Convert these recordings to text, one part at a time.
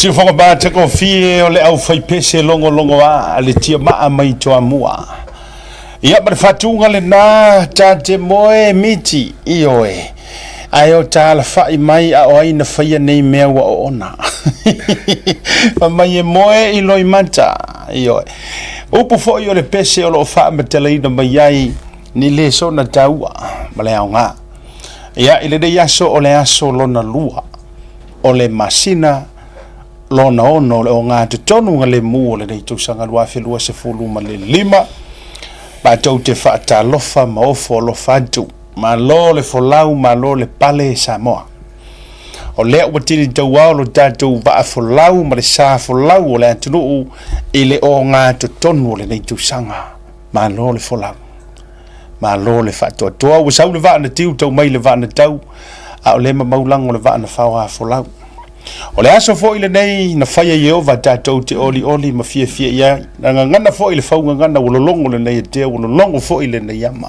Si fonga ba te ko fie o le au fai pese longo a le tia maa mai toa mua. Ia ba fatunga le na tate moe miti ioe. Ai o tala fai mai a o aina fai nei mea wa ona. Pa mai e moe i loi manta ioe. Upu fo i o le pese o lo faa me tele ina mai ai ni le so na taua ma le au ngā. Ia ile de yaso o le aso lona lua o le masina lona ono le o ngā te tonu ngā le mua le nei tausanga lua whelua se fulu ma le lima ba tau te whaata lofa ma ofo lo whantu ma lo le folau ma lo le pale Samoa o lea watini tau au lo tātou wa a folau ma le sa folau o le atunuu i le o ngā te tonu le nei tausanga ma lo le folau ma lo le whaatoa toa wa sau le vana tiu tau mai le vana tau a o le ma maulang o le vana whaua folau o le aso fo ile nei na faia Yehova tātou te oli ma fia ia na ngana fo ile fau ngana wololongo le nei te wololongo fo ile nei ama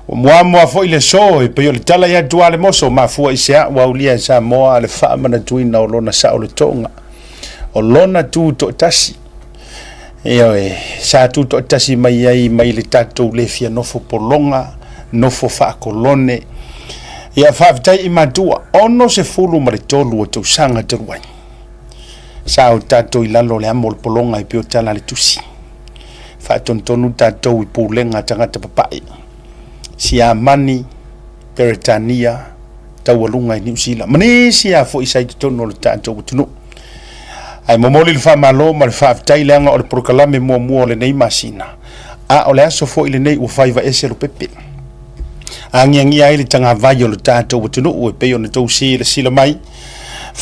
o moa fo ile so e pe le tala ya tua le moso ma fua isia wa ulia sa moa le fa mana tuina o lona sa o le tonga o lona tu to tasi e sa tu to tasi mai ai mai le tātou le fia nofo polonga nofo fa kolone ia whaafitai i matua ono se fulu ma le tolu o tau sanga te ruai sa o tātou i lalo le amo le polonga i pio tala le tusi whaatontonu tātou i pūlenga tangata papai si a mani Peretania tau alunga i New Zealand mani si a fo isai tono le tātou o tunu ai momoli le whaamalo ma le whaafitai leanga o le prokalame mua le nei masina a o le aso fo i le nei ua whaiva ese lo pepe angiangi ai le tanga vai o le tātou o tunu ue peo na tau si le sila mai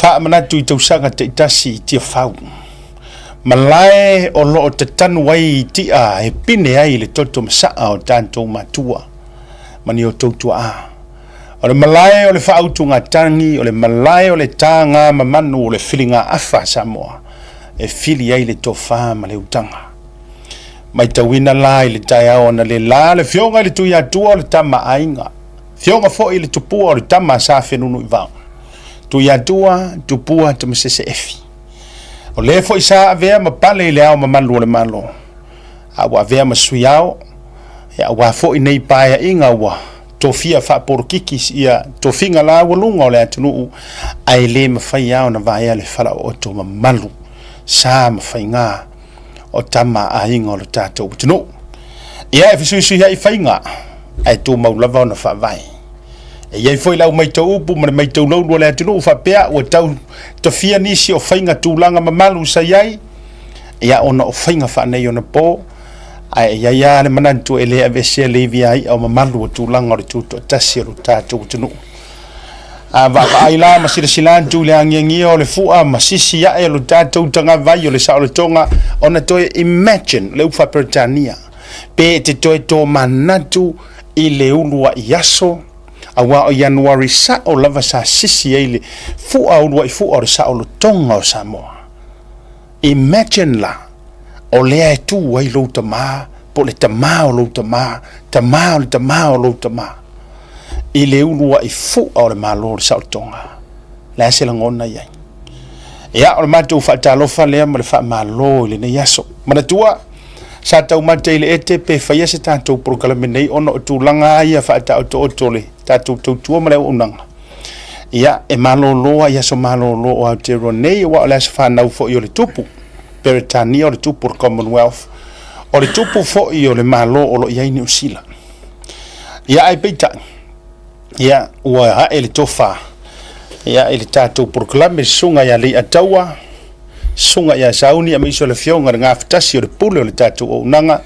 wha manatu i tau sanga te itasi i tia whau malae o lo o te tanu ai ti a e pine ai le toto masaa o tātou matua mani o tautua a o le malae o le whaautu ngā tangi o le malae o le tā ngā mamanu o le whili ngā afa Samoa e whili ai le tō wha ma le utanga mai tawina la i le tai au na le la le fionga le tuia tua le tama ainga fionga fo i le tupua o le tama sa whenunu i vau tuia tua tupua te masese efi o le fo i sa avea ma pale i le au ma malu o le malo a wa avea ma sui au a wa fo i nei paia inga wa tofia fa porkikis ia tofinga la walunga o le atunu ai le ma fai au na vaia le fala o to ma malu sa ma fai ngā o tama a inga o le tātou tino. Ia e fisui hai whainga, ai tō maulava o na whawai. E iai foi lau mai tau upu, mare mai tau lauru o le atino, whapea o tau ta fia nisi o whainga tūlanga mamalu sa iai, ia ona o whainga whanei o na pō, ai ia le manantu e le avesia levi ai o mamalu o tūlanga o le tūto tasi o le tātou tino. A va ai la ma silantu le angiangi o le fua ma sisi ya e lo tātou tanga vai o le sa o le tonga ona toi imagine le ufa Peretania pe te toi to manatu i le ulua yaso awa o Januari sa o lava sa sisi e le fua ulua i fua o le sa o le tonga o Samoa imagine la o le e tu ai lo tama po le tama o lo tama o le tama o lo tama i le ulua i fu o le malo le sautonga la se langona ia ia o le matou faatalofa lea ma le faamalo i lenei aso manatua sa tau mate i le ete pe faia se tatou porokalame nei ona o tulaga ia faataotooto le tatou tautua ma le auaunaga ia e maloloa i aso malolo o Aotearoa nei ua o le aso fanau foʻi o le tupu Peretania o le tupu o le Commonwealth o le tupu foʻi o le malo o loo iai New Zealand ia ai peitaʻi ia ua hae le tofa ia i le tātou proklame sunga ia le ataua sunga ia sauni a maiso le fionga ngā fatasi o le pule o le tātou o unanga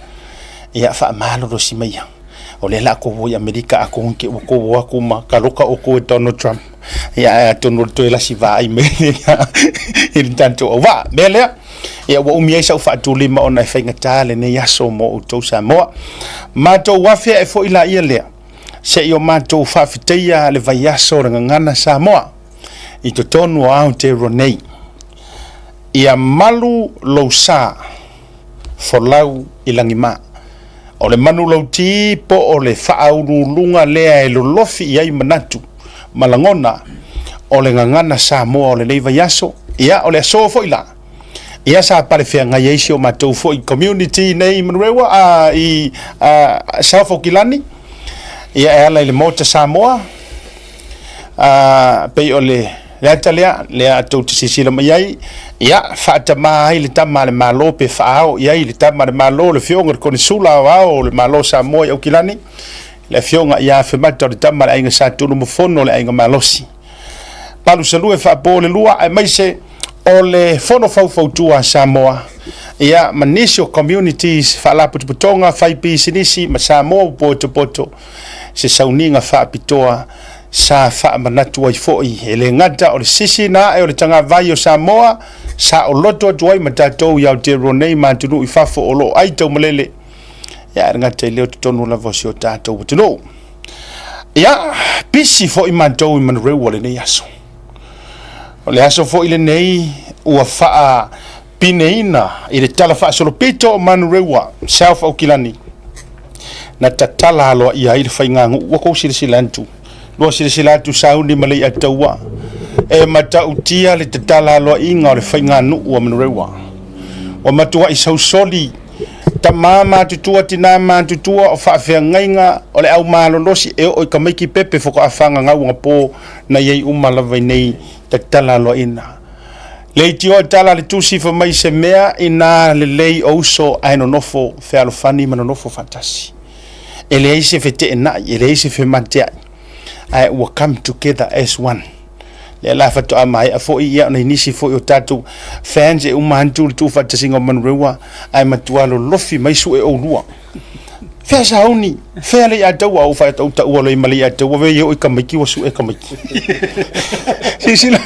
ia whaamalo si maia o le la ko i Amerika a ko nke o ko aku ma karoka o ko Donald Trump ia tono to la si vai me i tanto o va mele ia wa umia sa fa tu lima ona fainga tale ne yaso mo o to Samoa ma to wafia e fo ila ia le se yo matou whawhiteia le vaiaso ranga ngana Samoa i to tonu o Aotearoa nei ia malu lau sa folau i langima o le manu lau ti po o le whaaurulunga lea e lolofi i ai manatu malangona o le ngangana Samoa o le nei vaiaso ia o le so fo ila ia sa pale fea ngai eisi o matou fo i community nei Manurewa i South Okilani ia e ala i le mota Samoa pei o le lea tau te sisila mai ai ia whaatama ai le tama le malo pe whaao ia i le tama le malo le fionga kone sula o le malo Samoa i Okilani le fionga ia whemata o le tama le ainga sa tunu mofono le ainga malosi palu salue whaapo le lua ai mai se o le fono fau Samoa ia manisio communities whaala putuputonga whaipi sinisi ma Samoa poto se sauninga whaapitoa sa whaamanatu ai fo'i e le ngata o le sisi na e o le tanga vai o Samoa sa o loto atuai matatou iau te ronei matunu i whafo o lo ai tau malele ia ngata i leo tutonu la vosi o tātou watino ia pisi fo'i matou i Manurewa le nei aso o le aso fo'i le nei ua whaa pineina i le tala wha solopito o Manurewa South Okilani na tatala aloa ia i le whaingangu ua kou silasilantu lua silasilantu sauni malei ataua e matautia le tatala aloa inga o le whainganu ua Manurewa o matua i sausoli tamama tutua tinama tutua o whaafea ngainga o le au malolosi e o i kamaiki pepe foko afanga ngau ngapo na iei umalawai nei tatala aloa ina lei tio tala le tusi fa mai se mea ina le lei ouso aino nofo fe alofani manonofo fantasi ele ise fete na ele ise fe mantia I will come together as one le la fa to amai afo ia na inisi fo o tatu fans e umantu tu fa tsinga Manurewa ai matualo lofi mai su e o lua fe sa uni fe le ya tau au fa tau tau le mali ya tau ve yo ikamiki wasu ikamiki sisila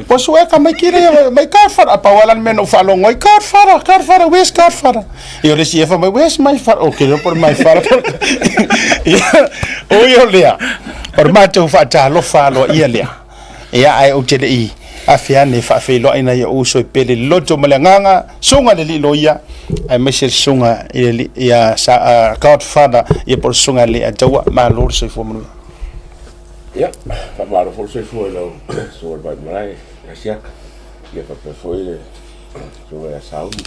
wasu ikamiki le mai car fara pa wala men fa lo ngoi car fara west car fara yo le si fa mai west mai fara okay por mai fara o yo lea por mato fa ta lo fa lo ia lea ia ai o tele i afia ne fa fe lo ina ya uso pele loto malanganga sunga le lo ia ai mesel sunga ia sa godfather ia por sunga le atawa ma lor se fo manu ya fa ma lo se fo lo so ba mai asia ia fa fo ile so ya saudi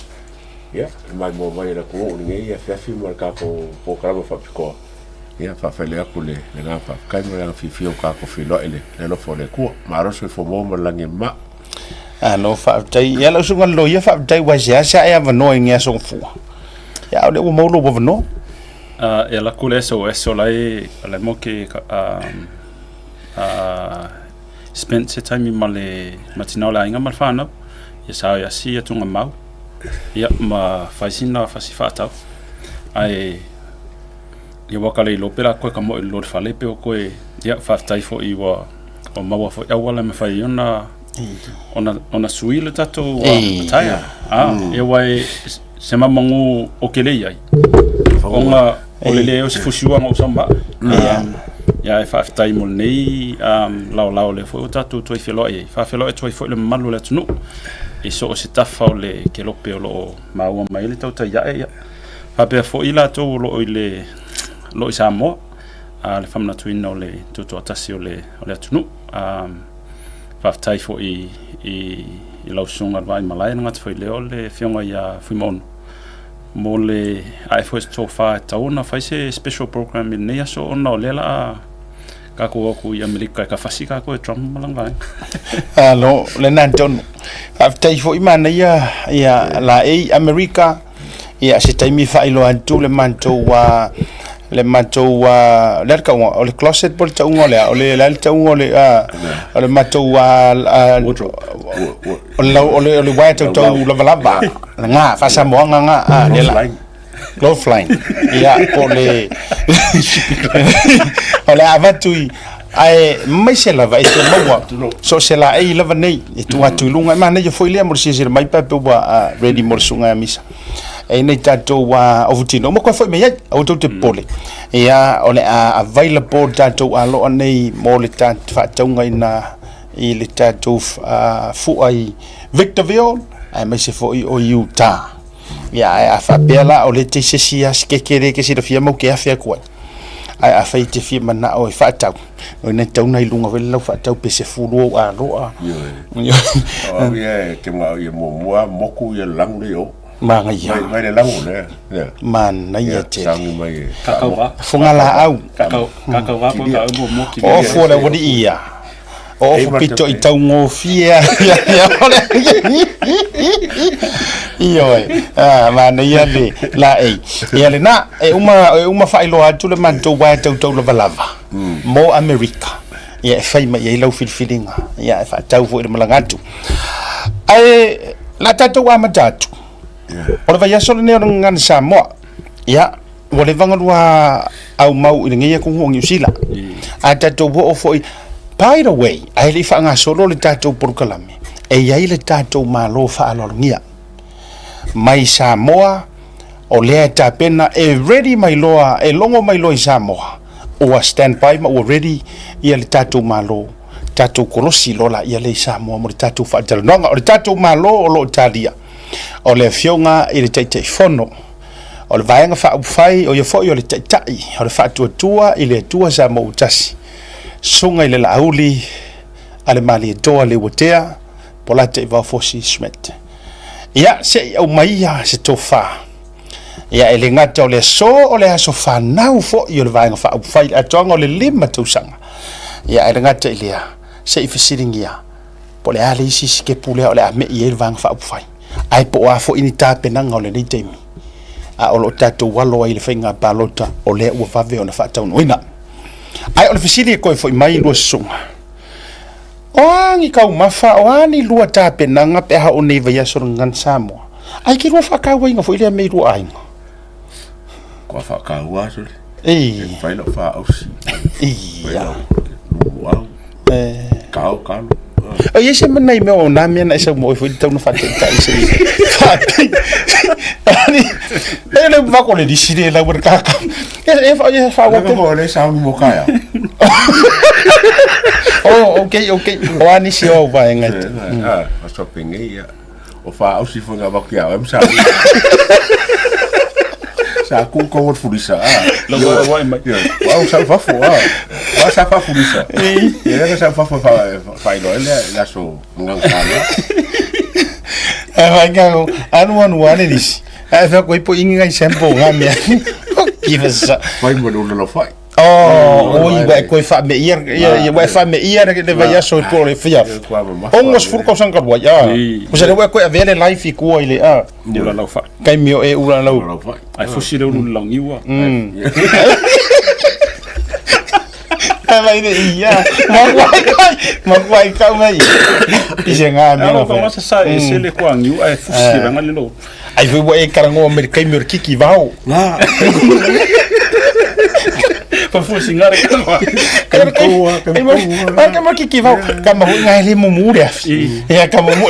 ya mai mo vai la ko ni ia fa fi mo ka ko krabo fa ko ia fa fa le aku le nga fa kai mo nga fi o ka ko fi lo ile le lo fo le ku ma ro se fo mo la nge ma no fa tai ya lo sunga lo ya fa tai wa ja sa ya no nge so fu ya le mo lo bo no ya la ku le so lai le mo ke spend se time ma le matina la inga ma fa no ya sa ya si ya tunga mau ya ma fa sina fa si fa ta ai ia wakale i lopera koe ka mo i lor fale pe o koe ia whaftai fo i wa o maua fo ia wala me whai ona suile tato taia ia wai se mamangu o ke lei ai onga o le leo se fusiuanga o samba ia e whaftai mo nei lau le fo o tato toi whilo ai whawhilo e toi fo le malu le tunu i so o se tafa o le ke lope o lo maua mai le tau tai ia whapea fo i la tau lo i le lo Samoa le famna tuina o le tuto atasi o le atunu whaftai fo i lausunga vai malai ngata fo i leo le fionga ia fuimonu mo le AFOS tofa tauna fai se special program i nea so ona o lela kako aku i Amerika ka fasi kako e Trump malanga alo le nanton whaftai fo i mana ia la Amerika ia se taimi fa ilo antu le mantou le ka o le closet por ta ngole o le ta ngole o le mantou o le wa ta lava nga fa sa mo nga le la low flying ia po le o le avatui ai mai se lava e mo so se la ai lava nei e tu atu lunga ma nei foi le mo se mai pa wa ready mo sunga misa e nei tatou wa ovutino mo ko foi me au te pole ia ole available tatou alo nei mo le tatou fa taunga ina i le tatou fu ai Victorville ai mai se foi o Utah ia a fa bela o le te sia skekere ke se fia mo ke afia ko ai a fai te fi mana o fa tau o ne tau nei lunga vele lau fa tau pe se fulu a roa o ye te ma ye mo moku ye lang le o manga ya mai le lang le man na ye te sang mai funga la au kakau wa po ka mo ki o fo le wodi ia o fo pito I tau ngo fia ya ole io man ia le la ia le na uma fa ilo atu le man to wa tau la valava mo America ia fai mai ia lau filfilinga ia fa tau fo le malangatu ai la tatu wa matatu ora vai aso ne ora ngan Samoa ia wole vangalua au mau I ngia ku New Zealand a tatu wo fo by the way ai le fa nga solo le tatu porkalame e ia le tatu malo fa alorngia mai Samoa o le ta pena e ready mai loa e longo mai loa Samoa o stand by ma o ready ia le tatu malo tatu kolosi lola ia le Samoa mo le tatu fa jalonga o le tatu malo o lo talia o le fionga I le tei fono o le vaenga fa fai o ye fo yo le tai o le fa tua I le tua sa mo utasi sunga I le lauli ale mali doa le wotea polate va fosi smet ia se o maia se tofa ia ele ngata o le so o le aso fa nau fo yo le vaenga fa fai atonga o le lima tusanga ia ele ngata ilia se I fisiringia pole ali si ke pule o le ame I le vaenga fa fai ai po a fo ini ta penanga o le nei temi a o lo tatu walo ai le whainga balota o le ua vave o na whaatau noina ai o le fisiri koe fo I mai lua sunga o angi kau mafa o ani lua ta penanga pe ha o nei vai asoro ngan Samoa ai ki lua whakau inga fo I lea mei lua ainga ko whakau aso e whai lo wha ausi ia wow kau kalo o ye se menai me o na me na se mo fo tau no fa ta se ani ele va con le diside la burka e fa wa ko le sa mo kaya oh okay o ani si o va en et a shopping ia o fa ausi fo nga ba kia em sa sa ku ko furisa lo wa mai wa sa fa fo wa sa fa furisa ia sa fa ilo ele la so ngang kala ai ga anu ane dis ai fa ko ipo inga sempo ngamia kiva sa fai mo lo fai oh iba ko fa me ia wa fa me ia que le vai so por le fia ongos fur ko sang ka wa ya ko se le wa ko avele life ko ile ula lau fa kai mio e ula lau ai fosi le ulu lau niwa ai ne ia ma wai ka mai ise nga me no ko sa ese le ko angiu ai fosi le ngal lo ai foi wa e karango me kai mio kiki vao na pa fosi ngare ka ma kiki vao ka ma ngai le mo mu ya ya ka mo mo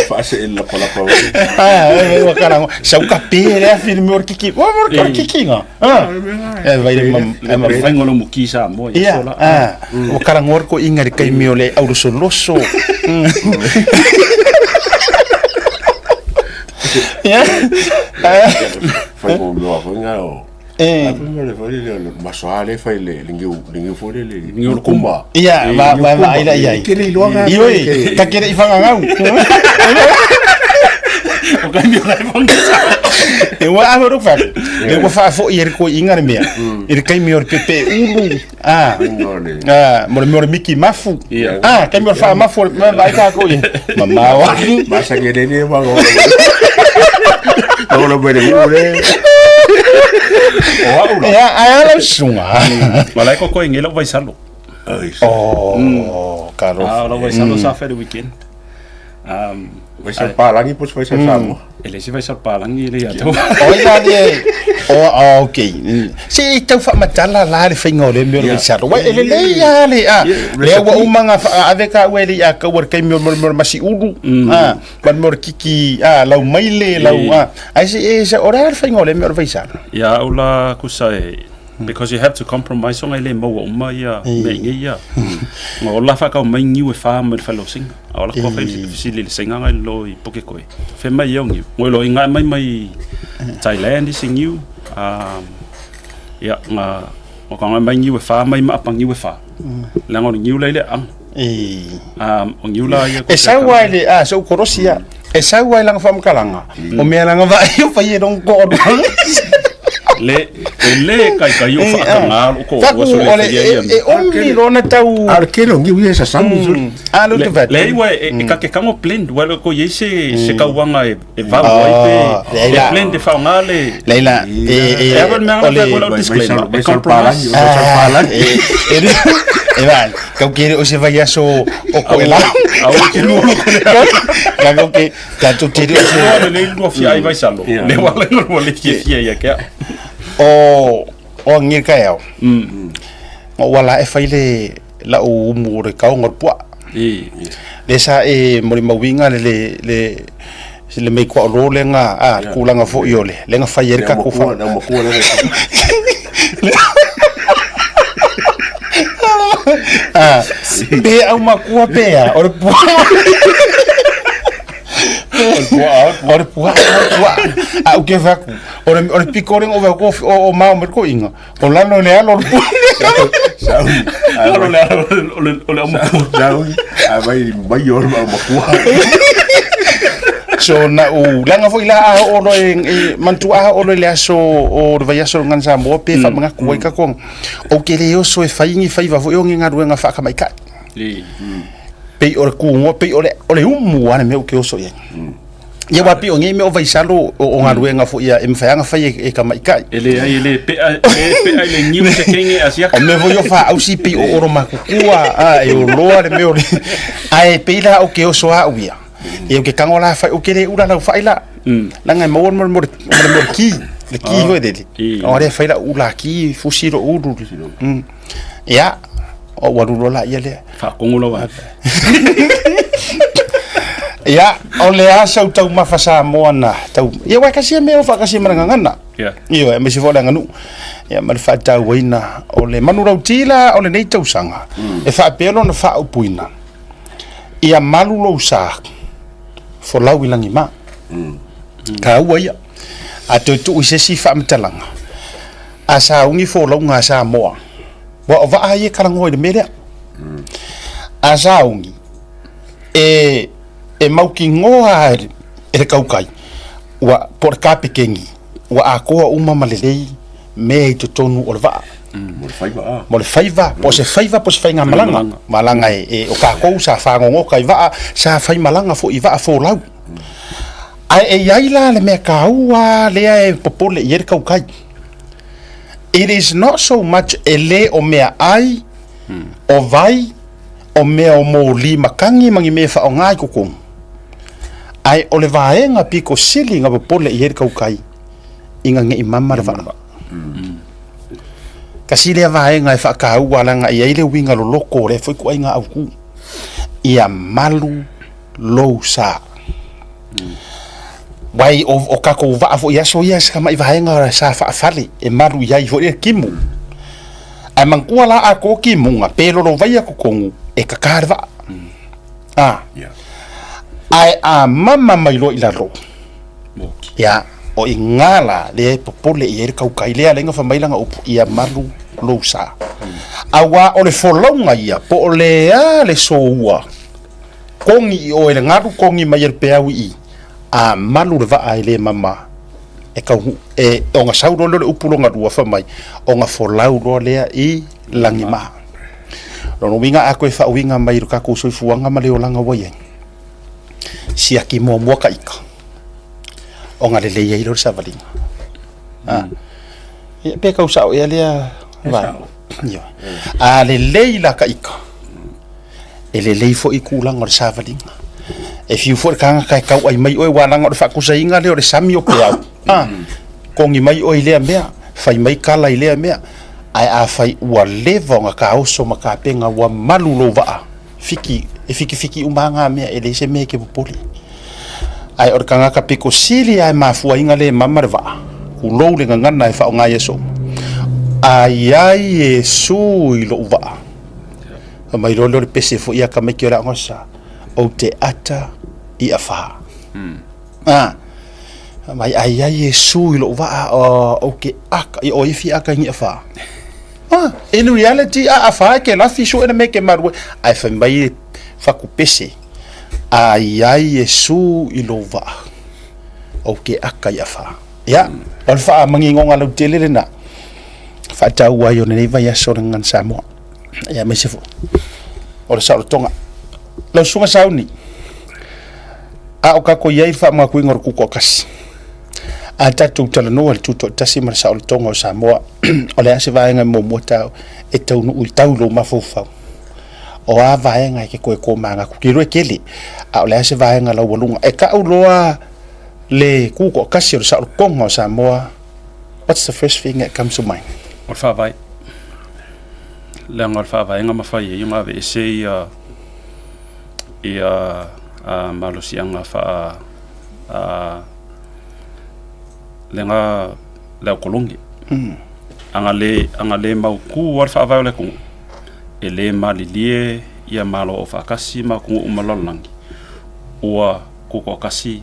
fa se el la pa wa karango sa ka pere film mio kiki wa mor kiki nga vai le ma vengo no mukisa mo ia o karango ko ingari kai mio le au loso ya fai mo lo fa nga o le fai le masale fai le lingu fo le lingu kumba ia va ila ia ke le loanga ioi ka kere ifanga ngau o cambio la fonsa e wa aro fa e wa fa fo ir ko ingare mea ir kai mi or pepe ulu mo miki mafu kai mi fa mafu ma vai ka ko mama wa masa ke de wa go lo bere mure ya ai la sunga malai ko ngelo vai salo caro lo vai salo sa fe de weekend vai ser palangi pos vai ser samo ele se vai ser palangi ele ya to oina de okay si tau fa matala la le fingo le meu le saro wa ele le ya le le wa umanga ave ka we le ya ka wor kai meu masi ulu ban mor kiki lau maile lau ai se ora fingo le meu vai saro ya ula kusai because you have to compromise on ele mo ma ya me ya ngo la fa ka mai ni we fa me fa lo sing ala ko fa si le singa ngai lo I poke koi fe mai yong ngo lo inga mai Thailand is new ia nga o ka mai ngi we fa mai ma pa ngi we fa la ngor ngi le le ang o ngi la ia e sa wa le so korosia e sa wa lang fam kalanga o me lang va yo fa ye dong ko le kai yo fa nga ko so le e o mi rona tau arquero ngi wi sa samu lo te va le wa e ka ke kango blend wa ko ye se ka wanga e va wa pe e blend fa nga le leila e va me nga ko lo disclaimer e compromise e va kau kere o se vai aso o ko la au ki lu ka ko ke ka tu tiri o se le lu fi ai vai salo le wa le fi ya ke o ngir ka yo o wala e faile la o mu re ka ngor pua le sa e mori mawinga le me ko ro le nga kulanga fo yo le nga fa yer ka ko fa be au makua pea o pua ora pua au ke va ora picoring over coffee o mau merko inga o lano le alo sau ole mo sau vai yor ma pua so na u langa foi la o lo en mantua o lo le aso o vai aso ngan sa mo pe fa manga ku ka kon o ke le o so e fai va foi o nga ruenga fa ka mai ka pe o ku ngo pe o le umu ana me o ke o so ye ye wa pe o ngi me o vai salo o nga ruenga foi ya em fa nga fai e ka mai ka ele pe le nyu se kenge asia o me vo yo fa au si pe o ro ma ku e o lo ale me o ai pe la o ke o so a uia e ke kangola fa o kere ura la fa ila la ngai mo ki le ki ho dele o re fa ila ula ki fusiro uru ya o waru la ya le fa kongulo wa ya o le asa tau mafasa mo na tau ye wa kasi me o fa kasi marangana ya yo me si fola nganu ya mal fa tau waina o le manura utila o le nei tau sanga e fa pelo na fa upuina ia malu lo sa for lau ilangi ma ka ua ia a te tu se si fa mtalanga asa ungi fo lau nga sa moa wa va a ye karango de media asa ungi e mauki ngoa e kaukai wa por ka pekengi wa a ko uma malelei me to tonu o va mo le faiva po se fainga malanga e o ka ko sa fa ngo kai va sa fai malanga fo i va fo lau ai yaila le me ka ua le e popole yer ka kai it is not so much ele o me ai o vai o me o mo li makangi mangi me fa o ngai ko ko ai o le vaenga piko sili nga popole yer ka kai inga nge imama le va kasi le vaenga e fa ka ua langa ia ile winga lo loko le foi ko inga au ku ia malu lo sa wai o ka ko va fo ia so ia sa mai vaenga sa fa fali e malu ia i fo e kimu ai mangkua la a ko kimu nga pelo lo vai ko kongu e ka karva ai a mama mai lo ila ro ya o ingala le popole ia ka kai le lenga fa mai langa ia malu lo sa awa o le folonga ia po le le soua kongi o le ngaru kongi mai pe awi a malu le va ai le mama e ka e o nga sauro le upulonga dua fa mai o nga folau lo le i langi ma no winga a ko fa winga mai ka ko so fuanga ma le o langa wa ye si aki mo mo ka ika o nga le ye ilo sa valinga e pe ka usao ia le va yo a le leila ka ika e le lei fo i kulanga o sa valinga e fiu for kanga kai kau ai mai oi wananga o fa kusainga le o sami o pea kongi mai oi le mea fai mai kala i le mea ai a fai ua levo nga ka oso makapenga wa malu lo va fiki umanga mea e le se me ke popoli ai or kanga ka piko sili ai mafua inga le mama va ku lo le ngana e fa nga yeso ai yesu i lo va mai lo le pese fo ia ka me ke ora ngosa o te ata i afa mai ai Yesu lo va o ke aka o ifi aka ngi fa in reality fa ke la fi so ena me ke marwe ai fa mai fa ku pese ai Yesu lo va o ke aka ya fa ya o fa mangi ngonga lo tele na fa ta wa yo ne va ya so ngan samo ya me se fo o sa tonga lo sunga sauni o ka ko yai fa ma ku ngor ku ko kas ata tu tala no al tuto tasi mar sa tonga Samoa o le ase vaenga mo mota e tau no tau lo mafufa o a vaenga ke ko manga ku kilo kele o le ase vaenga lo volunga e ka uloa le ku ko kasi sa kongo Samoa. What's the first thing that comes to mind? o fa vai le ngol fa vai nga mafai e nga ve se ia malosianga fa lenga la kolongi anga le mau ku war fa vai le ku ele malilie ia malo o fa kasi ma ku umalolangi ua ku ko kasi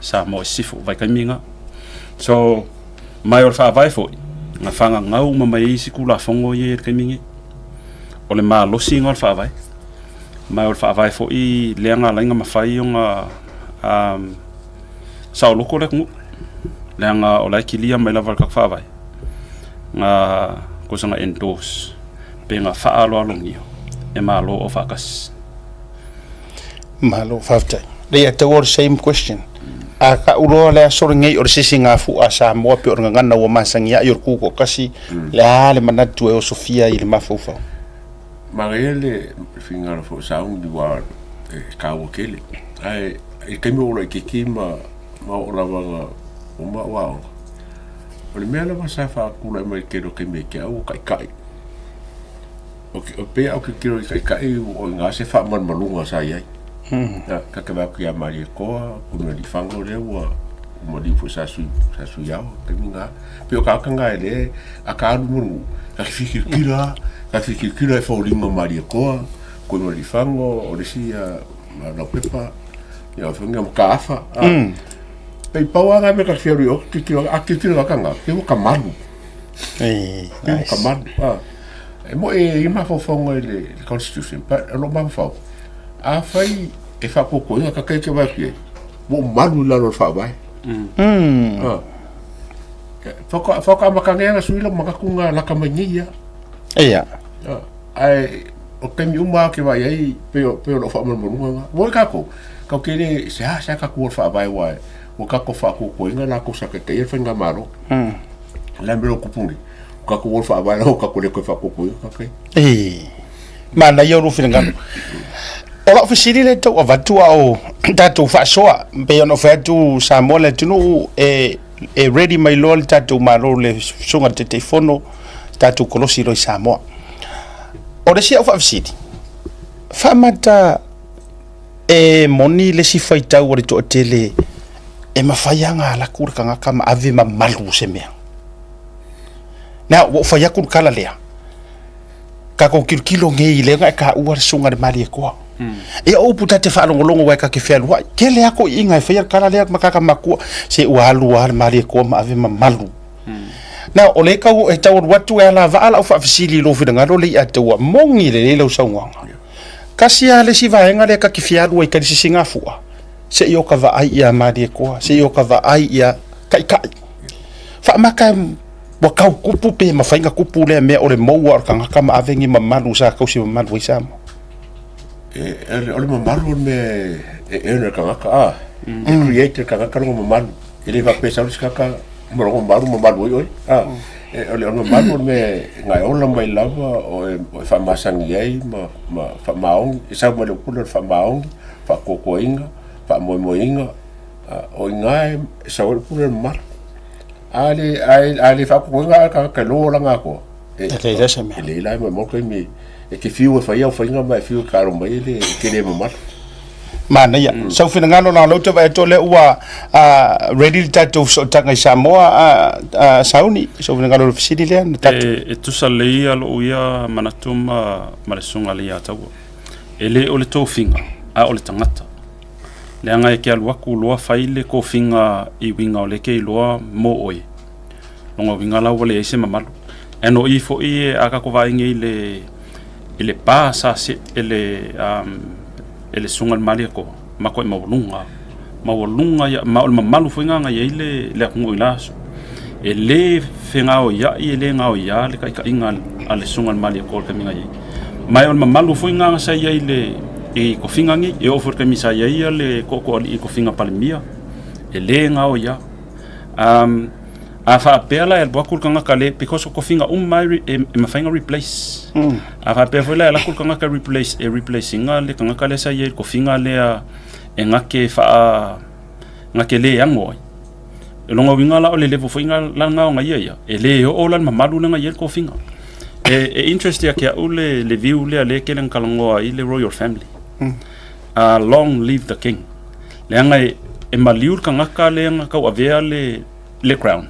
sa mo sifu vai kaminga so mai or fa vai fo nga fanga ngau mamai sikula fongo ye kamingi ole malo singol fa vai mai or fa vai fo I lenga lenga mafai nga sa loko le ku lenga ola kilia mai la ka fa vai nga ko sanga endorse pe nga fa alo alongio e malo o fakas malo fafta they at the same question aka ulo le so ngai or sisinga fu asa mo pe or ngana wo masangia yor ku ko kasi le manatu e o Sofia ile mafufa magele finga fo saung di wa ka wo kele ai ke mi ola ke kima ma ola wa uma wow o le mea lava sa fa kula mai kero ke me ke au kai o pe au ke kero kai o nga se fa man malunga sa ai ka ka ba ku ya mari ko kuna di fango le wa mo di fu sa su ya ke minga pe o ka nga ele aka mu ka fikir kira fa o lima mari ko kuna di fango o le si na pepa ya fenga ka afa Pei pau anga me ka whiaru o, ki tira kanga, ke o kamaru. Nice. Kamaru, E mo e mawhawhonga le Constitution, but alo mawhau. A whai e whakoko inga ka kei ke wakia, mo maru laro whawai. Whaka amakangeanga suila makakunga lakamangia. Ia. Ai, o kemi uma ke wai ai, peo lo whamarunga. Mo e kako, kau kere se ka kua whawai wai. O kako fa ko inga na ko sa ke te fenga maro lembro ko pungi o kako wo fa ba o kako le ko fa ko okay mana yo ru finga o la ofisiri le to avatu o tatu fa soa be no fa tu sa mole tunu ready my lord tatu maro le sunga te telefono tatu kolosi ro sa mo o le sia ofisiri fa mata moni le si faita o le to tele e mafaianga la kur kanga kama ave ma malu se mea na wo fa yakun kala lea ka ko kilo ngei le ka uar sunga de mari ko e o puta te fa longo wa ka ke fel wa ke le ako inga fa kala lea makaka makua se ualu wa mari ko ma ave ma malu na o le ka o e tawon watu e la va ala fa fisili lo fidanga lo le atu mongi le lo saunga kasi ale si va enga le ka ke fiadu e ka singa fuwa se yo ka va ai ia mari ko se yo ka va ai ia kai fa maka bo kau kupu pe ma fainga kupu le me o le moua ka kama avengi ma malu sa ko si ma malu isa mo ole ma malu me ene ka ka creator ka ka ma malu ele va pensar ka mo malu oi ole ma malu me ngai ona mai lava o fa masangi ai ma fa maong isa mo le pulo fa maong fa kokoinga pa moinga o ngai sa o pura mar ali fa ko nga ka lo la nga ko le la se me le la mo ko mi e ke fiu fa ia fa nga mai fiu ka ro mai le ke le mar mana ya so fina ngalo na lo te va to le wa ready tato so tanga Samoa sauni so fina ngalo fisili le tato e tu sale alo ia manatuma malesunga le ata ele ole to finga a ole tangata le anga ke alua ku loa faile ko finga I winga o le ke loa mo oi longa winga la wole ese mamalu eno I fo I aka ko vainge ile pa sa se ele sungal mali ko mako mawalunga ya mamalu fo nga ya ile le ku ilaso ele fenga o ya ile nga o ya le ka inga ale sungal mali ko ka minga mai on mamalu fo nga sa ya ile e ko finga ngi e offer ka misa ya ia le ko ali ko finga palmia ele nga o ya afa pela el bokul kanga kale because ko finga mai e mafinga replace afa pela la kul kanga ka replacing le kanga kale sa ye ko finga le e ngake fa ngake le yango e longa winga la o le level finga la nga nga ye ya ele o la mamalu nga ye ko finga e interest ya ke ule le view le kelen kalango I le royal family long live the king le nga e maliur kanga kale nga ka avea le crown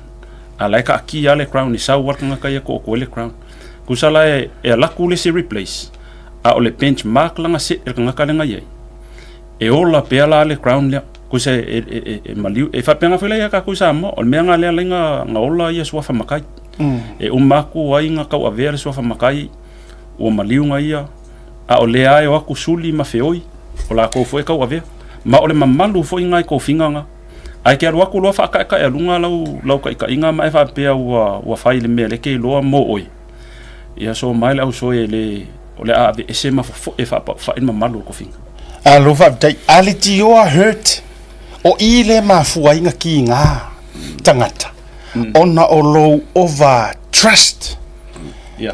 alaika aki ale crown ni sau warka ngaka ya ko le crown kusala e la kule se replace a ole benchmark langa se ngaka lenga ye e ola pe ala le crown le kusa e maliu e fa penga fela ya ka kusa mo o menga le lenga ngaola ya swa fa makai e umaku ai ngaka wa ver swa fa makai o maliu ngaia a ole ai wa kusuli mafeoi ola ko foi ka wa ver ma ole mamalu foi ngai ko finganga ai ke alua ku loa whaaka e lunga lau ka inga mai wha pia ua whai le mea le ke loa mo oi. Ia so mai le au so e le o le ave e se ma e wha in mamalu ko finga. A lo wha tai aliti o a hurt o I le ma fua inga ki ngā tangata. Ona o lo over trust. Ia.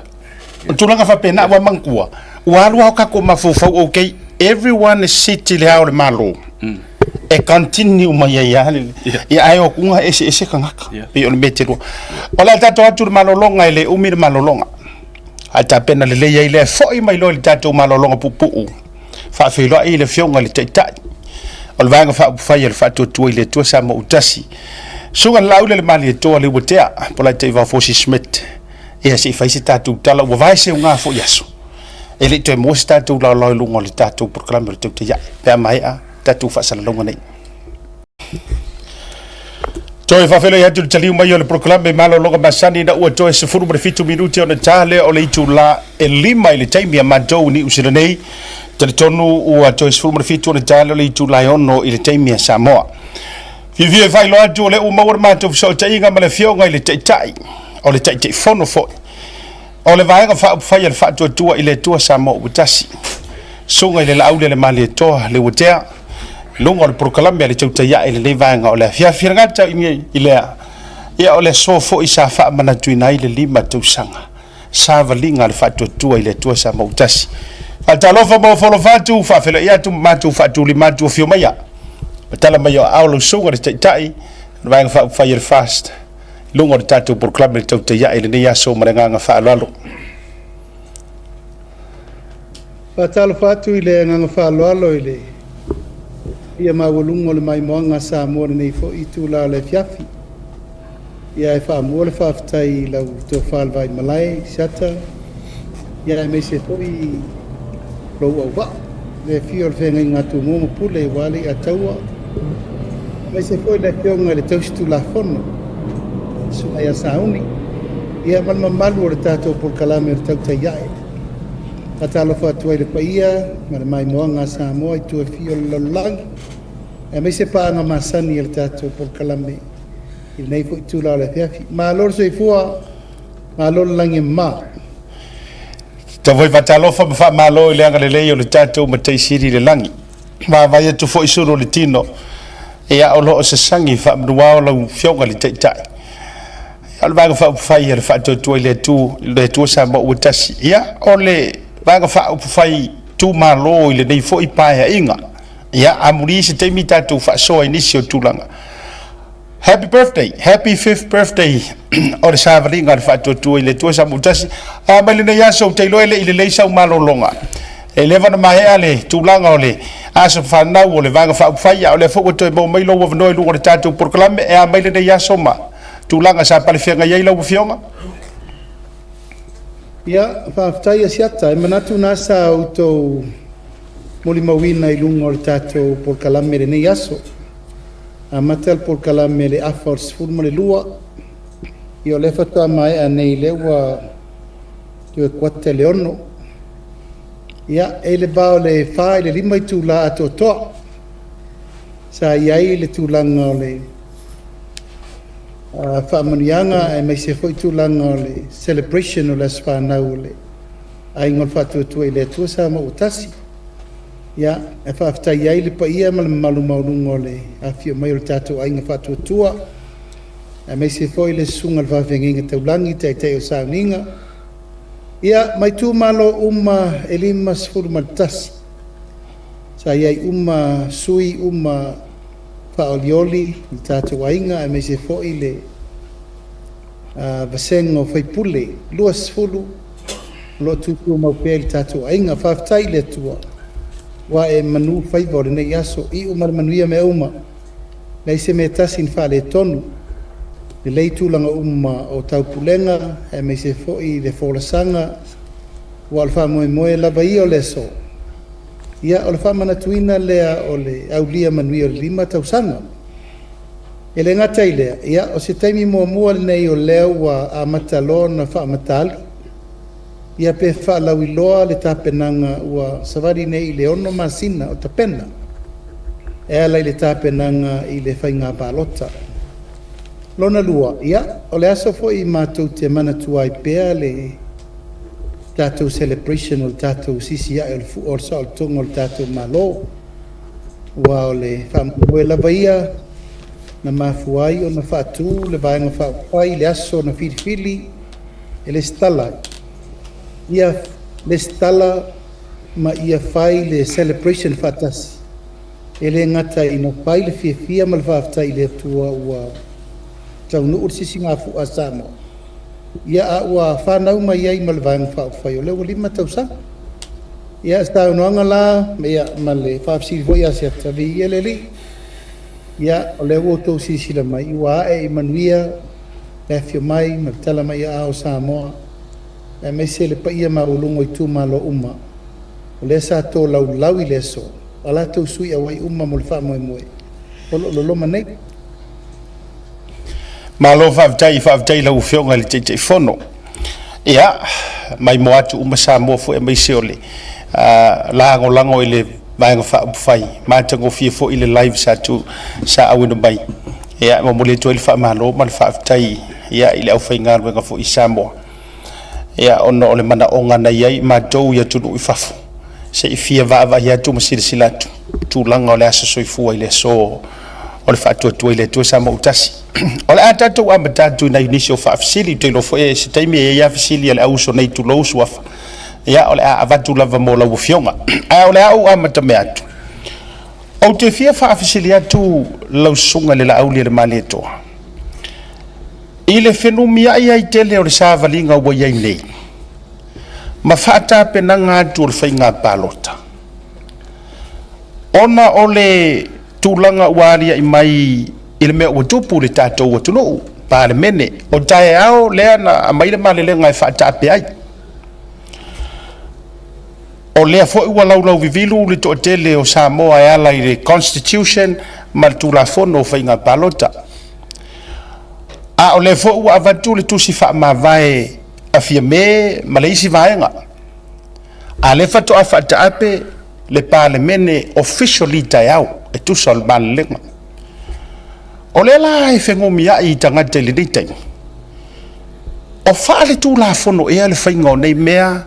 Tulanga wha pena wa mangkua. Ua alua o kako mafufau okay. Everyone is sitting le hao le malo. E continue mai ya e ai o kunga ese kangaka pe on metero ola tato atu malolonga ile umir malolonga ata pena le ya ile foi mai lo tato malolonga pupu fa felo ile fionga le tata ol vanga fa ya fa to ile to sa mo utasi sunga laule le mali to le botea pola te va fosi smith e se fa se tato tala o vai se nga fo yaso ele te mo tato la lungo le tato proclame le te ya pe mai a tatu fa sala longa nei Toi fa fele hatu tali mai o le proclame malo longa masani na ua toi se furu fitu minuti o na tale o le itu la e lima i le taimi a matou ni usira nei tali tonu ua toi se furu fitu o na tale o le itu la ono i le taimi a Samoa Vivie fai lo atu o le umawar matou so tainga ma le fionga i le taitai o le taitai fono foi o le vaenga fa fai al fatu tua i le tua Samoa utasi sunga i le laule le mali toa le utea lungo le proclame le tauta ya ile levanga o le fia ngata ile ia o le sofo isa fa mana tuina ile lima tausanga sa valinga le fatu tua ile tua sa mautasi atalofa mo folo fatu fa fela ia tu matu fatu lima tu fio maya batala mayo aulo sunga le tai vanga fa fire fast lungo le tatu proclame le tauta ya ile ya so maranga fa lalo Fatal fatu ile nganga fa lalo ile ia mawalungo le mai moanga sa mo nei fo itu la le fiafi ia fa mo le fa ftai la to fal vai malai sata ia me se foi lo wa le fiol fenga ngatu mo pule wali atawa me se foi le fionga le tostu la fono su ia sauni ia mal malu le tato por kalame tauta ia Atalo fa tu ile paia, mai moanga sa mo tu fio lo lang. E me se pa nga masani el tato por kalame. Il nei fu tu la fiafi. Ma lor se fua ma lor lang ma. Ta voi fatalo fa malo ile anga le o le tato ma tai siri le langi. Ma vai tu fo isuro le tino. E a lo se sangi fa mduwa lo fionga le tai. Al va fa ia fa tu ile tu sa mo utasi. Ia ole Vanga fa fai tu malo ile nei fo ipaia inga ya amuri se te mita tu fa so inisio tulanga happy 5th birthday o le savalinga fa tu ile tu sa mutasi a mali ne ya so te lo ile le sa malo longa e leva na mai ale tulanga ole aso fa na ole vanga fa fai ole fo to mo mai lo no lu o tatu proclame e a mali ne ya so ma tulanga sa pale fenga ye lo fionga Ia, whaftai a siata, e manatu nasa auto moli mawina i lunga o le tātou por kalame le nei aso. A matal por kalame le afa o sifuru ma le lua. I o le fatoa mai a nei le ua tue kuate le ono. Ia, e le bao le whae le lima i tūla ato toa. Sa iai le tūlanga o le whaamanuianga e mai se fwoi tūlanga o le celebration o le aswhanau o le ai ngol whatuatua i le atua sa ma utasi. Ia, e whaafitai iai le pa ia ma le malu maununga o le awhia mai o le tātou ai ngā whatuatua. E mai se fwoi le sunga le whawhenginga taulangi te o sauninga. Ia, mai tū malo e lima sifuru maltasi. Sa iai sui whaolioli i tātou ainga e mai se fwoi le vasengo whaipule. Lua sifuru, lo tūpua maupea li tātou ainga whaafitai le tua. Wa e manu whaiva o le nei aso i le manuia me uma. Nei se me tasi ni wha le tonu. Le leitulanga o taupulenga e mai se fwoi le wholasanga wa le wha moe lava i o le so. Ia o le wha manatuina lea o le aulia manui o le lima tausanga. E le ngata i lea, ia o se taimi mua le nei o leo wa a matalo na wha matali. Ia pe wha lauiloa le tāpenanga ua savari nei i le ono masina o tapena. E ala i le tāpenanga i le whainga pālota. Lona lua, ia, o le aso fo i mātou te manatua i pēa le tātou celebration o le tātou sisi ia o le sa o le tonga o le tātou malo. Ua o le whaamkoe lava ia na mafuai o na whaatu, le vaenga whaai, le aso na whirifili, e le stala. Ia le stala ma ia whai le celebration whaatasi. E le ngata ina whai le fia ma le whaafitai le atua ua tau nuu sisi ngā fu a Samoa. Ia a ua whanau mai iai ma le vaenga whaafai o leo lima tausa. Ia stau noanga la, ia ma le whaafisiri voi a se atavi ia le li. Ia o leo o tau sisi la mai, ua ae i manuia, le fio mai, ma tala mai a o Samoa. E mai se le pa ia ma ulungo i tū malo uma. O le sa tō lau i le so. A la tau sui a wai uma mo le wha moe. O lo loma nei. Malo whaavitai lau whionga le teitei whono. Ia, mai mo atu sa mo fu e mai se ole. Lango i le vaenga whaapufai. Mātango fia fo i le live sa awinu mai. Ia, mo le toi le whaamalo, ma le whaavitai. Ia, i le au whainga wenga fo i Samoa. Ia, ono o le mana o ngana iai, mātou ia tunu i whafu. Se i fia vaava ia tu masira sila tu. Tūlanga o le asa soifua i le so o le whaatua i le tua sa mautasi. O le atatou a matatu na inisi o whaafisili, te lo fo e se taimi e ia fisili le auso nei tu lousu afa. Ia o le a avatu lava mo lau fionga. A o le au a matame atu. O te fia whaafisili atu lau sunga le la auli le mali etoa. I le whenumia ia i tele o le sāvalinga ua iai nei. Ma whaata penanga atu o le whainga pālota. Ona o le tūlanga uaria i mai i le mea ua tupu le tātou ua tunu pa le mene o tae ao lea na a mai le malelenga e whaata ape ai. O lea fo ua laulau vivilu le to tele o Samoa e ala i le Constitution ma le tūlafono o whainga pālota. A o le fo ua avatu le tusi wha mawai a fia me ma le isi vaenga. A le fato a whaata ape le pāle mene officially tae au e tusa o le malelenga. O le la e whengomia i tangata le nitai. O whaale tū la whono ea le whainga o nei mea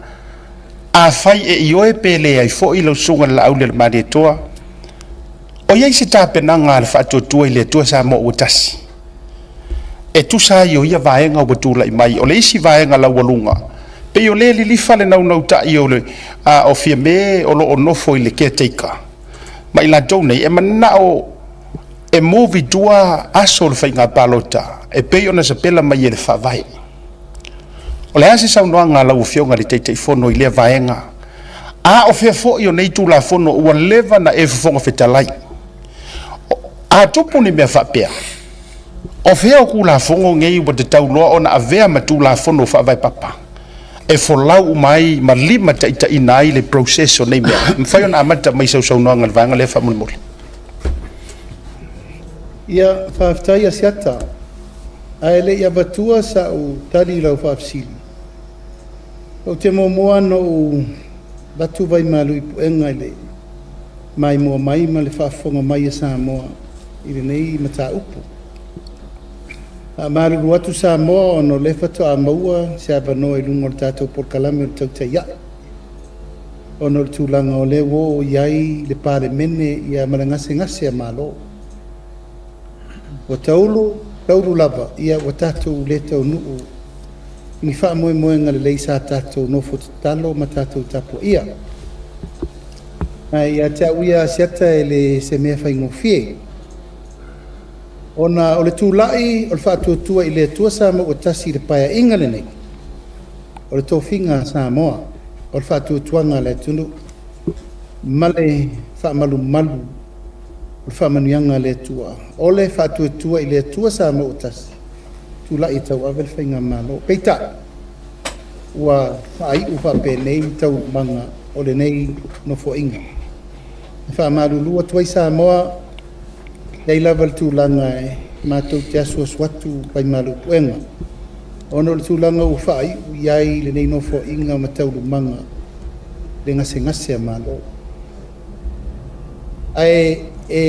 a whai e ioe pele ai fo i lau sunga la au le mare toa. O iei se tāpenanga le whaatua i le tua sa mo utasi. E tusa i o ia vaenga o batula i mai. O le isi vaenga la walunga. Pe o le li fale nau ta i o le o fia me o lo o nofo i le caretaker. Ma i la nei e mana o e movi tua aso le whainga pālota. E pe o na sa pela mai e le whawai. O le ase saunoanga lau fionga le teitei whono i lea vaenga. A o fia fo i o nei tūla whono ua leva na e whafonga whetalai. A tupu ni mea whapea. O fea o kula fongo ngei wa te tauloa o na avea ma tūla whono whawai papa. e folau mai ma lima taʻitaʻina ai le proceso nei mea mafai ona amata mai sausaunoaga le vaega le faamulimuli ia faafetai asiata ae leʻi avatua sa'u tali lau faafesili o te momoa nou batu vai malui puʻega i le mai moa mai ma le faafofoga mai e Samoa i lenei mataupu malulu atu Samoa ono le fatoa maua se avanoa i luga o le tatou polokalame o le tautaiaʻi ono le tulaga o le ua iai le palemene ia ma le gasegase a malo ua taulu lava ia ua tatou le taunuu i faamoemoega lelei sa tatou nofo tatalo ma tatou tapuaʻia ai ia te auia asiata e le se mea faigofie ona o le tulaʻi o le faatuatua i le atua sa maua tasi le paeaʻiga lenei o le tofiga Samoa o le faatuatuaga le atunu ma le faamalumalu o le faamanuiaga le atua o le faatuatua i le atua sa maua tasi tulaʻi tauave le faiga malo peita ua faaiʻu faapenei taumaga o lenei nofoaʻiga e faamalulu atu ai Samoa lei lava le tulaga e matou te asuasu atu paimalu puʻega ona o le tulaga ua faaiʻu iai lenei nofoaʻiga ma taulumaga le gasegase a malo ae e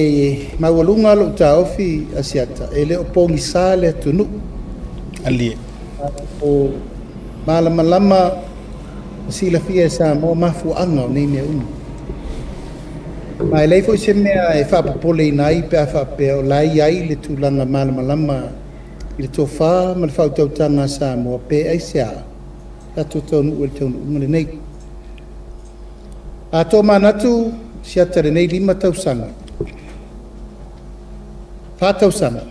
maualuga loʻu taofi asiata e lē o pogisā le atunuu alie o malamalama silafia e Samoa mafuaaga o nei mea uma ma e lei foʻi se mea e faapopoleina ai pe a faapea o lai ai le tulaga malamalama i le tofā ma le fautautaga Samoa pe ai se a tatou taunuu e le taunuuga lenei a to manatu siata lenei 5 tausaga fatausaga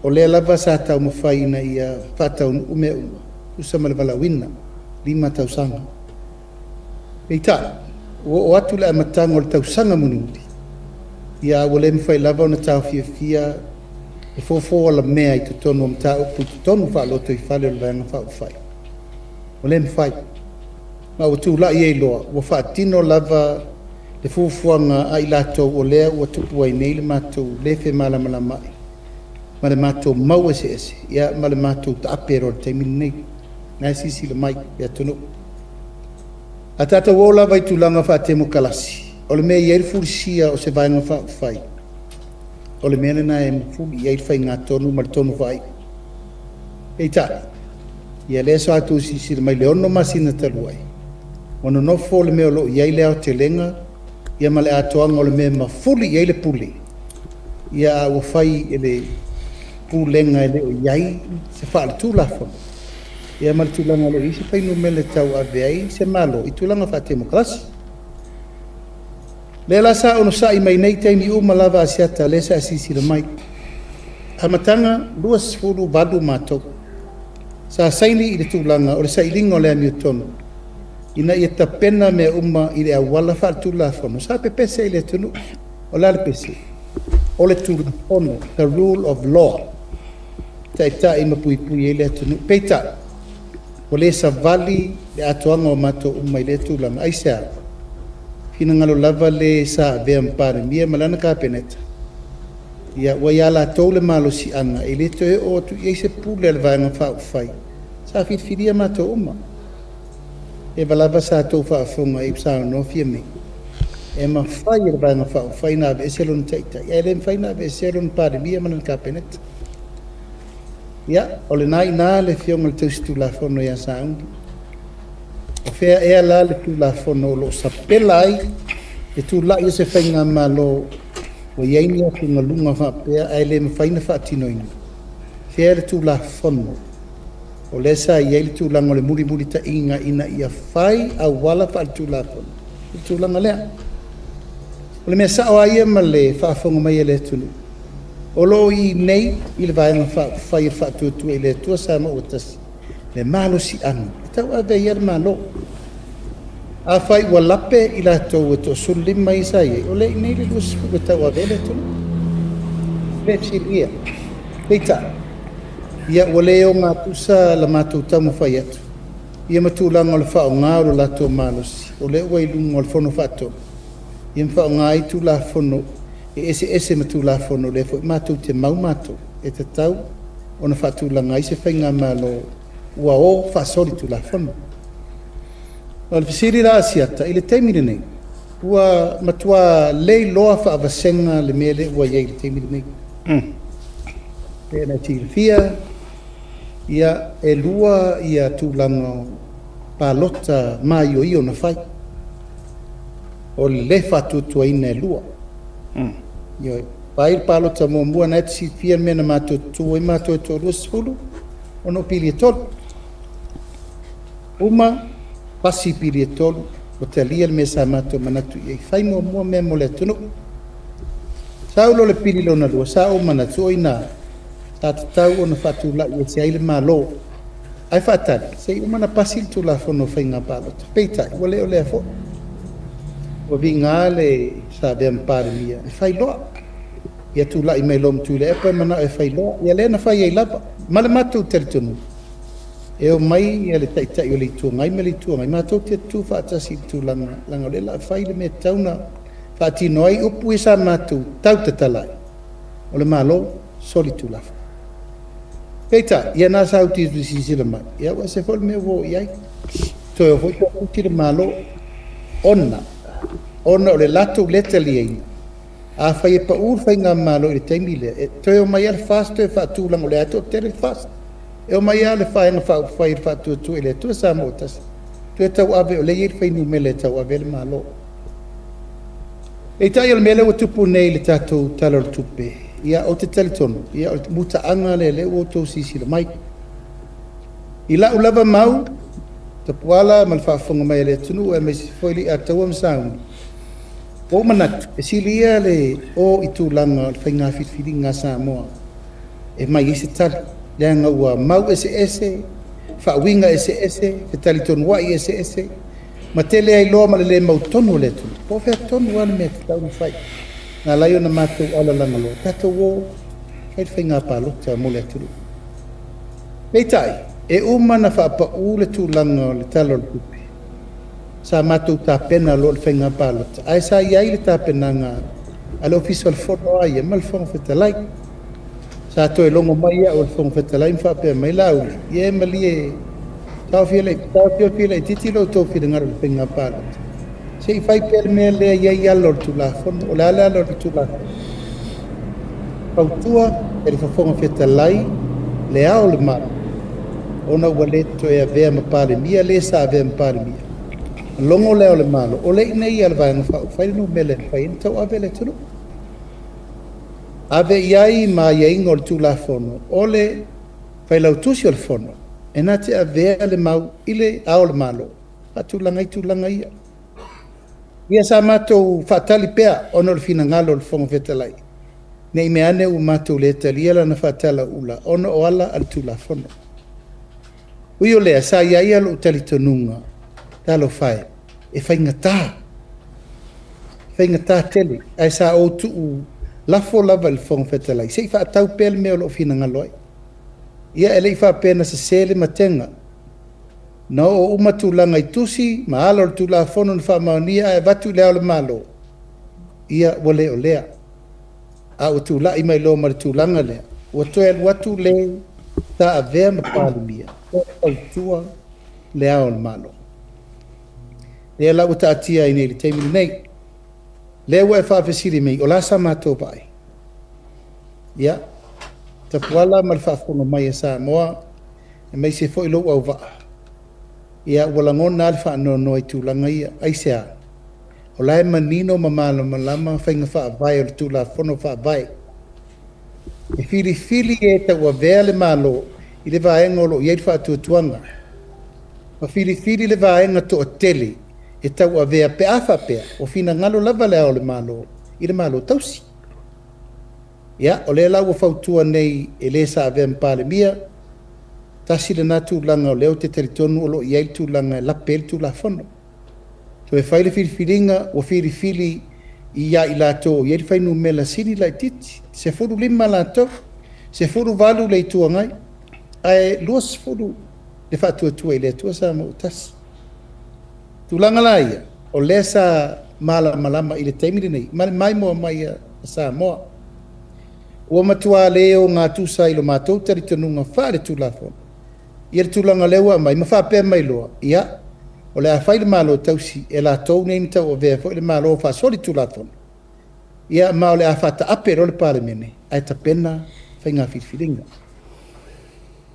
o lea lava sa taumafaina ia faataunuu mea uma usa ma le valauina 5 tausaga peita o atu le amataga o le tausaga mulimuli ia ua lē mafai lava ona taofiafia e fofo ala mea i totonu o mataupu i totonu faaloto i fale o le vaega faaufai o lē mafai ma ua tulaʻi ai loa ua faatino lava le fuafuaga ai latou o lea ua tupu ai nei le matou lē femalamalama ai ma le matou mau eseese ia ma le matou taape ro le taimini nei na sisi le mai e atunuu a tatou o lava i tulaga faatemo kalasi o le mea iai le fulisia o se vaega faaufai o le mea lena e mafuli iai le faigatonu ma le tonu vaai eitaʻi ia lea so atou sisi le mai le ono masina talu ai ona nofo o le mea o loo iai le aotelega ia ma le atoaga o le mea mafuli iai le puli ia ua fai e le pulega e le o iai se faaletulafono ia ma le tulaga lo isi fainu me le tau ave ai se malo i tulaga faatemo kalasi le la sa ono saʻi mai nei taimi uma lava asiata le sa asisi le mai amataga 28 matou sa saini i le tulaga o le saʻiliga o le amiotonu ina ia tapena mea uma i le auala faaletulafono sa pepese i le atunuu o la le pese o le tulafono the rule of law taʻitaʻi ma puipui ai le atunuu peitaʻi o le savali le atoaga o matou uma i le tulaga ai se a finagalo lava le sa avea ma palemia ma lana kapeneta ia ua iā latou le malosiʻaga i le toe o atu i ai se pule a le vaega faaufai sa filifilia matou uma e valava sa tou faafoga i saonofia mei e mafai e le vaega faaufai na aveese lona taʻitaʻi ae lē mafai na aveese lona palemia ma lana kapeneta ia o lenā inā le fioga le tausitulafono iā sauni o fea ea la le tulafono o loo sapela ai e tulaʻi o se faiga malo ua iai ni afugaluga faapea ae lē mafaina faatinoina fea le tulafono o le sa iai le tulaga o le mulimuli taʻiga ina ia fai auala faaletulafono i le tulaga lea o le mea saʻo aia ma le faafoga mai e le atunuu o loo i nei i le vaega faafai e le faatuatua i le atua sa maua tasi le malosiʻaga e tauave ia le malo afai ua lape i latou e toʻasulu 5 i sa iai o leʻi nei le 20 e tauave le atunuu le fesilia peitaʻi ia ua lē o gatusa la matou taumafai atu ia matulaga o le faaogā o lo latou malosi o le ua iluga o le fono faatonu ia mafaaogā ai tulafono e ese matulafono le foʻi matou te mau matou e tatau ona faatulaga ai se faiga malo ua o faasoli tulafono o le fesili la asiata i le taimi lenei ua matua lei loa faavasega le mea le ua iai le taimi lenei pena tilifia ia e lua ia tulaga palota maioio na fai o le faatuatuaina e lua ia pai le palota muamua na e tasifia mea na matuatua ai matou e toʻalua sefulu ona o pili e tolu uma pasi pili e tolu o te alia le mea sa matou manatu iai fai muamua mea mo le atunuu sa ulo le pili lona lua sa o manatu o ina sa tatau ona faatulaʻi e seai le mālō ai faatali sei uma na pasi le tulafono faiga palota peitaʻi ua lē o lea foʻi ua viigā le sa vea ma palemia e failoa ia tulaʻi mai lo matui le epa e manaʻo e failoa ia lē na fai ai lava ma le matou talitonu e o mai ia le taʻitaʻi o le ituagai ma le ituagai matou te atu faatasi i le tulaga laga o le la fai le mea tauna faatino ai upu e sa matou tau tatalaʻi o le mālō soli tulafo peita ia na sa uti sisila mai ia ua se fol me wo ia to o foi uti le malo ona o le lato leta li a fai pa ur fai nga malo le taimi le to o mai al fast e fa tu la le ato tel fast e o mai al fai nga fa tu ele tu sa motas tu ta ave le ir fai ni mele ta ave le malo e tai al mele o tu punei le tato talor tupe ia o te teletono ia o mutaaga lele ua outou sisi le mai i la'u lava mau tapuala ma le fa'afoga mai le atunuu e maisi foi li'i ataua ma sauni o manatu e sili ia le o i tulaga o le faiga filifiliga samoa e mai ese tali le aga ua mau eseese fa'auiga eseese te talitonua'i eseese ma tele ai loa ma le lē mautonu o le atunuu po featonu ana mea tatauna fai na lai ona matou alalaga loa tatou o kai le faiga palota mo le atunuu peitaʻi e uma na faapa'ū le tulaga o le talo o le tupi sa matou tapena lo le faiga palota ae sa iai le tapenaga a le ofisa o le fono aia ma le fogo fetalai sa toe logo mai ia o le fogo fetalai ma faapea mai lauli ia e malie taofia laʻitiiti loutou finagalo le faiga palota sei fai pe le mea lea iai alo le tulafono o le ale alo le tulafono pautua e le fafoga fetalai le ao le mao ona ua lē toe avea ma palemia lē sa avea ma palemia logo lea o le malo o leʻi nei ia le vaega fa'ufai lanu mele fai ina tau ave le tunu ave iai ma iaiga o le tulafono o le failautusi o le fono e na te avea le mau i le ao le malo faatulaga i tulaga ia sa matou faatali pea ona o le finagalo o le fogo fetalai neʻi mea ane ua matou le talia lana faatala ula ona o ala a le tulafono ui o lea sa iaia loʻu talitonuga talo fae e faigatā tele ae sa outuu lafo lava i le fogo fetalai seʻi faatau pea le mea o loo finagalo ai ia e leʻi faapena sesē le matega na o uma tulaga i tusi ma ala o le tulafono na faamaonia ae vatu i le ao le malo ia ua lē o lea a ua tulaʻi mai lo ma le tulaga lea ua toe alu atu le taavea ma palemia o autua le ao le malo lea la ua taatia ai nei le taimi lenei lea ua e faafesili mai o la sa matou paai ia tapuala ma le faafoga mai e samoa e maise foʻi lou auvaa ia ua lagona a le faanono ai tulaga ia aisea o lae manino ma malamalama faiga faavae o le tulafono faavae e filifili e tauavea le malo i le vaega o loo iai le faatuatuaga ma filifili le vaega toʻatele e tauavea pe a faapea o finagalo lava le ao le malo i le malo tausi ia o lea la ua fautua nei e lē sa avea ma palemia tasi lenā tulaga o lea o te talitonu o loo iai le tulaga e lape i le tulafono toe fai le filifiliga ua filifili i ia i latou o iai le fainumela sili laʻitiiti 15 latou 14 le ituagai ae 20 le faatuatua i le atua sa mo utasi tulaga la ia o le sa malamalama i le taimi lenei ma le mai moa mai a Samoa ua matua lē o gā tusa i lo matou talitonuga faale tulafona ia le tulaga lea ua mai ma faapea mai loa ia o le a fai le malo tausi e latou nei ni tau o vea foʻi le malo faasoli tulafona ia ma o le a faataape lo le palemene ae tapena faiga filifiliga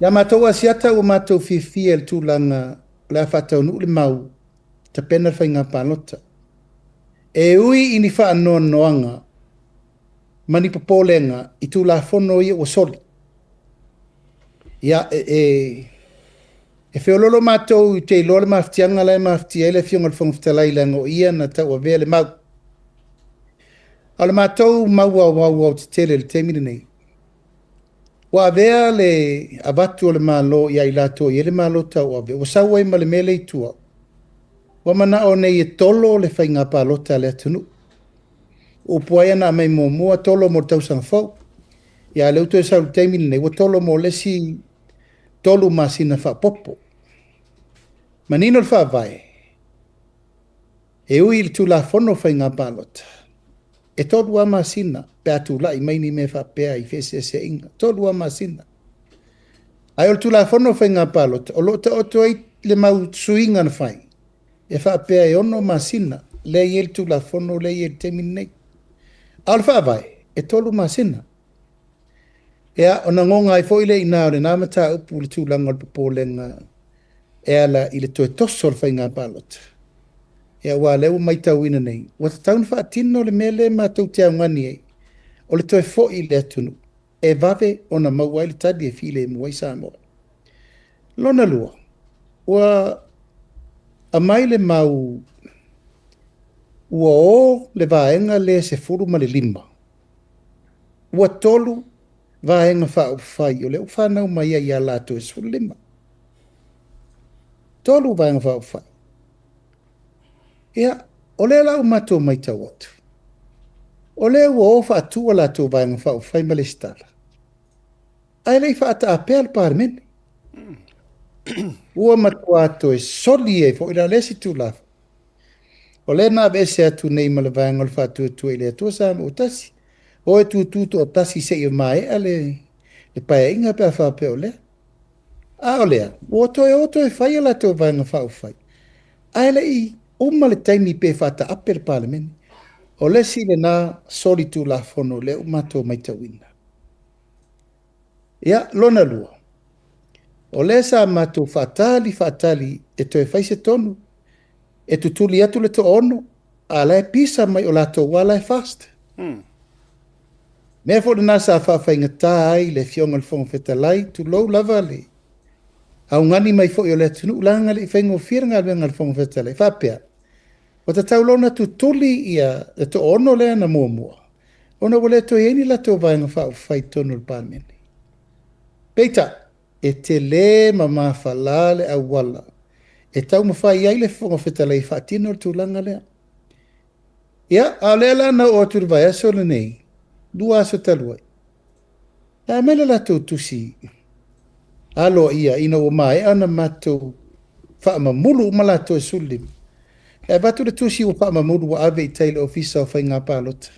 ia matou asiata ua matou fiafia le tulaga o le a faataunuu le mau tapena le faiga palota e ui ini faanoanoaga ma ni popolega i tulafono ia ua soli ia e feololo matou i te iloa le mafitiaga lae mafitia ai le afioga le fogafetalai le agoia na tauavea le mau a le matou mauauau au tetele le taimi lenei ua avea le avatu o le malo ia i latou ia le malo tauavea ua sau ai ma le mea le itua ua manaʻo nei e tolo le faiga palota le atunuu upu ai ana mai muamua tolo mo le tausaga fou ia leu toe sau le taimi lenei ua tolo mo lesi tolu masina faapopo manino le faavae e ui i le tulafono faiga palota e tolu a masina pe atulaʻi mai ni mea faapea i feeseaseaʻiga tolu a masina ae o le tulafono faiga palota o loo taoto ai le mausuiga na fai e faapea e ono masina lea ia le tulafono lea ia le taimi lenei a o le faavae e tolu masina ia ona goga ai foʻi leʻina o lenā mataupu le tulaga o le popolega e ala i le toe toso o le faiga palota ia ua lea ua maitauina nei ua tatauna faatino o le mea lē matou te augani ai o le toe foʻi le atunuu e vave ona mau ai le tali e filemu ai Samoa lona lua ua amai le mau ua o le vaega lē 15 ua tolu vaega faaupufai o le ua fanau mai ia iā latou 15 tolu vaega faaupufai ia o lea lau matou maitau atu o lea ua o faatua latou vaega faaupufai ma le sitala ae lei faataapea le palemene ua matua atu e soli ai foʻi la lesi tulafa o lea na aveese atu nei ma le vaega o le faatuatua i le atua sa mo utasi o e tututo o tasi seʻi o maeʻa le paeaʻiga pe a faapea o lea a o lea ua otoe faia latou vaega faaupufai ae leʻi uma le taimi pe faataape le palemene o lesi lenā soli tulafono lea u matou maitauina ia lona lua o lea sa matou faatali e toe faise tonu e tutuli atu le toono a lae pisa mai o latou ā lae fast mea foʻi lenā sa faafaigatā ai le fioga le fogafetalai tulou lava le augani mai foʻi o le atunuu laga leʻi faigofia le galuega le fogafetalai faapea o tatau lona tutuli ia le toono lea na muamua ona ua le toe ai ni latou vaega faaupufai tonu le palemene peita e te lē ma mafalā le auala e taumafai ai le fogafetalai faatino o le tulaga lea ia a lea lana o atu le vaeaso lenei lua aso talu ai a me le latou tusi alo ia ina ua maeʻa na matou faamamulu ma latou e suli e vatu le tusi ua faamamulu ua ave i tai le ofisa o faiga palota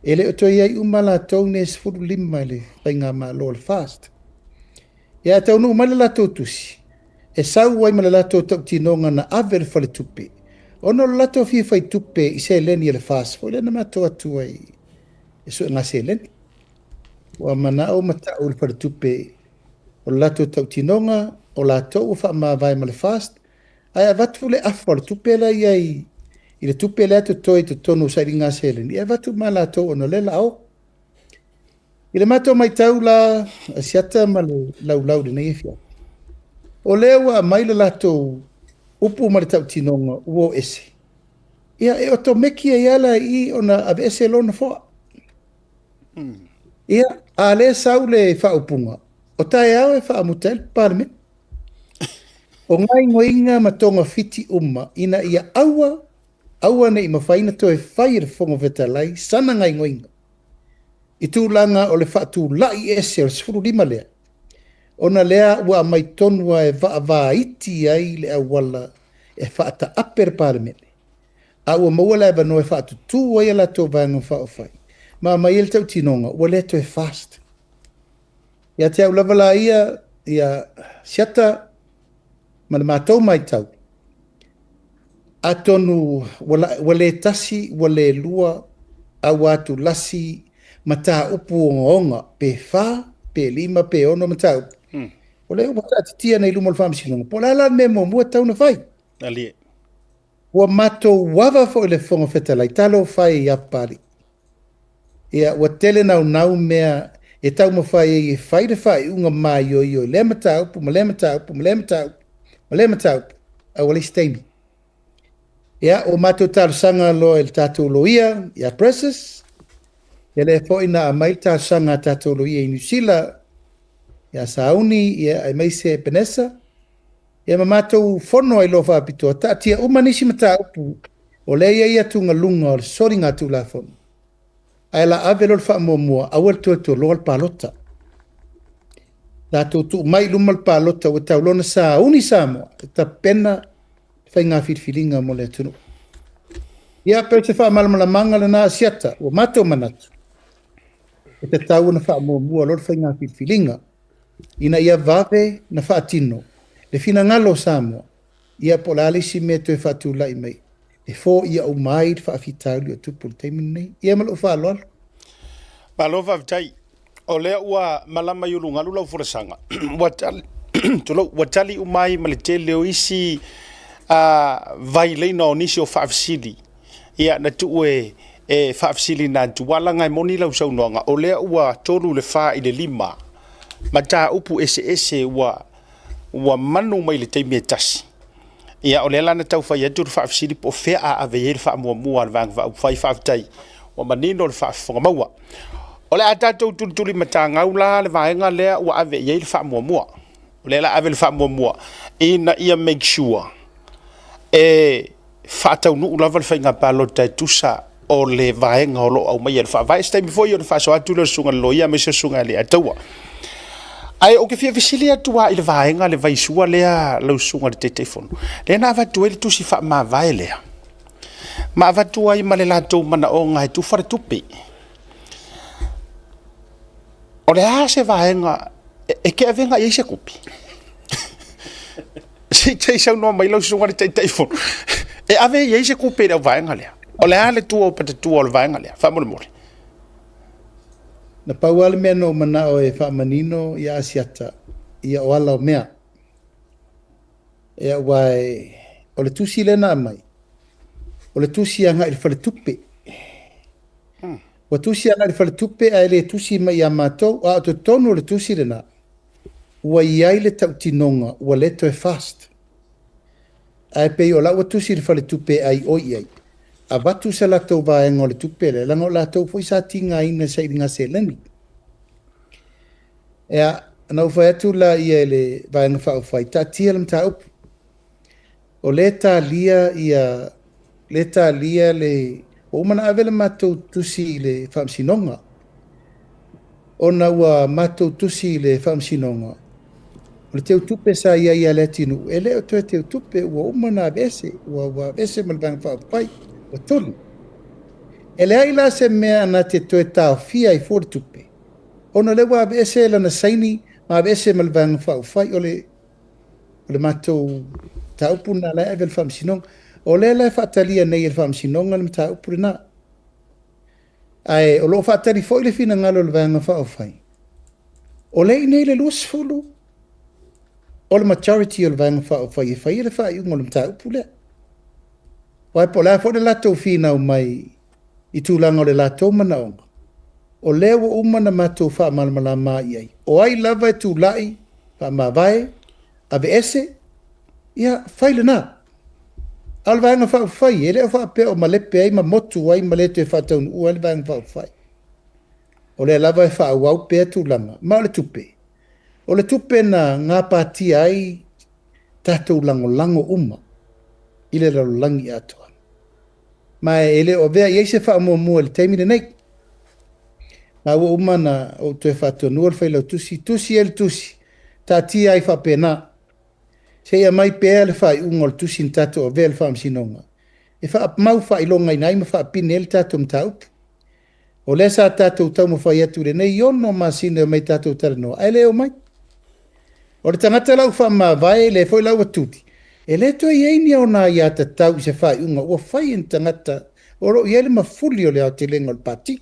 e le o toi ai uma latou ne 15 le faiga malo le fast ia taunuu mai le latou tusi e sau ai ma le latou taʻutinoga na ave le faletupe ona o le latou fiafai tupe i seleni e le fast foi lena matou atu ai e suʻega seleni ua manaʻo mataʻu le faletupe o le latou taʻutinoga o latou ua faamavae ma le fast ae avatu le afa o le tupe la iai i le tupe lea totoe totonu saʻiliga seleni e avatu ma latou ona le lao i le matou maitau la asiata ma le laulau lenei e fia o lea ua amai le latou upu ma le taʻutinoga ua o ese ia e otomeki ai ala i ona aveese lona foa ia a lē sau le faaupuga o taeao e faamuta ai le palemene o gaigoiga ma togafiti uma ina ia aua neʻi mafaina toe fai i le fogafetalai sana gaigoiga i tulaga o le faatulaʻi ese o le 15 lea ona lea ua mai tonua e vaavaiti ai le auala e faataape le palemene a ua maua la e vanoa e faatutū ai a latou vaega faaofai ma mai le tautinoga ua le toe fast ia te au lava la ia siata ma le matou maitau atonu ua lē tasi ua lē lua au atu lasi ma taupu ogaoga pe fā pe lima pe ono ma taupu o le ua taatitia nei luma o le faamasinoga po la la me muamua tauna fai alie ua matou ava foʻi le fofoga fetalai talo fai ia pali ia ua tele naunau mea e taumafai ai e fai le faaiʻuga maioio i le mataupu ma le mataupu ma le mataupu ma le mataupu aua leisi taimi ia o matou talosaga loa i le tatou loia ia Precious ia le foʻi na amai le talosaga a tatou loia i niusila ia sauni ia ai maise penesa ia ma matou fono ai lo faapitoa taatia uma nisi mataupu o le ia tugaluga o le sosoliga atu lafono ae la ave lo le faamuamua aua le tuatoloa le palota tatou tuumai luma le palota ua taulona sauni samoa e tapena faiga filifiliga mo le atunuu ia pe se faamalamalamaga lana asiata ua matou manatu e tatau na faamuamua lo le faiga filifiliga ina ia vave na faatino le finagalo samoa ia po la leisi mea toe faatulaʻi mai e fō ia o mai le faafitauli o tupu le taimi nei ia ma loo faaloalo malo faafetai o lea ua malama i ulugalu lau fulasaga ua tali umai ma le tele o isi vai leina o nisi o faafesili ia na tuu e faafesili na tualaga e moni lau saunoaga o lea ua tolu le fā i le lima ma taupu ese ua manu mai le taimi e tasi ia o le lana tau fai atu le faafesili po fea a ave ai le faamuamua le vaga faafai faafetai ua manino le faafofoga maua o le a tatou tulituli ma tagau la le vaega lea ua ave i ai le faamuamua o le la ave le faamuamua ina ia make sure e faataunuu lava le faiga palota e tusa o le vaega o loo au mai e le faavae se taimi foi o le faaso atu le susuga le loia mai se susuga le ataua ai o ke fiafesili atu a i le vaega le vaisua lea lau susuga le taitaifono le na avatu ai le tusi faamavae lea ma avatu ai ma le latou manaʻoga e tufa le tupe o le a se vaega e ke avega iai se kupi se tei saunoa mai lau susuga le taitaifono e ave iai se kupe i le vaega lea o le a le tua o patatua o le vaega lea faamolemole na paua le mea no manaʻo e faamanino ia asiata ia o ala o mea ia ua o le tusi lena amai o le tusi aga i le faletupe ua tusi aga i le faletupe ae lē tusi mai iā matou a o totonu o le tusi lenā ua iai le taʻutinoga ua le toe fast ae pei o laʻua tusi i le faletupe ai oi ai avatu sa latou vaega o le tupe le laga o latou foʻi sa tigaina saʻiliga seleni ea na ufai atu la ia i le vaega faaufai taatia le mataupu o le talia ia le talia le o uma na ave le matou tusi i le faamasinoga ona ua matou tusi i le faamasinoga o le teutupe sa ia le atinuu e lē o toe teutupe ua uma na avese ua avese ma le vaega faaufai ua tolu e leai la se mea ana te toe taofia i fo le tupe ona le ua avese lana saini ma avese ma le vaega faaufai o le matou taupu na lae ave le faamasinoga o le lae faatalia nei e le faamasinoga le mataupu lenā ae o loo faatali foʻi le finagalo o le vaega faaufai o leʻi nei le 20 o le majority o le vaega faaufai e faia le faaiʻuga o le mataupu lea o ae po la foʻi le latou finau mai i tulaga o le latou manaʻoga o lea ua uma na matou faamalamalama i ai o ai lava e tulaʻi faamavae ave ese ia fai lenā a le vaega faaufai e lē o faapea o malepe ai ma motu ai ma lē toe faataunuu ai le vaega faaufai o lea lava e faauau pea tulaga ma o le tupe na gapatia ai tatou lagolago uma i le lalolagi atoa ma e lē o vea i ai se faamuamua le taimi lenei ma ua uma na o toe faatonua le failau tusi e le tusi tia ai whapena. Se ia mai pēr le whai unga le tusin tato o vea le whaamsinonga. E wha mau whai longa inai ma wha pine le tato mtauti. O le sa tato tau mo whai atu le nei ono ma sine o mai tato tala noa. Ai leo mai. O le tangata lau wha ma vai le foi lau atuti. E le toi eini o nā ia ta tau se whai unga. Ua whai in tangata. O ro ia le mafuli o le au te lenga o le pati.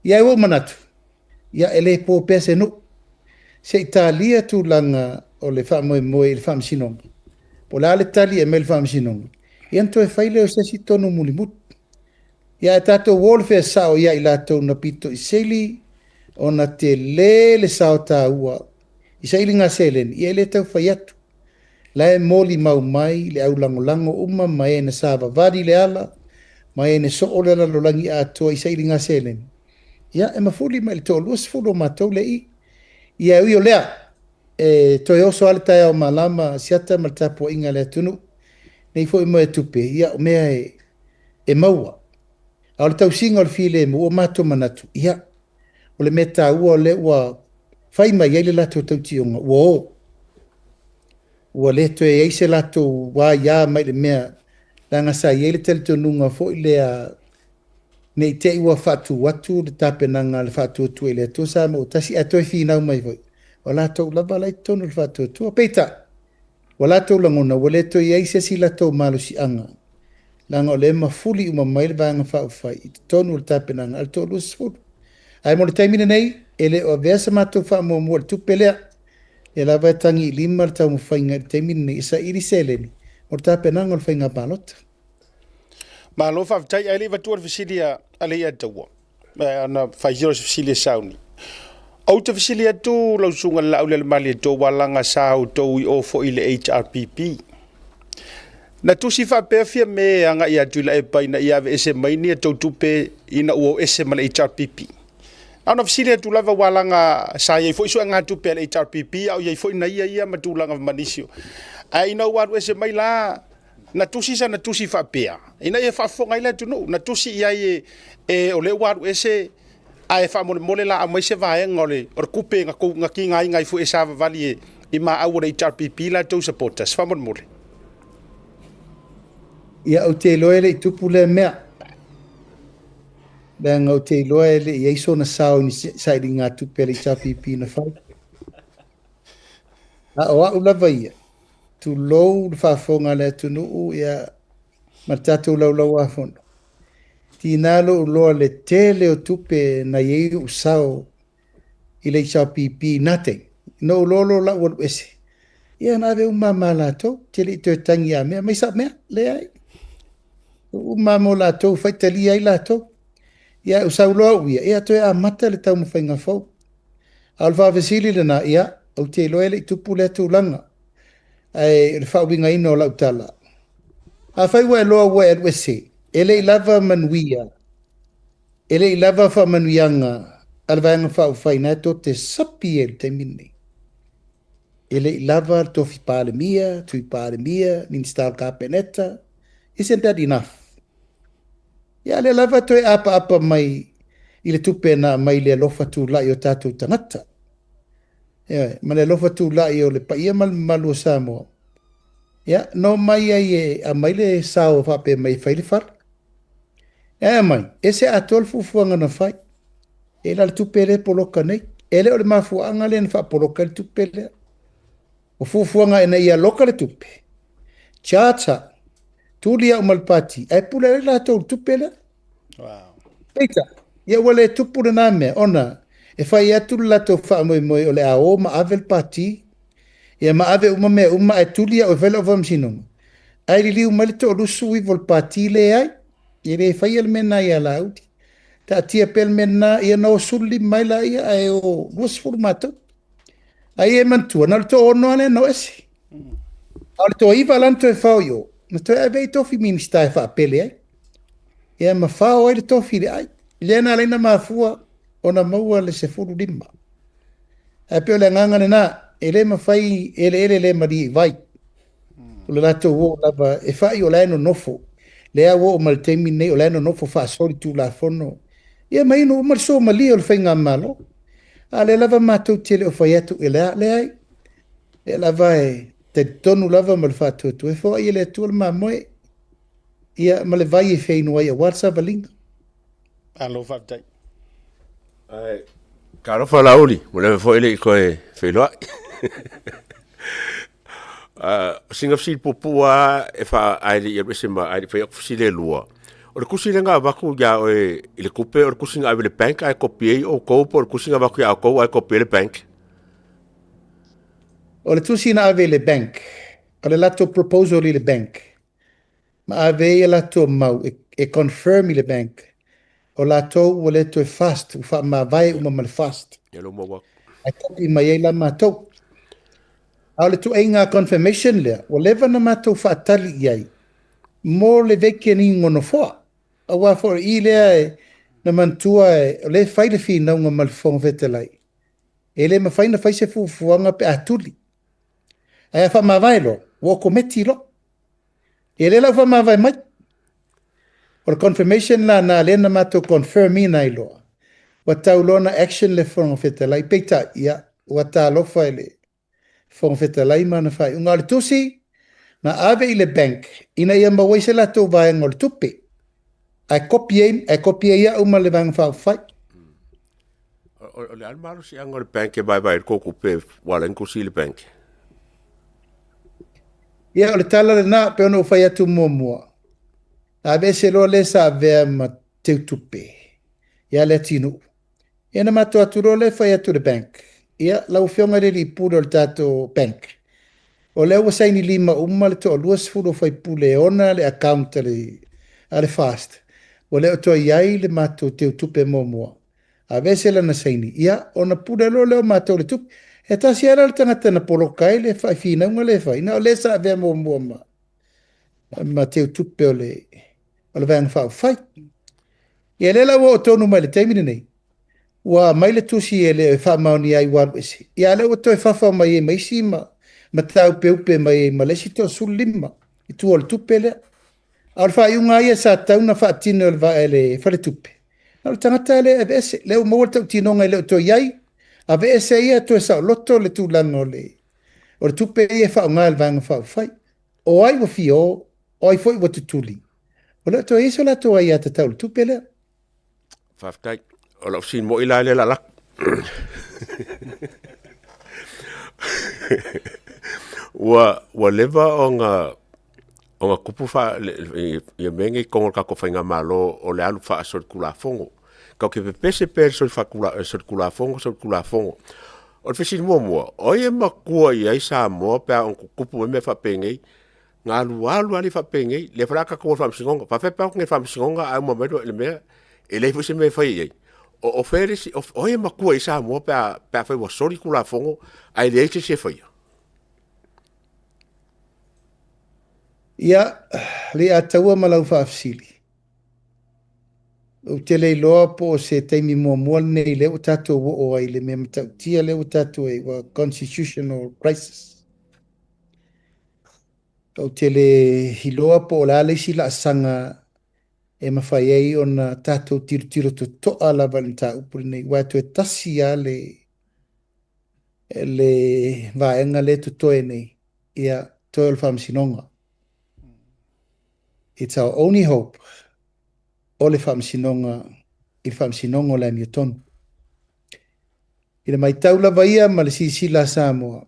Ia e o manatu. Ia e le po pese no. Se italia tu langa o le wha moe moe le wha msinonga. Po la le tali e me le wha msinonga. Ia nto e whaile o se si tonu muli mutu. Ia e tato wolfare sao ia i lato na pito i seli o na te le sao ta ua. I saili ngā selen, ia le tau whai atu. La e moli mau mai, le au lango lango uma, mai e na sāwa vadi le ala, mai e na so o le lalolangi a toa i saili ngā selen. Ia e mafuli mai le tō luas fulo mātou le i. Ia ui o lea, toi oso ale tai au malama siata ma le tapua inga le atunu. Nei fo i mo e tupe, ia o mea e maua. A o le tau singa o le file mo o mātou manatu. Ia, o le meta ua o le ua whai mai eile lato tau tionga. Ua o. Ua le to e eise lato wā ia mai le mea. Langa sa eile tele tonunga fo i lea nei te iwa whatu watu le tapenanga le whatu atu e le ato sa mo tasi ato e whinau mai voi. O lato lava lai tonu le whatu atu. O peita. O lato langona. O le to e eise si lato malo si anga. Langa o le mafuli uma mai le vanga whau whai. I tonu le tapenanga. Al to lus fulu. Ai mo le taimina nei. Ele o vesa mātou wha mua mua le tupelea. E la vai tangi I lima le tau mo whainga le taimina nei. Isa iri seleni. O le tapenanga o le whainga palota. Ma lo fa tai ai va tu fisilia ale ia taua. Ana fa jiro fisilia sauni. Au te fisilia tu lo sunga la le mali to walanga sa o to o fo ile HRPP. Na tu si fa pe fia me anga ia tu la e pai na ia ese mai ni to tupe ina o ese mal HRPP. Ana fisilia tu lava walanga sa ia fo iso anga tu pe HRPP au ia fo ina ia matulanga manisio. Ai no what ese mai la na tusi sa na tusi fa pea ina e fa fonga ile tu no na tusi ia e o le waru ese ai fa mole la mai se va ngole or kupe nga ko nga ki ngai fu esa vali I ma au re HRPP la tu supporters fa mole ia o te loele I tupu le mea Lenga o te loele I eiso na sao ni sairi ngā tupe le HRPP na whai a o au lava ia tu lou le whafonga le tunuu ia matatu lau a fono. Tinalo loa le tele o tupe na yeiru usao I le HRPP nothing. No lolo la walu ese. Ia na ave umama lato, tele I te tangi a mea, mai sa mea, le ai. Umama lato, faitali ai lato. Ia usau loa uia, ia toe a mata le tau mwhainga fau. Alfa vesili le na ia, au te loele I tupu le tūlanga. Ai le whauinga ino lau tala. A whaiwa e loa ua e ruese, ele I lava manuia, ele I lava wha manuianga, alvaanga whau whaina to te sapi e te mini. Ele I lava tofi pāle mia, tui pāle mia, nin stāl ka peneta, isn't that enough? Ia le lava toi apa mai, I le tupe na mai le lofa tu lai o tātou tangata. Ia, ma le lofa tu lai o le paia malu o Samoa. Ia, no mai ai a mai le sao whape mai whaile whara. Ia mai, ese a tol fufuanga na whai. E la le tupe le poloka nei. Ele o le mafuanga le na wha poloka le tupe le. O fufuanga e na ia loka le tupe. Tjata, tulia o malpati. Ai pula le la tau tupe le. wow Peita, ia wale tupu le name, ona. E whai atu lato wha moe moe o le a o ma ave le pati. Ia ma ave uma mea uma e tulia o vela o vamsinonga. Ai li liu malito o lusu i vol pati le ai. Ia le whai al mena ia la auti. Ta tia pel mena ia no suli mai la ia ai o luas formato. Ai e mantua, na le to ono ane no esi. A le to iwa lanto e whao yo. Na to e vei tofi minista e wha pele ai. Ia ma whao ai le tofi le ai. Lena leina mafua. Ona maua le se furu lima. A peo le ngangane na, ele ma fai, ele le mari vai. O le lato wo lava, e fai o laino nofo. Lea wo o maltemi nei, o laino nofo fa sori tu la fono. Ia mai no mal so mali o le fai ngā malo. A le lava mātou tele o fai atu e lea, le ai. e lava e te tonu lava ma le whātuatu e fo i le tua le mamoe ia ma le vai e whainu ai a WhatsApp a linga. Alo whaptai. Ai, ka rofa lauli, mo le fo ile ko e wheloa. Singa fsil popua e fa ai le rese ma ai fa fsil lua. O le kusi nga vaku ya o ile kupe o kusi nga le bank ai kopie o ko por kusi nga vaku ya ko ai kopie le bank. O le tusi na ave le bank, o le lato proposal i le bank. Ma ave e lato mau e confirm i le bank. O lato o le to e fast, u fa ma vai uma mal fast. Yelo mo wa. Ai kopi mai e la matou. A le tu e ngā confirmation lea, o lewa na matou fa atali iai. Mo le veke ni ngono foa. A wa for i lea e na mantua e le whaile fi naunga mal fong vete lai. E le ma whaina whaise fuanga pe atuli. Ai a wha ma vai lo, wo kometi lo. E le lau wha ma vai mai. O le confirmation la na le na matou confirm i nai loa. Wa tau lona action le fong vete lai. Peita ia, wa ta lofa ele. Fong feta lai mana fai. Unga le tusi, na ave i le bank, ina ia mawaise la tau vai ngol tupe. Ai kopie ia uma le vang fau fai. O le almaru si angol bank e vai ko kupe wala ko si le bank. Ia o le tala le na pe ono fai atu mua. Ave se lo le sa vea ma teu tupe. Ia le tinu. Ia na mato atu lo le fai atu le bank. Ia, lau whionga re li pūre o le tātou bank. O leo wa saini lima le to o luas furu fai pule ona le account ale fast. O leo to iai le mātou teu tupe mua. A vese la na saini. Ia, ona pūre leo mātou le tupe. E tasi ara le tangata na polokai le fai fina unga le fai. Na o le sa avea mua ma teu tupe o le vang fau fai. Ia le lau o tonu mai le taimini nei. Wa mai le tusi e le wha maoni ai warwesi. Ia le o toi whawha mai e maisi ma tau peupe mai e malesi teo sulima. I tu o le tupe le. A le wha iunga ia sa tau na wha tino le wa e le wha le tupe. Na le tangata le e vese. Leo maua tau tinonga i leo toi iai. A vese ia toi sa loto le tūlanga o le tupe ia wha o ngā le vanga wha fai. O ai wa fio, o ai foi wa tutuli. O leo toi iso la toi ia ta tau le tupe le. Faftai. O la sin mo ila le la. Wa leva o nga kupu fa ye mengi ko ka ko fainga malo o le alu fa so kula fongo. Ka ke pese per so fa kula fongo. O fe sin mo o ye makua ia isa mo pa on kupu me fa pengi. Nga alu ali fa pengi le fra ka ko fa singonga. Fa fe pa ko fa singonga a mo medo le me ele fu se me fa ye. O fere si o e makua isa mo pa fa wa sori kula fongo ai le se fa ia. Ia, le a taua malau whaafsili. O te lei loa po se teimi mua nei le o tatou o ai le mea matau tia le o tatou e wa constitutional crisis. O te le hiloa po o la leisi la sanga e mawhai ei o na tatou tiro to toa la valenta upuri nei. Wa to e tasi a le vaenga le to toe nei. Ia toe o le whamsinonga. It's our only hope. O le whamsinonga, i whamsinonga o le mi tonu. I le mai taula vaia ma le sisila Samoa.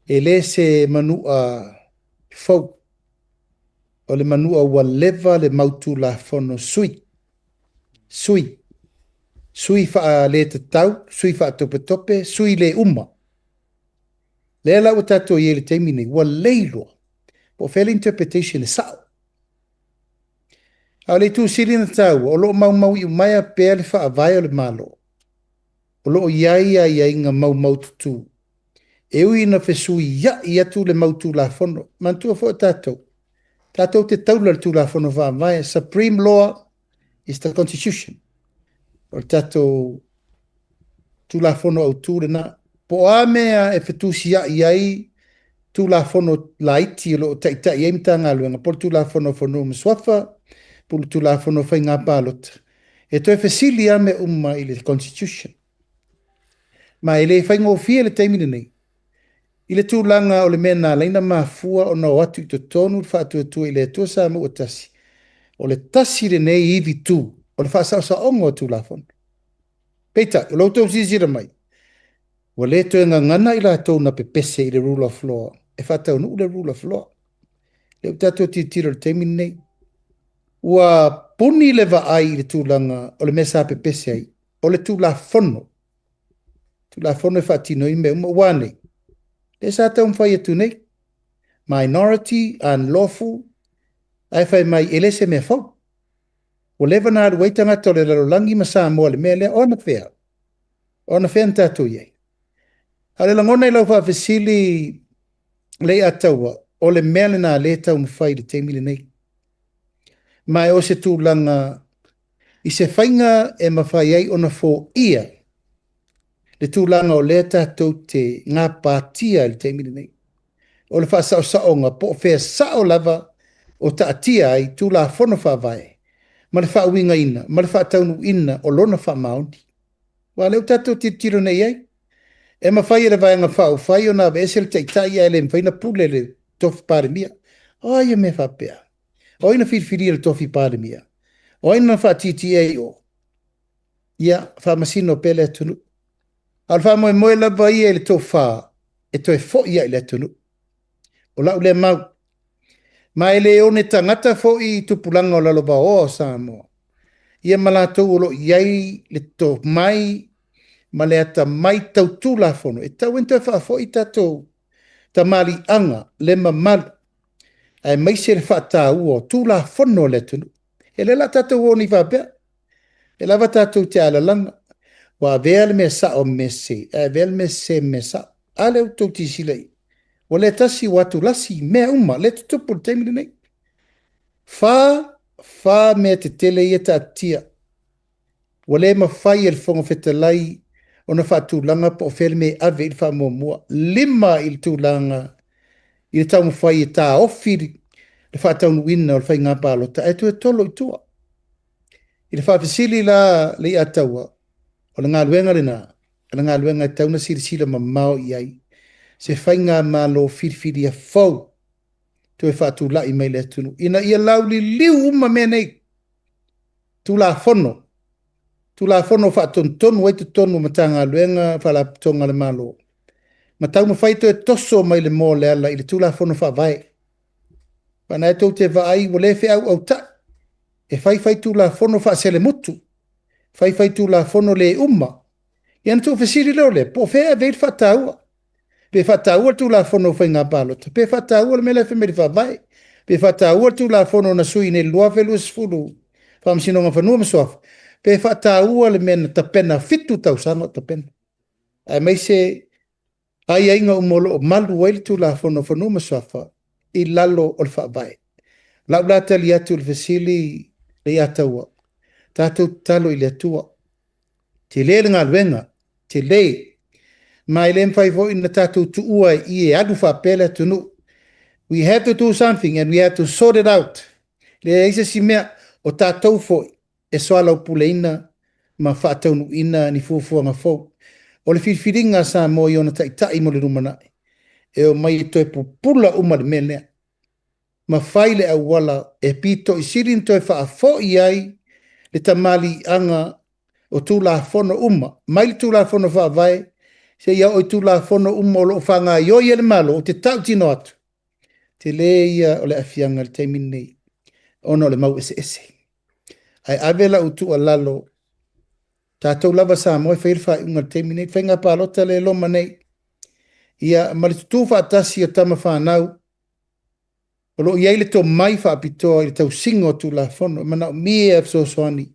E le se manua fau. O le manua ua leva le mautu la fono sui. Sui faa le te tau, sui faa tope, sui le uma. Le la o tato i le teimine, ua leilo. Po fele interpretation e sao. A le tu sili na tau, o lo mau i umaya pēr le wha avai o le malo. O lo iai inga mau tutu. E ui na whesui ia tu le mautu la fono. Mantua fo tatou. Tatou te taula le tu la fono wha avai. Supreme law is the constitution. O tatou tu la fono au tu le na. Po a mea e whetusi iai tu la fono laiti lo ta i eimtanga luenga. Po tu la fono mswafa. Pulu tu la fono fai ngā pālot. E toi whesili ame i le constitution. Ma ele fai ngō fia le teimine nei. I le tūlanga o le mena leina mafua o na watu I to tonu whātua I le tua sa mo o tasi. O le tasi le nei iwi tū. O le whaasau sa ongo o tūlafon. Peita, o lau tau zizira mai. Wa le to ngana I la tau na pepese I le rule of law. E whatau nu le rule of law. Le utato titira le teimini nei. Ua puni le vaai le tūlanga o le mesa pepese ai. O le tūlafono. Tūlafono e whatino I me wane. Le sa tau mwhai atu nei. Minority, unlawful. Ai whai mai elese mea fau. O lewa nā ruaitanga to le larolangi ma sa moa le mea lea ona whea. Ona whea ntātou iei. Hale langona I lau whawhesili le ataua. O le mea le nā le tau mwhai le teimile nei. Mai o se tūlanga I se whainga e mawhai ai ona fō ia. Le tūlanga o le tātou te ngā pātia le teimile nei. O le whaasao saonga po whea sao lava o taatia ai tūla whono whawai. Ma le whauinga ina, ma le whaataunu ina o lona whamaoni. Wa leo tātou tiro nei ai. E mawhai e le vaianga whau, whai o nā vesel teitai ai le mwhaina pule le tofi pāremia. O ia me whapea. O ina whirwhiri le tofi pāremia. O ina whaatiti ai o. Ia, whamasino pele atunu. Al whamoe moe lava ia le tō wha, e toi fo ia le atunu. O lau le mau. Ma ele one tangata fo I tupulanga o laloba o Samoa. Ia malatou olo iai le tō mai, ma le ata mai tau tūla fono. E tau ento wha fo I tatou ta mali anga le mamalu. Ai mai se le wha ua tūla fono le tunu. E le la tatou o ni whapea. E lava tatou te alalanga. Wa vea le me sa o mese. E vea le me se me sa. Ale u tau tisilei. O le tasi watu lasi mea uma, le tutupu le teimile nei. Wha mea te tele ia ta atia. O le mawhai e le whonga whetalai o na whaatūlanga po o whele me ave I le whamomua. 5 I le tūlanga I le tau mawhai e tā ofiri le whaataunu ina o le whai ngā pālota. E tu e tolo I tua. I le whawhisili la le ataua o le ngā luenga le nā. Le ngā luenga e tauna sirisila ma mao I ai. Se whainga malo whirwhiri a fau. Tu e whātū lai mai le tunu. Ina ia lauli liu uma mea nei. Tu la whono. Tu la whono whātontonu wai tu tonu matanga luenga whala tonga le malo. Ma tau ma whaito e toso mai le mō le ala I le tu la whono whawai. Wana e tau te whaai wa le whi au ta. E whai tu la whono whaasele mutu. Whai tu la whono le uma. Iana tu whasiri leo le. Po whea veil whataua. Pe whataua tu la whono whai ngā pālota. Pe whataua le mele whameri whawai. Pe whataua tu la whono na sui ne lua whelu esfuru. Whamsinonga whanua maswafu. Pe whataua le mena tapena fitu tau sano tapena. Ai mai se ai ainga umolo o malu waili tu la whono whanua maswafa. I lalo o le whawai. Lau la tali atu le vesili le ataua. Tātou talo I le atua. Te le ngā luenga. Te le. Mai le mwhai vo ina tātou tuua I e adu whapela tunu. We have to do something and we have to sort it out. Le eisa si mea o tātou fo e soala o puleina ma whaataunu ina ni fuafuanga fo. O le whirwhiringa sa mo I ona tai mo le rumana. E o mai toi pupula uma le mea. Ma whaile au wala e pito I sirin toi wha fo I ai le tamali anga o tūla whono uma. Mai le tūla whono wha vai. Se ia o tūla whono uma o lo whanga I o ia le malo o te tau tino atu. Te le ia o le awhianga le teimini nei. Ono le mau ese ese. Ai avela utu a lalo. Tātou lava sa moe whairwha unga le teimini nei. Whainga pālota le loma nei. Ia malitu whaatasi o tama whanau. O lo iai le tō mai whaapitoa I le tau singo tūla whono. Mana o mie af so soani.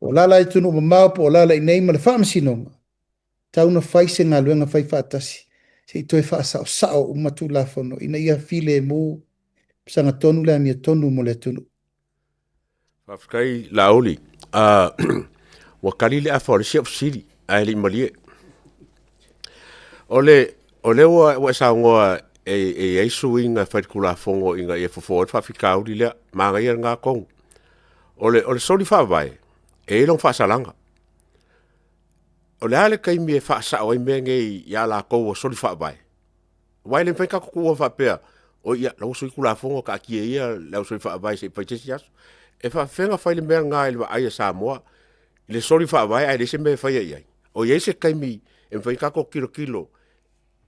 O lala I tunu mamaupo o lala I nei ma le whaamasinonga. Tauna whaise ngā luenga whai whaatasi. Se I toi whaasao sao umatu la whono. Ina ia while mō. Sanga tonu lea mia tonu mo le tunu. Whawhikai laoli. Wakari le afa o le siapu siri. Ai le imalie. O le wa sa ngoa e aisu inga whaikula whongo inga e fofo whawhikau li lea. Maa ngai ngā kong. O le soli whawai. E long whaasalanga. O le ale kai me whaasao I mea ngei ia la kou o soli whaawai. Wai le fai ka kua fa pea. O ia, lau sui kula fonga ka kia ia, lau sui fa avai se paitesi aso. E fa fenga fai le mea ngā ili wa aia Samoa. Le sori fa avai, ai le se mea fai ai. O ia se kaimi, e fai ka ko kilo.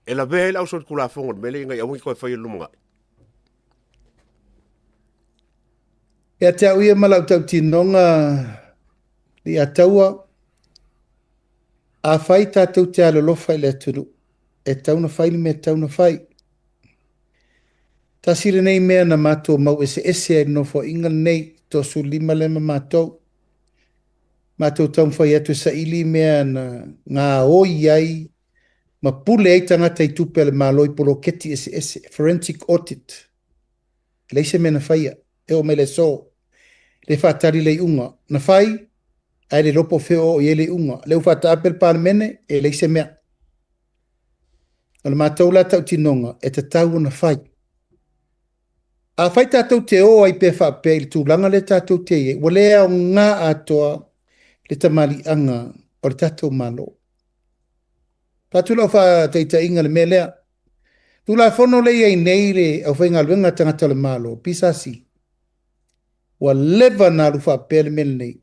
E la vea lau sui kula fonga, mele inga iawingi koe fai lumunga. E te au ia malau tau tinonga li ataua. A fai tātou te alolofa i le atunu. E tauna fai ni me tauna fai. Ta sire nei mea na mātou mau ese ai no fo ingal nei to su lima lema mātou. Mātou taun fai atu sa ili mea na ngā oi ai ma pule ai tangata i tupe le māloi polo keti ese forensic audit. Leise mea na fai e o mele so. Le whātari lei unga. Na fai ai le ropo feo o yele unga. Leu whata apel pālemene e leise mea. O le mātou la tau tinonga e te tau na fai. A fai tātou te o ai pe whape i tūlanga le tātou te e. Wa lea o ngā atoa le tamali anga o le tātou malo. Pātula o wha teita inga le melea. Tula whono le ai nei le au whainga luenga tangata le malo. Pisasi. Wa lewa nā lu whape le mele nei.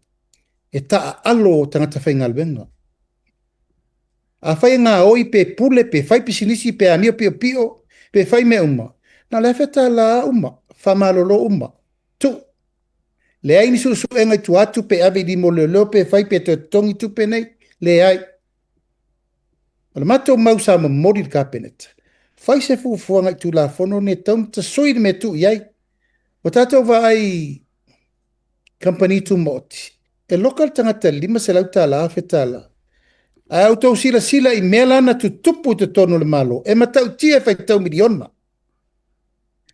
E taa alo tangata whainga luenga. A whai ngā oi pe pule pe whai pisinisi pe amio pio pio pe whai me uma. Na le wheta la uma. Whamalolo uma. Tu. Le ai nisu su engai tu atu pe ave di mo le lope whai pe te tongi tu pe nei. Le ai. Ala mato mausa ma mori ka penet. Whai se fuanga i tu la fono ne taum ta soide me tu iai. O tato wa ai company tu moti. E lokal tangata lima se lau ta la wheta la. Ai au tau sila i mea na tu tupu te tono le malo. E matau tia whai tau miliona.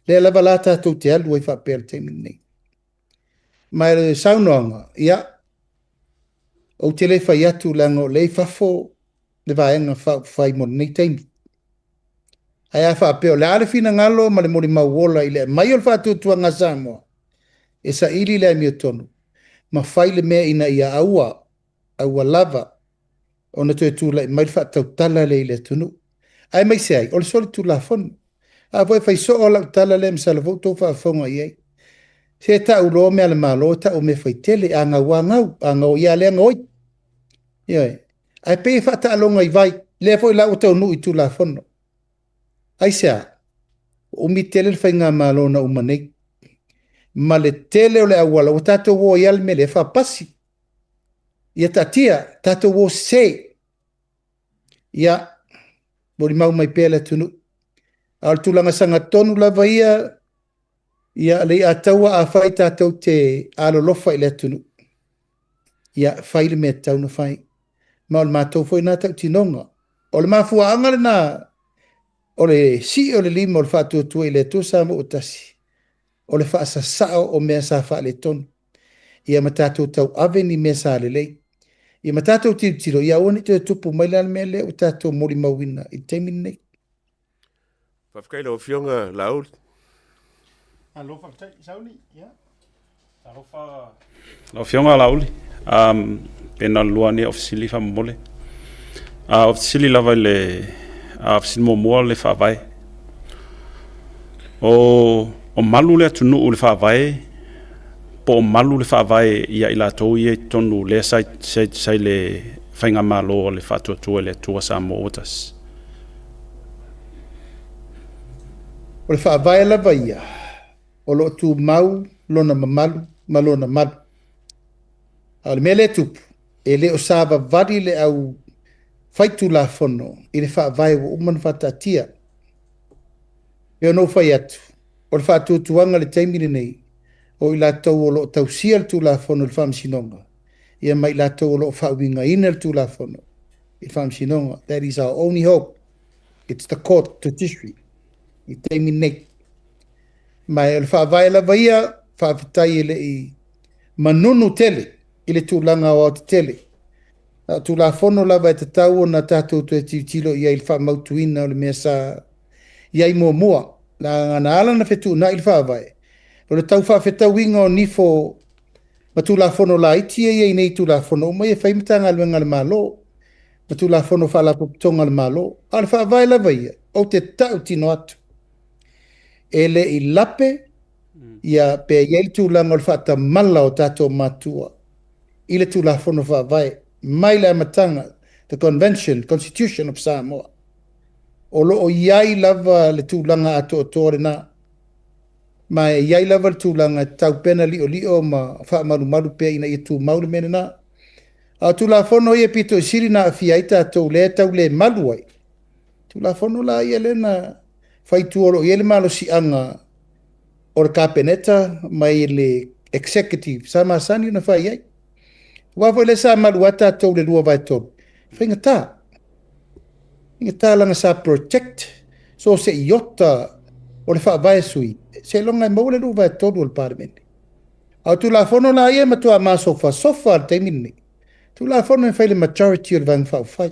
Le lava la tātou te alu ai whapea te minei. Mai le saunoanga, ia, o te le whai atu lango le whafo le vaenga whai mo nei teimi. Ai a whapea le ale fina ngalo ma le mori mauola i le mai o le whatu tua ngā Samoa. E sa ili le mi o tonu. Ma whai le mea ina ia aua lava. O na tue tūla i mai le whatau tala le i le tunu. Ai mai se ai, o le soli tūla whonu. A voi fai so ola tala le msala vo to fa fonga ye se ta ulo me al malo ta o me fai tele anga wangau anga o ya le ngoi ye ai pe fa ta longa i vai le foi la o to nu i tu la fono ai sa o mi tele fai nga malo na umane ma le tele o le awala o tato wo yal me le fa pasi ya tatia tato wo se ya bori mau mai pele tunu al tulanga sanga tonu lava ia le ataua a whai tātou te alolofa i le tunu. Ia whai le mea tau na whai. Ma o le mātou fwoi nā tau tinonga. O le mafua angare nā o le si o le lima o le whātua tua i le tū sama o tasi. O le whaasa sao o mea sa wha le tonu. Ia ma tātou tau ave ni mea sa le lei. Ia ma tātou tiro ia oni te tupu mai lana mea le o tātou mori mawina i teimini nei. Whafkai lau fionga laul. Alo whaktai, sauni, ia. Lau fionga lauli. Pena lua ni ofisili wha mole. Ofisili lava le ofisili mo le wha O malu le atunu u le wha po o malu le wha ia ila tau ia tonu le sai le whainga malo le wha tua le tua sa mo otas. O le whaavae lava ia, o lo tu mau, lona mamalu, malona malu. A le mele tupu, e le o sāva vari le au whaitu la fono, i le whaavae o umana whatatia. E o no whai atu, o le whatutuanga le teimire nei, o i la tau o lo tausia le tu la fono le whamsinonga. Ia mai la tau o lo whawinga ina le tu la fono, i whamsinonga. That is our only hope. It's the court judiciary. I teimi nei. Mai o le whaavae lava ia, whaafitai ele i manunu tele, i le tūlanga o te tele. Tu la fono lava e te tau o na tātou tu e tilo i le whamautuina o le mea sa iai mua. La ngana ala na whetu na i le whaavae. O le tau whaafetau inga o nifo ma tu la fono la iti e nei tu la fono. O mai e whaimitanga luenga le malo. ma tu la fono fa la tonga le malo al fa vai la vai o te tau tino atu ele I lape ia pe yel tu la ngol fata mala o tato matua ile tu la fono fa vai mai la matanga the constitution of Samoa o lo o iai lava le tu langa ato tore na ma iai lava tu langa tau pena li o ma fa malu pe ina I tu maulu menena a tu la fono ia pito siri na fiaita to le tau le malu ai tu la fono la ia lena fai tu olo ia le malo si anga o le kapeneta mai le executive sama sani na fai ai wa vo le sa malu ata to le lua vai to fai ngata langa sa protect so se iota o le fa vai sui se longa mo le lua vai to le parliament a tu la fono la ia ma tu ama sofa te minni tu la fono fai le majority o le vang fa fai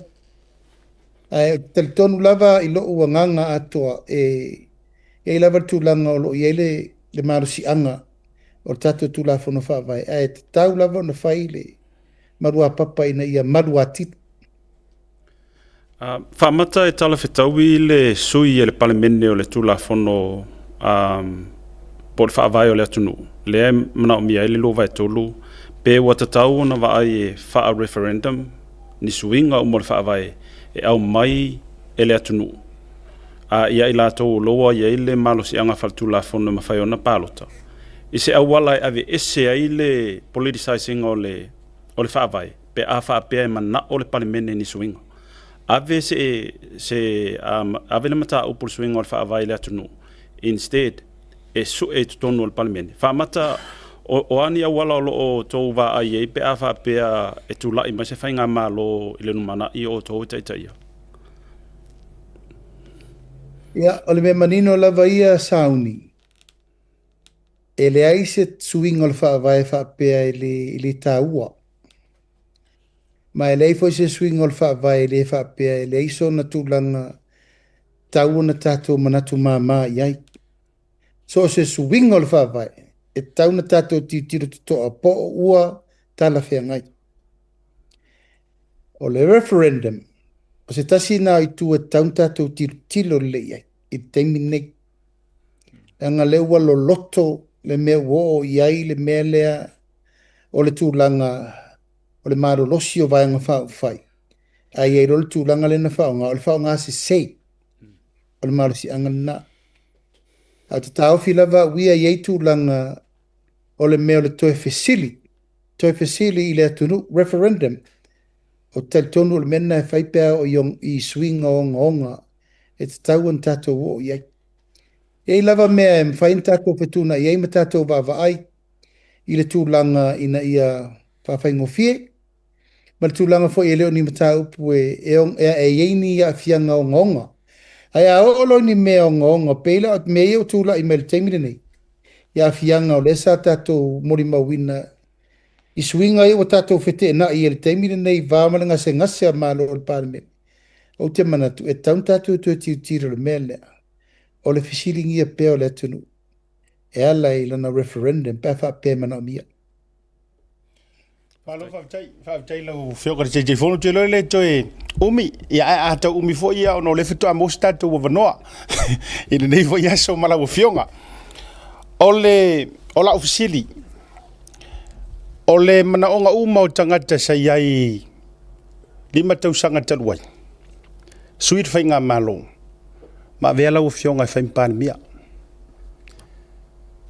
ai tel tonu lava I lo uanganga atoa e lava tu langa o lo iele le marusi anga o tato tu la fono fa vai ai tau lava no fai le marua papa ina ia marua tit Whamata tala whetau le sui le palemene o le tula fono po le whaavai o le atunu. Le mana o mia le lo vai tolu pe watatau na vai wha referendum ni suinga o mo le whaavai au mai le atunu. Ia ila tau loa ia le malo si anga faltula fono mawhai ona palota. I se awala ave ese ai le politicizing o le whaavai pe a whaapea mana o le palemene ni suinga. Ave ave le mata o por swing o whaavai le atunu. Instead, e tutonu o le palemene. Whamata o ani a wala o tau wa ai e pe a whaapea e tu lai ma se whainga malo I le numana I o tau taitaia. ia o le me manino lava ia sauni e le ai se swing o le whaavai whaapea I le taua ma le foi se swing o le whaavai le whaapea le iso na tūlanga tau na tato manatu mama iai so se swing o le whaavai e tau na tato titiro tutoa po ua tala whea ngai o le referendum o se tasi na I tu e tau tato tilo le iai I teimi nei anga le ua lo loto le mea wo iai le mea lea o le tūlanga o le maro losi o vaenga whao whai. Ai e rolo tūlanga le na whaonga, o le whaonga se sei. O le maro si anga na. A te tau whilawa wia iei tūlanga o le mea o le toe fesili. Toe fesili I le atunu referendum. O tal tonu o le mena e whaipea o I swinga o ngonga. E te tau an tato o iei. Iei lava mea e mwhain tato whetuna iei ma tato wa ai. I le tūlanga ina ia whawhaingofie. Ma tūlanga fo I leo ni mata upu e eini ia fianga o ngonga. Ai a olo ni mea o ngonga, peila o mea o tūla I mele teimine nei. Ia fianga o lesa tato mori mawina. I swinga I o tato fete na I ele teimine nei vāmalanga se ngase a malo o le parliament. O te manatu e taun tato tu e tira le mele. O le fisilingi e peo le atunu. E ala I lana referendum, pa pe mana o mia. Palo whautai lau whioka te te whono te loe le toi umi. Ia a tau umi fo ia ono le whitua mo statu wa wanoa. Ina nei fo ia so mala wa whionga. O la ofisili. O le mana onga umau tangata sa iai 5 tausanga taluai. Suit whainga malo. Ma vea lau whionga whaimpani mia.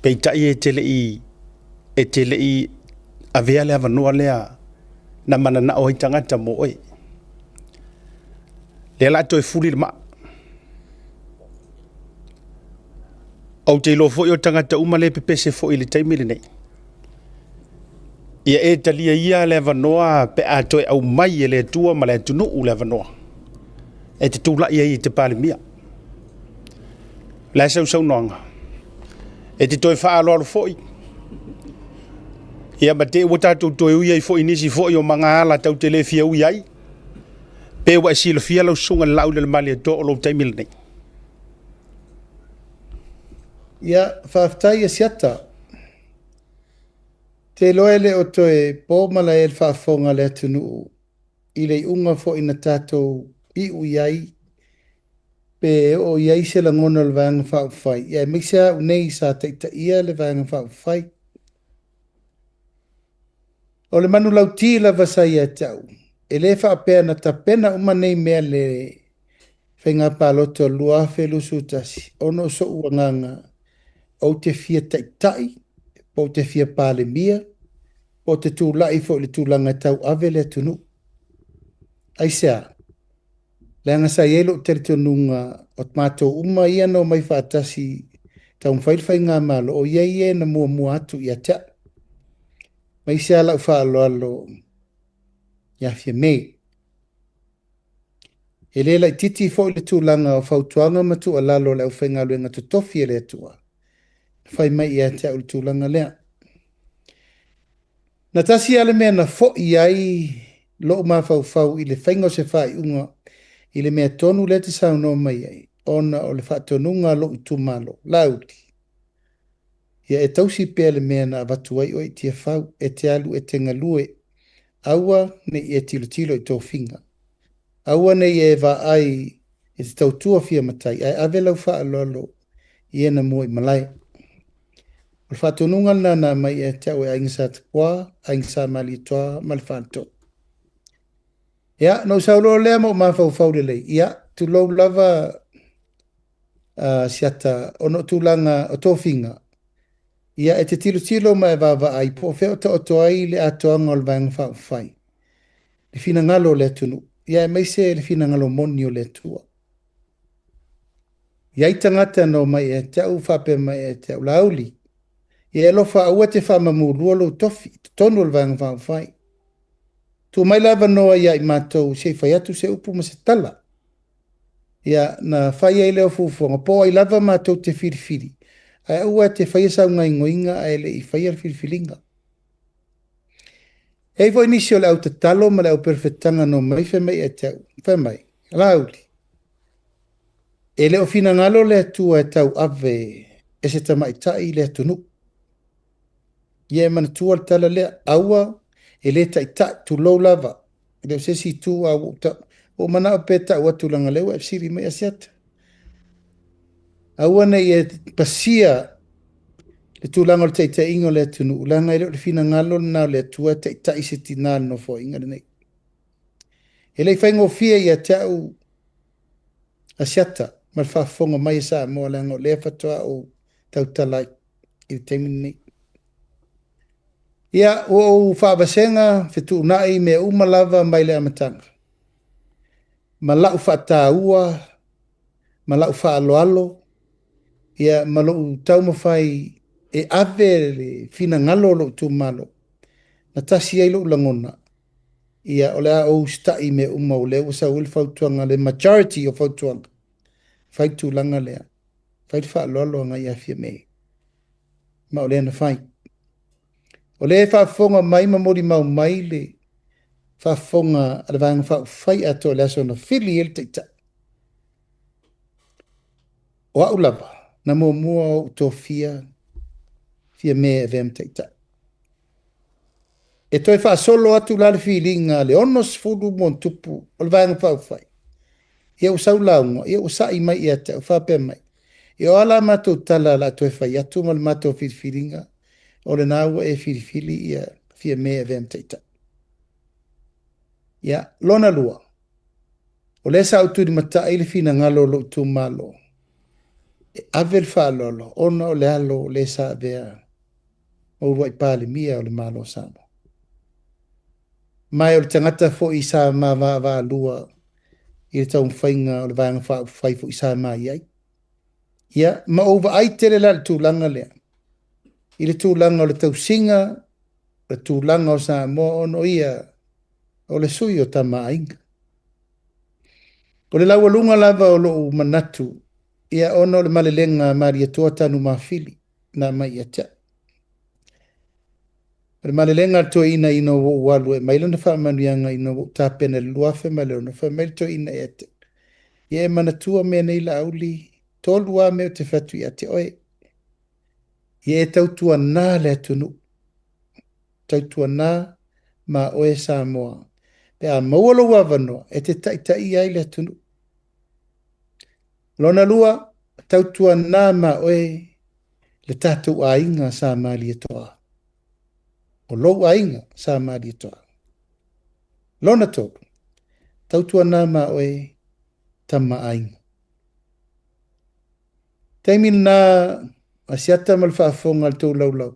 Peitai e tele I a vea lea vanua lea na mana na o tangata mo oi. Lea la toi fuli le ma. Au te lo fo I o tangata uma le pepese fo I le taimile nei. Ia e talia ia lea vanua pe a toi au mai e le tua ma le tunu u lea vanua. E te tūla ia I te pale mia. Lea sau noanga. E te toi wha alo alo fo I. Ia ma te ua tātou toi ui ai fo inisi fo I o mga ala tau te le fia ui ai. Pe wa sila fia lau sunga lau le mali a to o lau taimile nei. Ia whaftai e siata. Te loe le o toe pōmala e whafonga le atunu i le unga fo ina tātou i iai, pe o iai se la ngona le vanga whaafai. Ia misa unei sa teita ia le vanga whaafai. O le manu lau ti la vasai a tau. E le whaapea na ta pena umanei mea le whainga pāloto lua whelu sutasi. Ono so uanganga o te fia taitai, po te fia pāle mia, po te tūlai fo le tūlanga tau avele tunu. Aisea, le anga sa ielo te tununga o mato uma ia no mai whaatasi tau mwhailwhai ngā malo o iei na mua mua atu ia ta. Mai sea lau whaalo alo ia fia mei. E le lai titi fo le tūlanga o whautuanga matu a lalo le au whainga luenga to tofi e le atua. Whai mai ia te au le tūlanga lea. Na tasi ale mea na fo iai lo ma fau i le whainga se whai unga i le mea tonu le te sao no mai ai. Ona o le whaatonunga lo i tūmalo. Lauti. Ia e tausi pēr le mea na watu ai o i tia whau e te alu e te ngalue. Aua ne i e tilo i tō whinga. Aua nei e wa ai e te tautua fia matai, ai ave lau wha alolo i ena mua i malai. O le whatonunga na mai e te au e aingsa te kua, aingsa mali toa, mali whanto. Ia, no saulo lea mo ma fau le lei. Ia, tu lou lava siata ono tūlanga o tō whinga. Ia, e te tilo ma e wa ai, po feo ta o toa i le atoanga o le vanga whai. Le fina ngalo le tunu. Ia e meise le fina ngalo moni o le tua. Ia i tangata no mai e te au whape mai e te au lauli. Ia e lofa aua te whamamu lualo tofi, tonu le vanga whai. Tu mai lava noa ia i mātou se whai atu se upu ma se tala. Ia na whai ai leo fufuanga, po ai lava mātou te whiriwhiri. Ai aua te whai asau ngai ngoinga ai le i whai ar whiriwhiringa. Hei voi nisi o le au te talo ma le au perfetanga no mai whemai e te au. Whemai, lauli. E leo fina ngalo le atua e tau ave e se tamai tai le atunu. Ie mana tua le tala lea aua e le tai tai tu lou lava. E leo se si tu au ta o mana o peta ua tu langa leo e siri mai asiata. Aua nei e pasia le tūlanga o le teitai ingo le tunu ulanga i leo le fina ngalo na le tua teitai se tina no fo inga nei. E lei whaingo fia i a te au asiata ma le whaafonga mai sa mo le ngo le fatoa o tautalai i le teimini nei. Ia o whaabasenga fitu nai me umalava mai le amatanga. Ma lau whata ua, ma lau whaaloalo, ia ma lau taumawhai e ave le fina ngalo lo tu malo. Na tasi ai lo langona. Ia ole a o stai me umau le usa ul fautuanga le majority o fautuanga. Fai tu langa lea. Fai te whaaloalo nga ia fia me. Ma ole na fai. Ole e whaafonga mai ma mori mau mai le whaafonga ale vanga whai ato le aso na whili el teita. O au lava. Na mua o tō fia me e vem teita. E toi solo atu la le filinga le onos fulu mon tupu o le vanga whai. Ia o sau launga, ia o sai mai ia te whape mai. Ia o ala mato tala la toi whai atu ma le mato filinga. O le nāua e whiriwhiri ia fia mea vem teita. Ia, lona lua. O le sa uturi mata ili fina ngalo lo tu malo. E avel whalolo, ona o le alo le sa vea. O ruai pāle mia o le malo samo. Mai o le tangata fo i sa ma va lua. I le tau mwhainga o le vanga whai fo i sa ma iai. Ia, ma over ai tere la le tūlanga lea. I le tūlanga o le tausinga, le tūlanga o sa mo ono ia o le sui o tama ainga. O le laua lunga lava o lo manatu, ia ono le malelenga maria tuatanu mawhili na mai atia. O le malelenga to ina ino walu e mailona whaamanuianga ino tāpena luafe malona whamail to ina e ate. Ia e manatua mea nei la auli, tōlua mea te whatu i ate oe. Ia e tautua nā le atunu. Tautua nā ma oe Samoa. pe a maualo wavano e te tai ai le tunu. Lona lua, tautua nāma oe le tātou ainga sa mali e toa. O lou ainga sa mali e toa. Lona tō, tautua nāma oe tama ainga. Taimi nā asiata mal whaafonga tō laulau.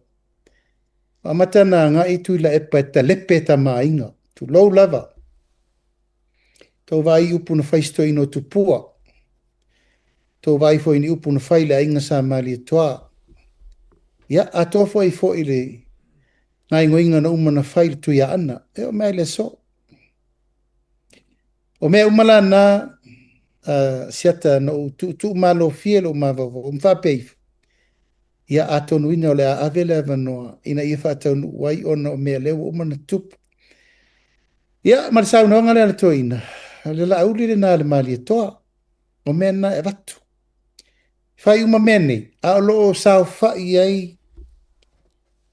Amatana ngā i tui la epa e ta lepe tama ainga. Tu lau lava. Tau vai upu na whaisto ino tu pua. Tau vai fo ini upu na whaile ainga sa mali e toa. Ia, a tō fo i fo i le ngai ngoinga na umana whaile tu ia ana. E o mea le so. O mea umala na siata na tu malo fielo mavavo. Mwhapeifu. Ia a tonu ina o le a avele avanoa. Ina ia whaatau wai ona o mea leo umana tupu. Ia, marisau na onga le to ina. Le la auli le nā le mali e toa. O mea na e watu. Whai uma mene, a o loo sao whai ai,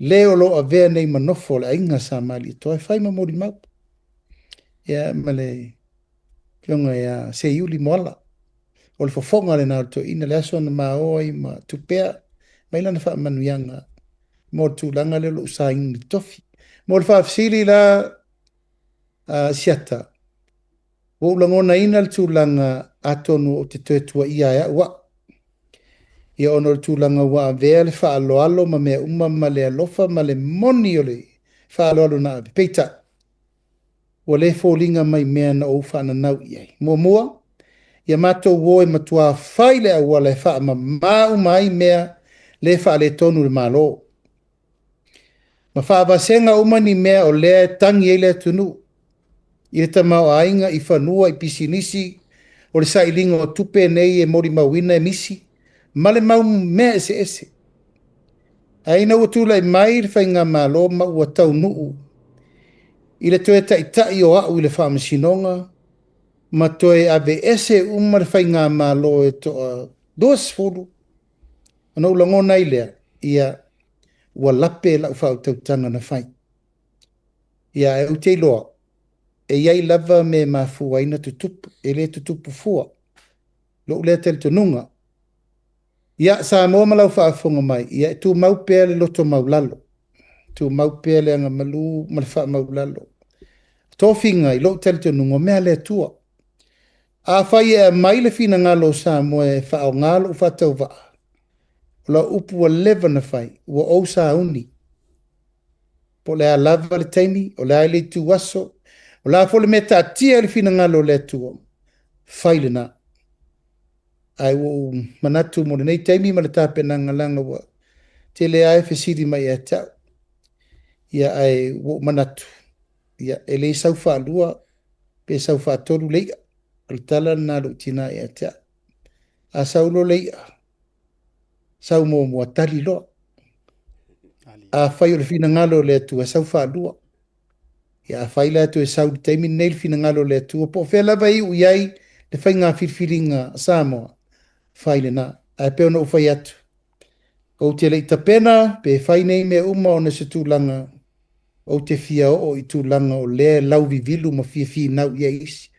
leo lo a vea nei manofo le ainga sa mali e toa. Whai ma mori mau. Ia, ma le pionga ia se iuli moala. O le fofonga le nā to ina le aso na maa oi ma tupea. Maila na wha manuianga. Mo tu langa le lo sa ingi tofi. Mo le wha fsiri la siata. Wo langona ina le tūlanga atonu o te tuetua ia ea ua. Ia ono le tūlanga ua vea le wha alo alo ma mea uma ma le alofa ma le moni o le wha alo alo na abe. Peita. Wa le fōlinga mai mea na o wha na nau iai. Mua. Ia mato woe matua whaile a ua le wha ma mau mai mea le wha le tonu le malo. Ma wha awasenga umani mea o lea tangi e lea tunu. I le tamau ainga i whanua i pisinisi o le sailinga o tupe nei e mori mawina e misi. Ma le mau mea ese ese. Aina ua tula i mai le whainga malo ma ua tau nuu. I le toe tai o au i le whaamasinonga. Ma toe ave ese umar whainga malo e toa dos furu. Ana ulangona i lea ia ua lape lau whau tautanga na whai. Ia e utei loa. E iai lava me mafua ina tutupu, e le tutupu fua. Lo lea tele tununga. Ia sa moa malau whaafonga mai, ia tu maupea le loto maulalo. Tu maupea le anga malu malwha maulalo. Tōwhinga i lo tele tununga mea le tua. A whai e mai le fina ngalo sa moa e whao ngalo whatau waa. La upu wa leva na whai, ua o sa uni. Po lea lava le taimi, o lea le tu waso, o la fole meta tia le fina ngalo le tua. Whaile na. Ai wo manatu mo nei taimi ma le tape na ngalanga wa. Te le ai fesiri mai e tau. Ia ai wo manatu. Ia e le saufa alua, pe saufa toru leia. Al tala na lo tina e tau. A saulo leia. Sau mo tali loa. A whai o le fina ngalo le tua saufa alua. Ia a whai le atu e sau di taimi nei le fina ngalo le tua. Po whela vai u iai le whai ngā whirwhiringa Samoa. Whai le na. A peo na u whai atu. O te le itapena, pe whai nei me uma o na se tūlanga. O te fia o i tūlanga o le lau vivilu ma fia nau ia isi.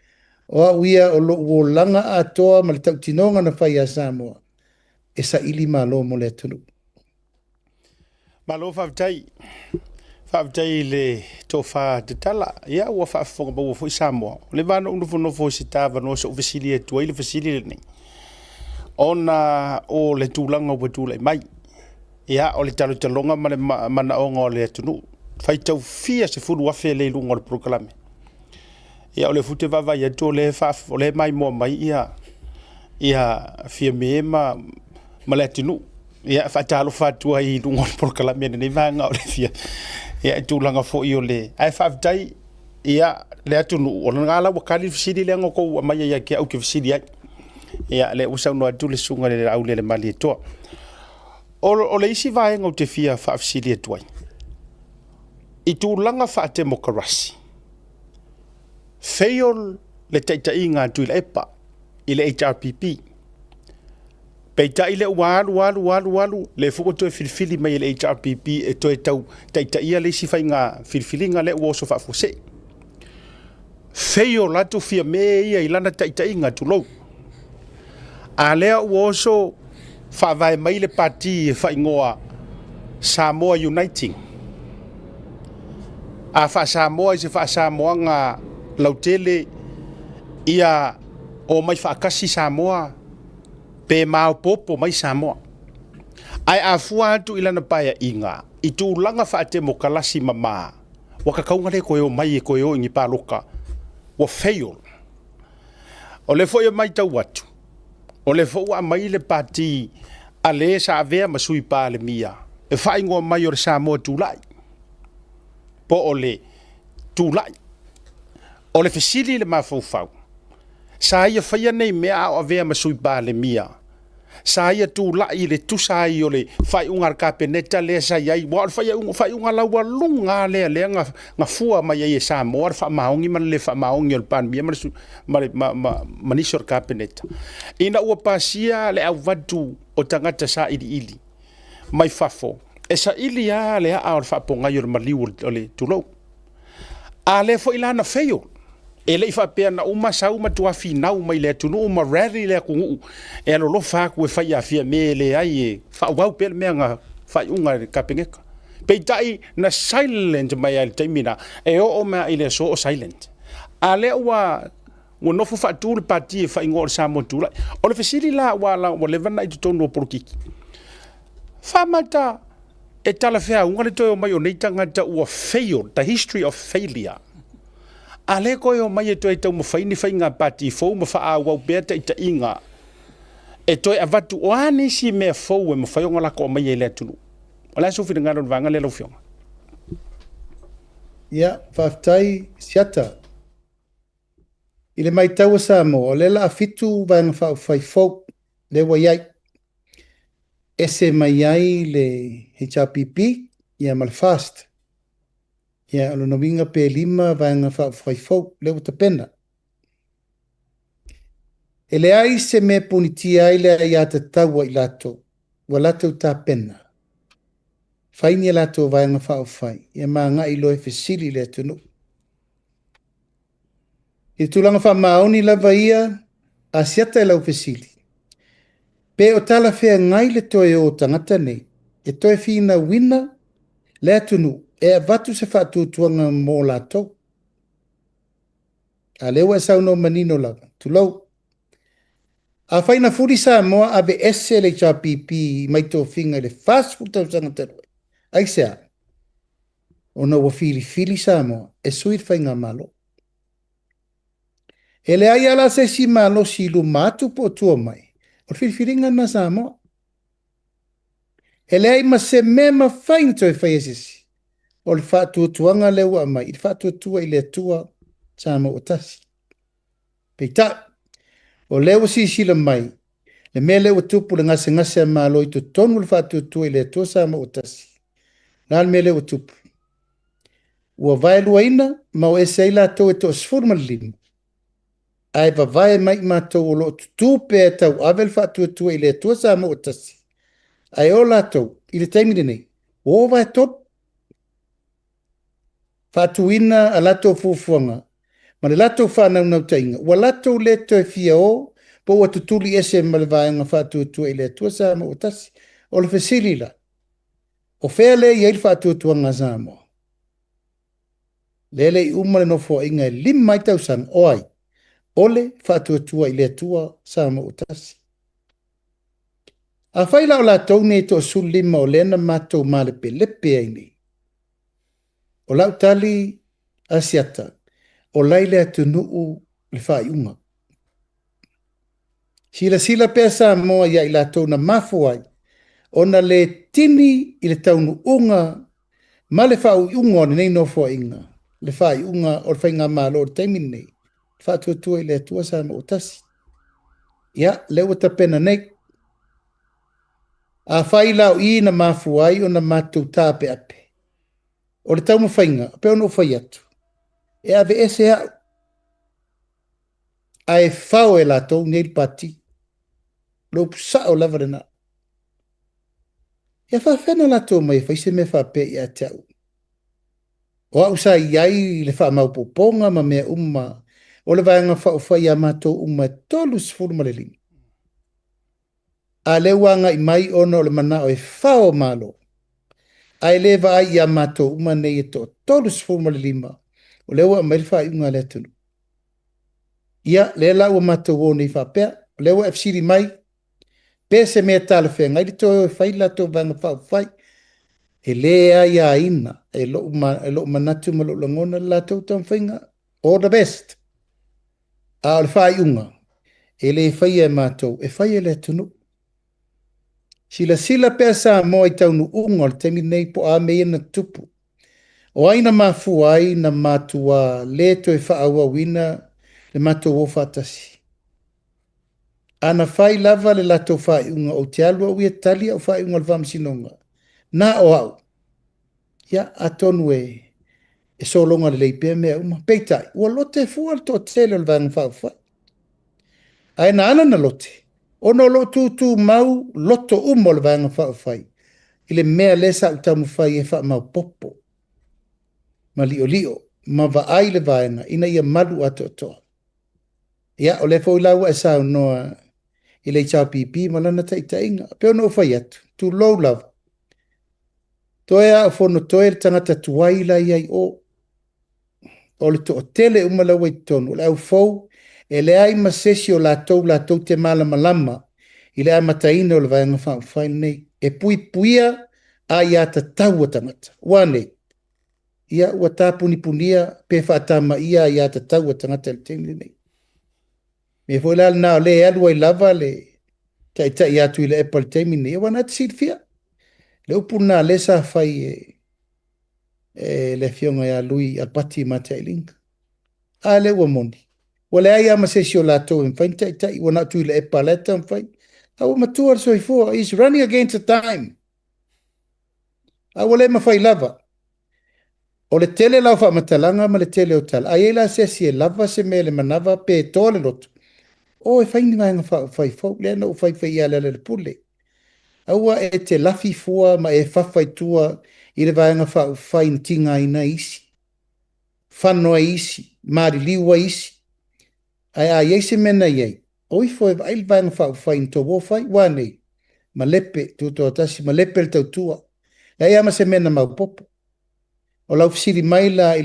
O a uia o lo uo langa a toa ma le tau tinonga na whai a Samoa. E sa ili malo mo le tunu. Malo whaavitai. Whaavitai le tō wha te tala. Ia ua whaafonga bau fo i Samoa. Le vana unu fono fo si tāwa no sa ufesili e tua ili fesili le nei. Ona o le tūlanga ua tūlai mai. Ia o le talo talonga ma le mana onga o le tunu. Whaitau fia se furu wafe le ilunga o le proklame. Ia o le fute vava ia tō le whaaf o le mai mua mai ia fia meema ma le tunu. Ia whaatalo whaatua i ilunga o le proklame nei vanga o le fia. Ia tūlanga fo i o le. Ai whaavitai ia le atunu o le ngala wakali fisiri le ngoko mai ia ke au ke fisiri ai. Ia le usau no atu le sunga le au le mali e toa. O le isi vaenga o te fia whaafisiri e tuai. I tūlanga whaate mokarasi. Feiol le teitai ngā tui le epa i le HRPP. Peita i le walu le fuko toe filifili mai le HRPP e toe tau teitai ia le isi whai ngā filifili ngā le uoso whaafose. feo latu fia me ia ilana taitainga tulou. A lea uoso whaavai mai le pati e whaingoa Samoa Uniting. A wha Samoa i se wha Samoa ngā lautele ia o mai whaakasi Samoa pe mau popo mai Samoa. Ai a fua atu ilana paia inga i tūlanga whaate mo kalasi mama waka kaungare koe o mai e koe o ingi pāloka wa fail. O le fo ia mai tau watu. O le fo a mai le pati a le sa avea masui pā le mia. E whaingoa mai o le Samoa tūlai. Po o le tūlai. O le fesili le mafaufau. Sa ia whaia nei mea o avea masui pā le mia. Sa ia tūlai le tusai o le whaiunga ka peneta le sa iai. Wa o whaiunga laua lunga le ngā fua mai e Samoa. Wha maongi man le wha maongi o le pan mia manisor ka peneta. Ina ua pasia le au wadu o tangata sa ili. Mai fafo. E sa ili a le a o le whaponga i o le maliu o le tulou. A le fo ilana feo. E le ifa pea na uma sa uma tua finau mai le tunu uma rally le kungu. E alo lo fa ku e fai a fia me le ai e fa wau pe me nga fai unga ka pengeka. Pe tai na silent mai al taimina e o ma ile so silent. A le wa no fu fa tu le pati e fai ngor sa mo tu la. O le fesili la wa le vana i tonu por kiki. Fa mata e tala fea unga le toi o mai o nei tangata ua fail, the history of failure. A le koe o mai e toi tau mawhaini whainga pati fau ma wha a wau bea ta ita inga. E toi a watu o anisi mea fau e mawhaionga lako o mai e lea tunu. O lea sufi ngaro vanga le lau whionga. Ia, whaftai siata. I le mai tau sa mo, o le la fitu vanga whau whai fau le wa iai. Ese mai ai le HRPP, ia malfast. Ia alo novinga pe lima vanga whai fau le uta pena. E le ai se me puniti ai le ai ata taua i lato, wa lato ta pena. Whaini e lato vanga whau whai, ia maa nga ilo e fesili le tunu. I tulanga wha maoni lava ia, a siata e lau fesili. Pe o tala whea ngai le toe o tangata nei, e toe whina wina le atunu, e a vatu se whatu tuanga mō lato. A lewa e sauno manino lava, tulau. A whaina furi sa moa ave ese le HRPP mai tō whinga le fast food tau tangata roi. Ai sea, o na wa fili sa moa, e suir whainga malo. E le ai ala se si malo si lu matu po tua mai. O whiriwhiringa na sa moa. E le ai ma se mema whain toi whai esisi. O le whātua tuanga le ua mai. I le whātua tua i le tua sa mo o tasi. Peita, o le ua si sila mai. Le mea le ua tupu le ngase malo i to tonu le whātua tua i le tua sa mo o tasi. Nā le mea le ua tupu. Ua vai lua ina, ma o ese ila tau e to sfurma lima. Ai va vai mai mātou o lo tupe e tau avel whātua tua i le tua sa mo o tasi. Ai o lātou, i le taimine nei, o vai top. Whātuina a lātou fufuanga, ma le lātou whānau nau tainga. Wa lātou le toi fia o, po wa tutuli ese ma le vāenga whātua tua i le tua sa mo o tasi. O le fesili la. O whea le i eil whātua tuanga sa mo. Lele i umare no fo inga e lim mai tau sang oai. Ole whātua tua i le tua sa mo o tasi. A whaila o lātou nei to sul lima o lena mātou malepe lepe ai nei. O lau tali asiata, o laile atu nuu le whaiunga. Sila pesa moa ia i lātou na mafuai, o na le tini i le taunu unga, ma le whaiunga o nei no fua inga. Le whaiunga o le whainga mālo o taimin nei. Whātua i le atua sa mo o tasi. Ia, leo tapena nei. A whaila o i na mafuai o na mātou tāpe ape. O le tau mawhainga, pe ono whai atu. E ave ese au. A e whao e lātou neil pati. Lopu sa o lava rena. Ia whawhena lātou mai, whaise me whape i a te au. O au sa iai le wha maupoponga ma mea o le vaenga whaufai a mato tolu sifuru ma le lima. A le wanga i mai ona o le mana o e whao malo. A e lewa ai a mato nei e tolu sifuru ma le lima. O le ua mai wha i unga le tunu. Ia, le la ua mato o nei whapea. O le ua e fsiri mai. Pese mea tala whenga. Ngai li toi o whai la tō vanga whaufai. E le ai a ina. E lo manatu ma lo langona la tō tō whenga. All the best. A o le whai unga. E le whai e mato. E whai e le tunu. Sila pea sa mo i taunu unga le temi nei po a mea na tupu. O aina mafu ai na matua le to e whaaua wina le matua o whatasi. Ana whai lava le lato whai unga o te alua ui e talia o whai unga le whamsinonga. Na o au. Ia atonu e solonga le leipea mea uma. Peitai, ua lote fua le to tele le vang whau whai. Aina ana na lote. Ono lo tu mau loto umo le vanga whai. Ile mea lesa utamu whai e wha mau popo. Ma lio, ma vaai le vaenga, ina ia malu ato toa. Ia, o le fo ilaua e sao noa i le chao pipi, ma lana tainga. Peo no whai atu, tu low love. Toe a fono toe le tangata tuaila iai o le to tele umalaua i tonu, le au fau, e le ai masesi o la tau te malama, i le ai mataina o le vaenga whai nei, e puia a ia ta tau tangata, wane. Ia ua tāpunipunia pe whaatama ia ta tau tangata le tengli nei. Me foi la na le alua I lava le tai atu I le epal temi nei, wana te silfia. Le upuna le sa fai le fionga ia lui al pati mata ilinga. A le ua moni. Wale ai ama se sio la tau fai tai wana tu le epal eta fai. Awa matua so I for is running against the time. A wale ma fai lava. O le tele lau wha matalanga ma le tele o tala. Ai la se si e lava se me le manava pe tole lotu. O e whaini ngā whai fau. Le ana o whai ia le pule. Aua e te lafi fua ma e whawhai tua I le vaenga whai na tinga ina isi. Whanoa isi. Mari liwa isi. Ai ei se mena iei. O I fo e vai vaenga whai na tō wofai. Wane. Ma lepe. Tuto atasi. Ma lepe le tau tua. Ai ama se mena mau popo. O lau fisiri maila I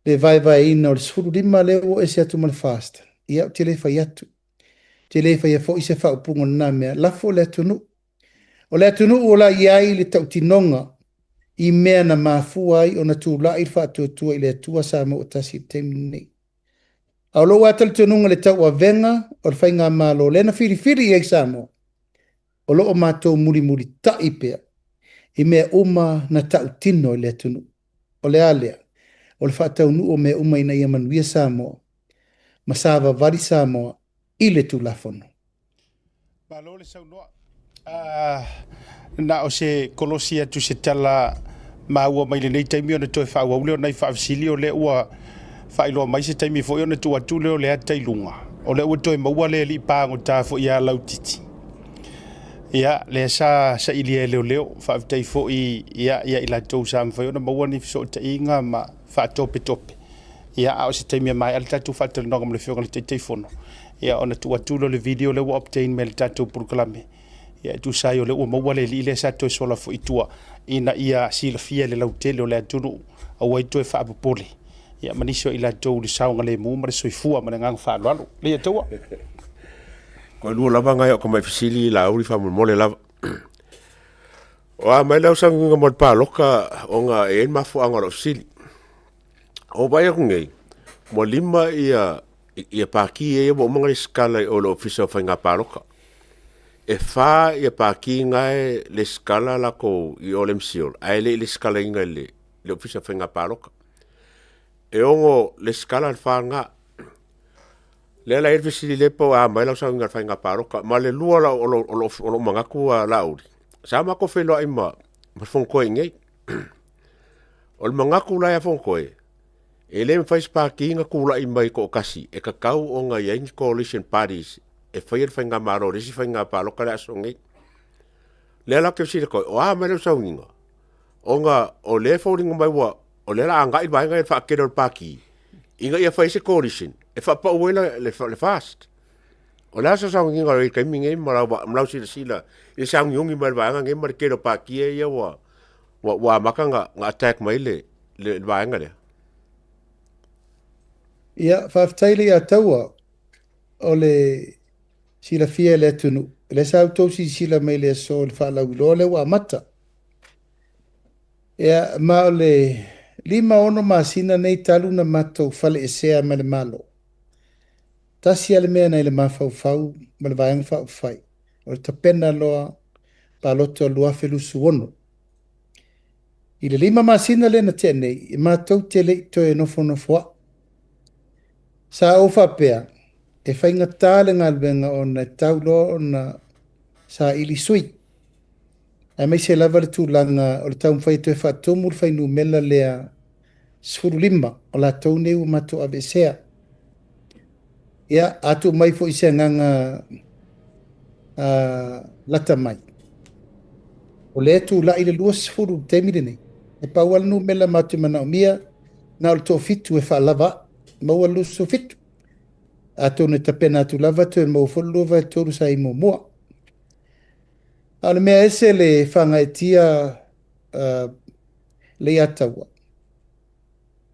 le vai ina o le suru lima leo e se atu mal fasta. Ia te le fai atu. Te le fai fo I se wha upungo na mea. Lafo le atunu. O le atunu o la iai le tau tinonga I mea na mafua ai o na tu la I wha tua I le atua sa mo o tasi temi nei. Au lo atal tununga le tau a venga o le whai ngā malo. Le na firi I sa mo. O lo o mātou muri ta I pea. I mea uma na tau tino I le atunu. O le alea, o le whaatau nu o mea uma ina ia manuia Samoa. Masawa vari Samoa, I le tu lafono. Malo le sau noa. Na o se kolosia tu se tala maua mai le nei taimi o na toi whaua ule o nei whaafisili o le ua whailoa mai se taimi fo I o na tua tule o le atai lunga. O le ua toi maua le li pāngo tā fo ia lautiti. Ia le sa ili e leo whaafitei fo ia I la tau sa mwhai o na maua ni fiso ta inga ma whaatope tope. Ia au se taimi mai al tatu whaatele noga mo le whionga le teitei fono. Ia ona tua tulo le video le ua obtain me le tatu purkalame. Ia tu sai o le ua maua le li le sa toi sola fo itua ina ia sila fia le lautele o le atunu au ai toi whaapopole. Ia manisio I la tau le saunga le muma le soifua ma le ngang whaaloalo. Le atua. Ko lua lava ngai o ka mai fisili la uri fa mole lava. O a mai lau sangu mo pa loka o nga e mafu anga ro fisili. O vai ku ngai. Mo lima ia paki e mo manga skala o lo ofisa fa nga pa loka. E fa ia paki ngai le skala la ko I o le msiol. Ai le skala ngai le ofisa fa nga pa loka. E ongo le skala fa nga le la irvisi le po a mai la sa ngar fa nga paroka ma le lua la o manga ku la uri sa ma ko felo ai ma fon ko ngai o manga ku la ya fon ko e le fa spa ki nga ku la I mai ko kasi e ka kau o nga yang coalition parties e fa ir fa nga maro risi fa nga paroka la so ngai le la ke si ko o a mai la sa nginga o nga o le fo ringa mai wa o le la anga i vai ngai fa kero paki inga ia fa se coalition e fa pa uela le fast o la sa ngi ngai kai mingi mala sila e sa ngi mal vai ngai mar kero paki e ia wa makanga nga attack mai le vai ngai ia faafetaile a taua o le sila fia le atunu le sa tau si sila mai le so le faalauiloa le ua mata ia ma o le 5 masina nei talu na matou fale esea ma le malo tasi ale mea nei le mafaufau ma le vaega faafai o le tapena loa paloto aluafe lusuono i le 5 masina lena teanei i matou te leʻi toe nofonofoaʻi sa o faapea e faigatā le galuega ona e tauloa ona sa ili sui ae maise lava le tulaga o le taumafai toe faatumu le fainumela lea 15 o latou nei ua matou aveesea ia atu mai foʻi se agaga lata mai o le tulaʻi le 2 taimi lenei e paua le numela matu manaʻomia na o le toʻafitu e faalava maua lusu fitu atou na tapena atu lava toe maufolu lua vaetolu sa i muamua a le mea ese le fagaetia le ia taua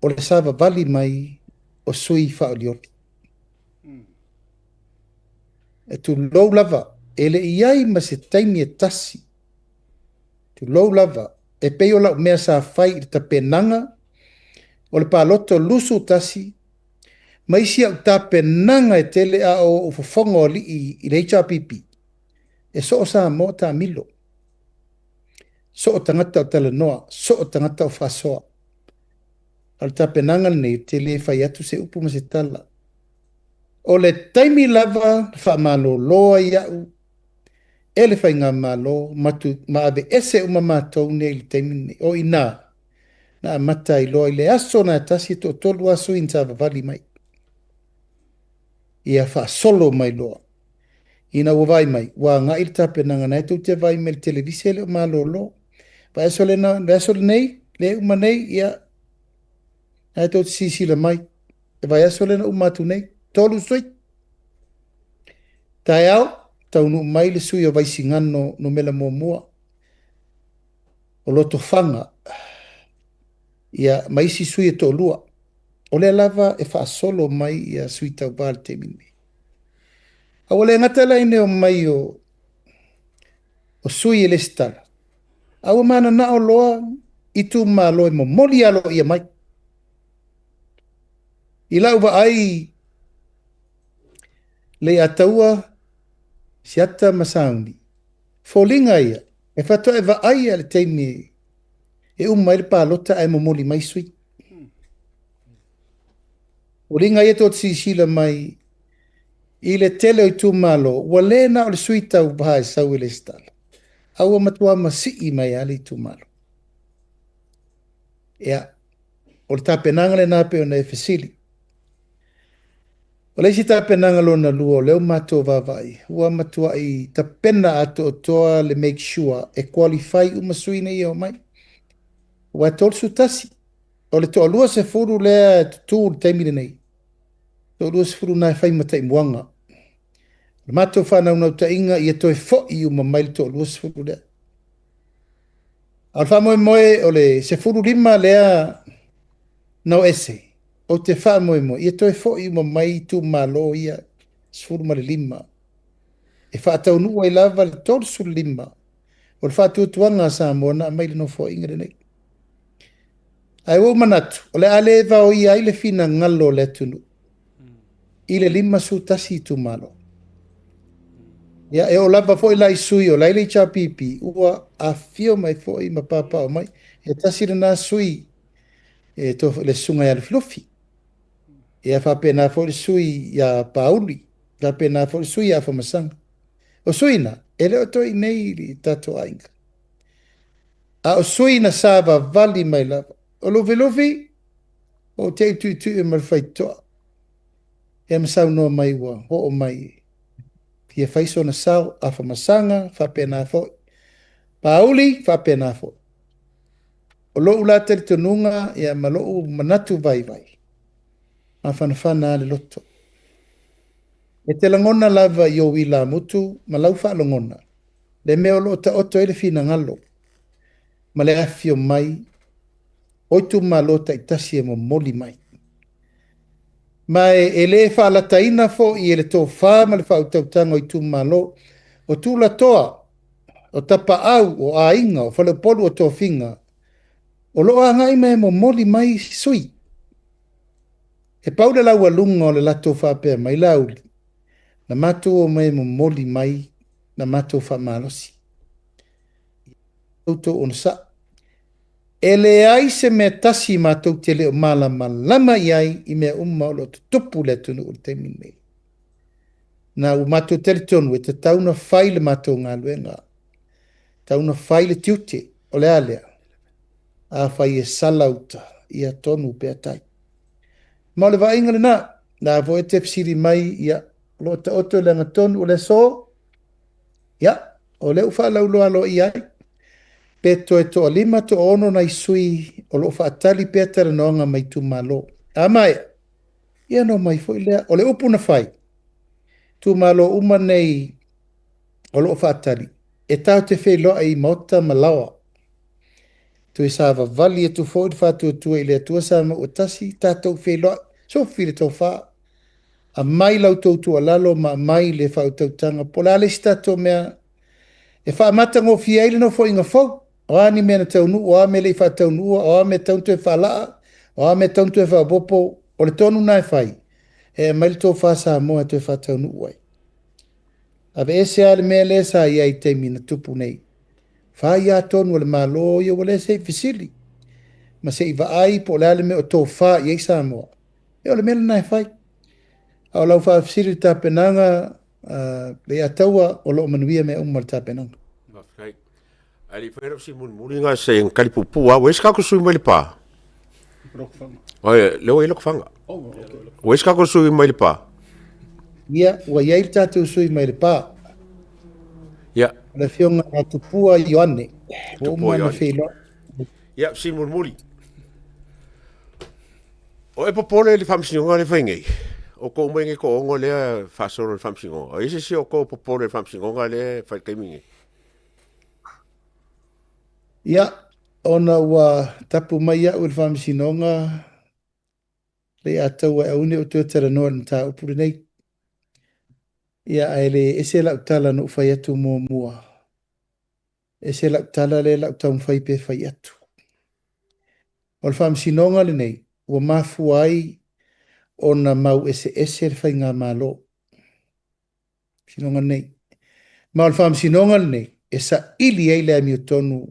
o le sa vavali mai o sui faaolioli e tulou lava e leʻi ai ma se taimi e tasi tulou lava e pei o laʻu mea sa fai i le tapenaga o le paloto lusu tasi ma isi au tapenaga e tele a o fofoga o alii i le HRPP e so o sa mo tamilo so o tagata o talanoa so o tagata o faasoa a le tapenaga lenei tele fai atu se upu ma se tala o le taimi lava faamālōlōa i aʻu e le faiga mālō ma ave ese uma matou nei i le taimi nei o inā na amata iloa i le aso na tasi e toʻatolu aso ina sa vavali mai ia faasolo mai loa ina ua vai mai ua agaʻi le tapenaga na e tou te vai mai le televise le o mālōlō vaeso lenei le uma nei ia na e tou te sisila mai e vaeaso lena uma atu nei tolu sui taeao taunuu mai le sui o vaisigano no mela muamua o loto faga ia ma isi sui e toʻalua o le lava e faasolo mai ia sui tauvā le taimi nei aua le agata laine o mai o sui e le setala aua mananaʻo loa i tumālo e momoli alo ia mai i laʻu vaai le ataua siata ma sauni foliga ia e fatoe vaai a le taimi e uma i le palota ae momoli mai sui o linga ia tot sisila mai i le tele o i tumālo ua lē na o le sui tau vaha e sau i le setala aua matua masii mai a le i tumālo ia o le tapenaga lenā pe ona e fesili o le isi tapenaga lona lua o leu matou vavaai ua matuaʻi tapena atoʻatoa le make sure e qualify uma sui nei ia o mai ua tolusu tasi o le toʻalua sefulu lea e tutū le taimi lenei toʻalua sefulu na e fai mataimuaga le matou fanaunautaʻiga ia toe foʻi uma mai le toʻalua sefulu lea a le faamoemoe o le 15 lea nao ese o te faamoemoe ia toe foʻi uma mai tumālō ia 15 e faataunuu ai lava le 35 o le faatuatuaga sa moa na mai le nofoaʻiga lenei ae ua manatu o le a lē vaoia ai le finagalo o le atunuu i le 5 sutasi i tumālō ia e o lava foʻi laisui o lai le HRPP ua afio mai foʻi ma papao mai e tasi lenā sui e le suga ia le filofi ia faapena foʻi le sui ia pauli faapena foʻi le sui ia afamasaga o suina e le o toi nei i tatou aiga a o suina sa vavali mai lava o lovelovi o te tuitui ma le faitoa e masaunoa mai ua hoʻo mai ia faisona sao afamasaga faapena foʻi pauli faapena foʻi o lo ula te tonunga ia ma lo manatu vai vai ma fanafana le loto e te langona lava i o wila mutu ma lau wha langona le mea o lo ta oto ele fina ngalo ma le afio mai oitu ma lo ta itasi e mo moli mai ma e le wha la taina fo i ele tō wha ma le wha utautanga oitu ma lo o tu la toa o tapa au o a inga o whale polu o tō finga o lo a ngai me mo moli mai sui e paule lau alunga o le lato whapea mai lauli na mato o mai mo moli mai na mato wha malosi auto on sa ele ai se me tasi matou te leo malama iai i mea umma o lo tupu le tunu o te mine na u matou tele tonu e te tauna whai le matou ngā luenga tauna whai le tiute o le alea a whai e salauta i a tonu pe atai ma le vainga le na vo e te psiri mai ia lo ta oto le ngatonu o le so ia o le ufa lau loa lo iai pe to e to lima to ono na isui o lo fa atali pe tera noanga mai tu malo amai ia no mai foi le o le upu na fai tu malo uma nei o lo fa atali e tau te fe lo ai mota malawa tu e sa vali e tu foi fa tu ile tu sa mo tasi tato fe lo so fi to fa a mai lau tu alalo ma mai le fa tanga polale sta to mea e fa mata ngo fi ile no foi nga fo o ani mena tau nu o me le fa tau nu o me tau te fa la o me tau te fa popo o le tonu nai fai e mai to fa sa mo te fa tau nu wai ave ese al me le sa ia te mina tupu nei fa ia tonu le malo yo le se fisili ma se va ai po le me o to fa ia sa mo e o le me nai fai o lau fa fisili ta penanga le ataua o lo manuia me umal ta penanga ali fero si mun muringa se en kalipupu a wes ka ko sui mai pa oi le oi lo fanga wes ka ko sui mai pa ia wa ia ta tu sui mai pa ia le fionga a tupua ioane o mo filo ia si mun muri o e popole le famsinga le fengi o ko mo nge ko ngo le fa so le famsinga o ise si o ko popole le famsinga le fa kemi ia ona wa tapu mai ia ul famsinonga le atau e une o tera no ta upuri nei ia ele ese la tala no fai atu mo mua ese la tala le la tau fai pe fai atu ol famsinonga le nei wa mafu ai ona mau ese fai ngā malo sinonga nei ma ol famsinonga le nei esa ili ai le mi tonu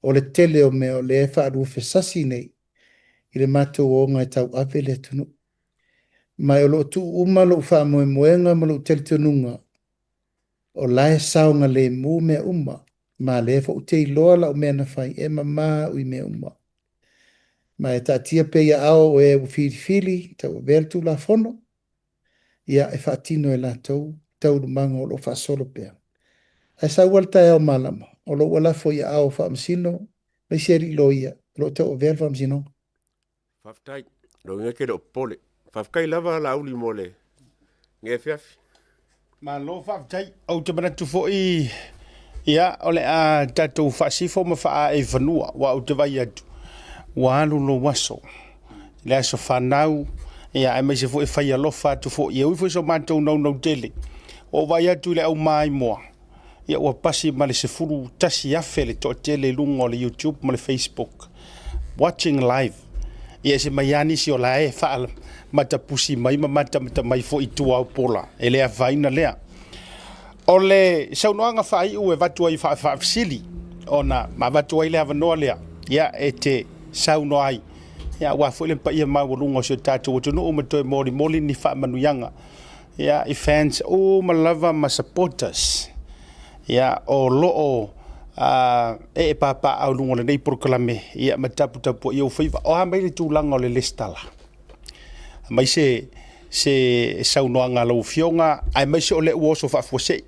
o le tele o me o le e whaaru whesasi nei i le mātou o ngai tau awe le tunu. Mai o lo tu uma lo wha moe moenga ma lo tele tununga o lae saunga le mu mea uma ma le fa utei loa la o mea na whai e ma ui mea uma. Mai ta tia pe ia ao o e fili tau vel tu la fono ia e whaatino e la tau lumanga o lo wha solo pea. Ai sa walta e o malama o lo wala fo ia ao wha amsino mai seri lo ia lo tau o vel wha amsino. Faftai, lo inga ke lo pole. Fafkai lava la uli mole. Nge fiafi. Ma lo faftai au te mana tu fo i ia ole a tatou whaasifo ma wha e whanua wa au te vai atu. Wa alu lo waso. Le aso whanau ia ai mai se fo e whai alofa tu fo i ui fo so mātou nau tele. O vai atu le au mai moa. Ia ua pasi ma le se furu tasi afe le to tele lunga o le YouTube ma le Facebook. Watching live. Ia se mai ani si o la e wha mata pusi mai ma mata mai fo i tua au pola. E lea vaina lea. O le saunoanga whai ue vatua i whaafsili. O na ma vatua i lea vanoa lea. Ia e te sauno ai. Ia ua fo le pa ia mau lunga o se tātou o tunu o matoe moli ni wha manuyanga. Ia i fans o malava ma supporters. Ia o loo e papa au lunga le nei proklame. Ia matapu i au whaiva. O ha mai le tūlanga o le listala. Mai se saunoanga lau fionga. Ai mai se o le uoso whaafosei.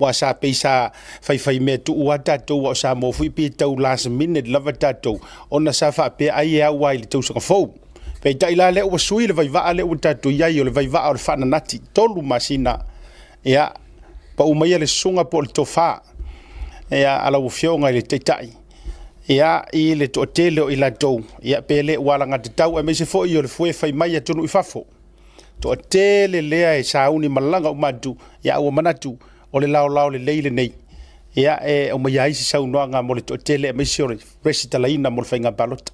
wa sa peisa fai me tu wa tatou wa sa mo fu pi tau last minute lava tatou ona sa fa pe ai ya wa ile tau sa fo pe tai la le o sui le vai va le o tatou ya yo le vai va o fa na nati tolu masina ya pa o mai le sunga po le tofa ya ala o fionga le teitai ya i le to tele o ila tou ya pele wala nga tau e me se fo yo le fo fai mai ya tonu i fafo to tele lea e sauni malanga o matu ya o manatu o le lao le leile nei ya e o mai ai se sau noanga mo le to tele e me se o le resitalaina mo le fainga balota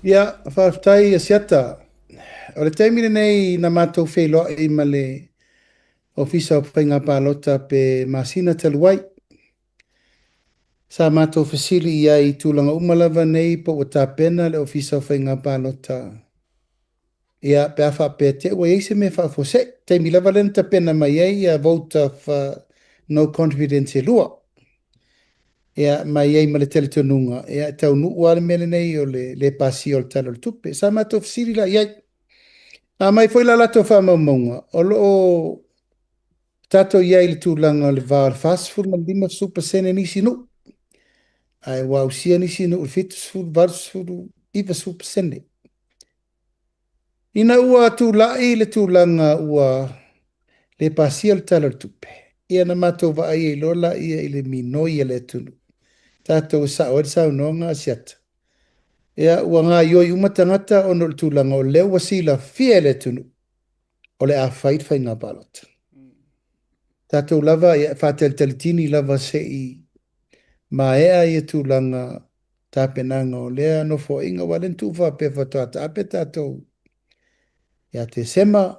ya faftai asiata o le taimine nei na matou feilo i male ofisa o fainga balota pe masina taluai sa matou fasili ia i tulanga umalava nei po o tapena le ofisa o fainga balota ia pe afa pe te o ese me fa fose te mi lava lenta pena mai ai a vote of no confidence lua ia mai ai male tele tonunga ia tau nu wale mele nei o le pasi o talo tupe sa matou fasili la ia a mai foi la lato fa mamunga o lo tato ia i le tulanga le var fast food man dima super sene nisi nu ai wa usia nisi nu fit food vars food iva super sene ina ua tu lai le tulanga ua le pasi o talo tupe ia na matou va ai lola ia i le minoi le tunu tato sa o sa nonga siat ia ua nga yoi umatangata ono le tulanga o le wasila fie le tunu o le a fight fainga balot tato lava ia fatel teltini lava sei ma ea ia tulanga tapenanga o lea no fo inga walen tufa pe fatata ape tato ia te sema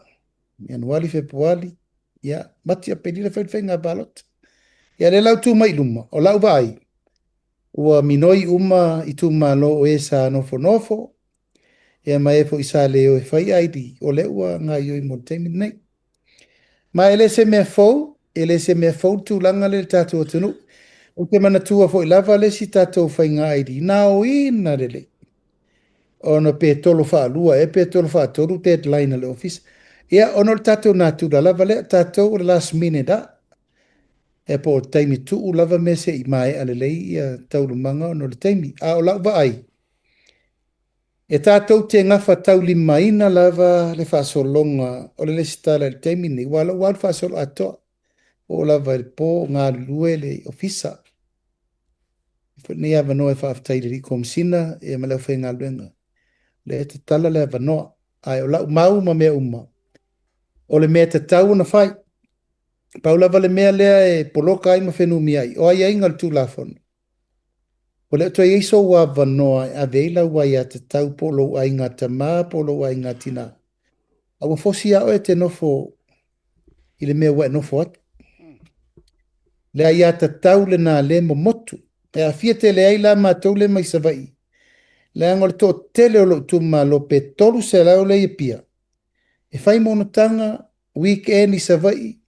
Januari Februari ia mati a pedira fainga balot ia le lau tu mai luma o lau vai ua minoi uma i tu malo o esa nofo ia mai fo isa le o fai ID o le ua nga yoi mo temi nei ma ele se me fo tu langa le tato tunu o te mana tua fo lava le si tato fainga ID na o ina le ono pe tolo fa lua e pe tolo fa tolu deadline le office ia ono tato na tu lava le tato last minute da e po taimi tu lava mese i mai ale le ia taulu manga ono le taimi a o lava ai e tato te ngafa tau limaina lava le fa solonga o le stala le taimi ni wala fa sol ato o lava il po ngā lue le ofisa ni ava no e fa aftai le komsina e malau fe ngā luenga le te tala le ava no ai o lau mau ma mea uma o le mea te tau na fai paula vale mea lea e poloka ai ma fenu mi ai o ai ai ngal tu lafon o le to ai so wa ava no a veila wa ia te tau polo ai ngā tama polo ai ngā tina a wa fosi a o e te nofo i le mea wa nofo atu le ai a te tau le nā le mo motu e a fia te le ai la ma tau le mai savai le angol to tele o lo tu ma lo pe tolu se la o le pia e fai monotanga weekend i savai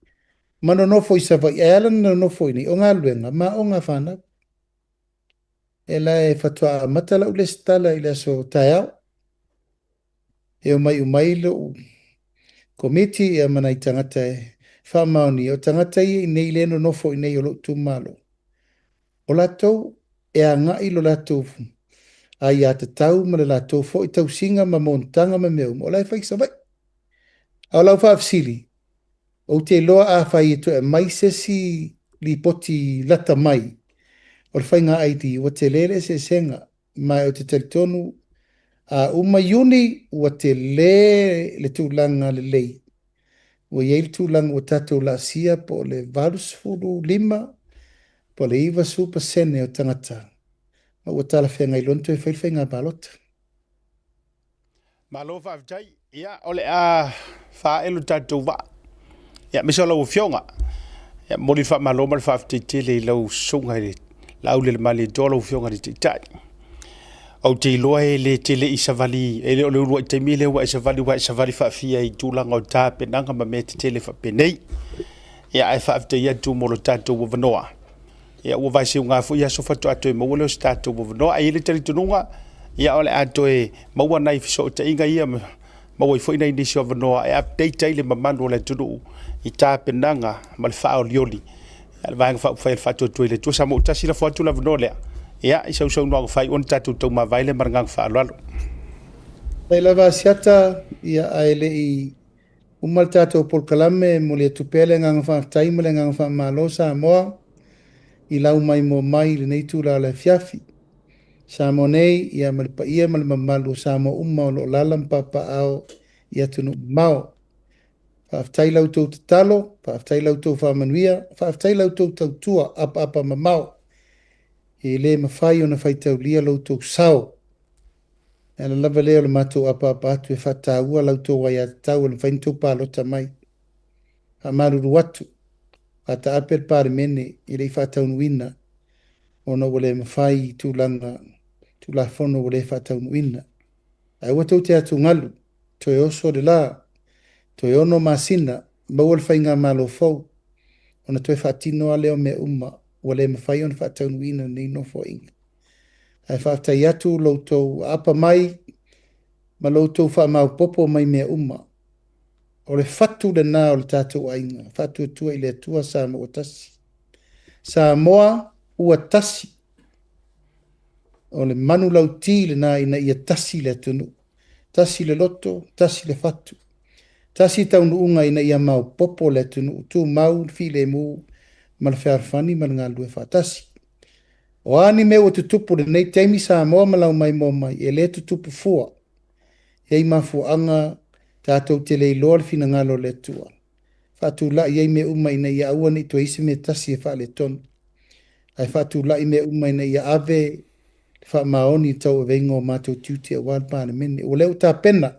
mano nofo i savai e ala na nofo i ni o ngā luenga ma o ngā whana e la e fatua matala ule stala i le so taiao e o mai lo komiti e mana i tangata e whamaoni o tangata i nei le no nofo i nei o lo tu malo o latou e a ngai lo latou ai a te tau ma le latou fo i tau singa ma montanga ma meu o lai fai savai au lau whaafsili o te loa a whai e to e mai sesi li poti lata mai o le whainga aiti o te lere se senga mai o te teritonu a uma yuni o te le tūlanga le lei o iei tūlanga o tatou la sia po le varusfuru lima po le iwa super sene o tangata o tala whenga i lonto e whainga balota malo fa jai ia ole a fa elu tatou va ia me so lo fionga ia moli fa malo mal fa tele lo sunga le la ule mali dolo fionga di tai o te loe le tele isavali ele ole ro te mile wa isavali fa fia i tulanga o tape nanga ma me tele fa penei ia ai fa te ia tu molo tatou wo noa ia wo vai se nga fu ia so fa to ato mo lo stato wo noa ai le tele tununga ia ole ato e maua nai so te inga ia ma wai foi nei nisi o vanoa e update ai le mamanu o le tunu i tapenaga ma le faaolioli le vaega faufai le faatuatua i le tua sa mo utasi la foatu la vanoa lea ia i sausaunoaga fai ona tatou taumavai le maragaga faaaloalo Pai lava siata ia ai le i umal tatou polkalame mo le tupele nganga whaatai mo le nganga whaamalo sa moa i lau mai mo mai le nei tūla le fiafi. Sa mo nei ia malipa ia malimalu sa mo o lo lalam papa ao ia tunu mao. Whaatai lau tau tatalo, whaatai lau tau whaamanuia, whaatai lau tau tau tua apa mamao. I le mawhai o na whaitau lia lau tau sao. E la lava leo le matou apa atu e whataua lau tō wai a tau le whaintou pālota mai. Ha maruru atu. Hata apel pāre mene i rei whatau nuina. Ona wale mawhai tūla whono wale whatau nuina. Ai watau te atu ngalu. Toi oso de la. Toi ono masina. Mawal whainga malo fau. Ona toi whatino a leo me wale mawhai ona whatau nuina nei no fo inga. Ai whaatai atu loutou apa mai, ma loutou whaamau popo mai mea O le whatu le nā o le tātou ainga, whatu atua i le atua sa moa tasi. Sa moa ua tasi. O le manu lau ti le nā ina ia tasi le atunu. Tasi le loto, tasi le whatu. Tasi taunu unga ina ia mau popo le atunu. Tu mau file mu, ma le whaarwhani, ma le ngā lue whaatasi. O ani me o tutupu le nei teimi sa moa malau mai mo mai, e le tutupu fua. Iei mafuanga tātou te lei loa le fina ngalo le tua. Whatu la iei me umai na ia aua ni tua isi me tasi e wha le tonu. Ai whatu la i me umai na ia ave wha maoni tau e vengo mātou tiuti a walpāna mene. O leo tā pena.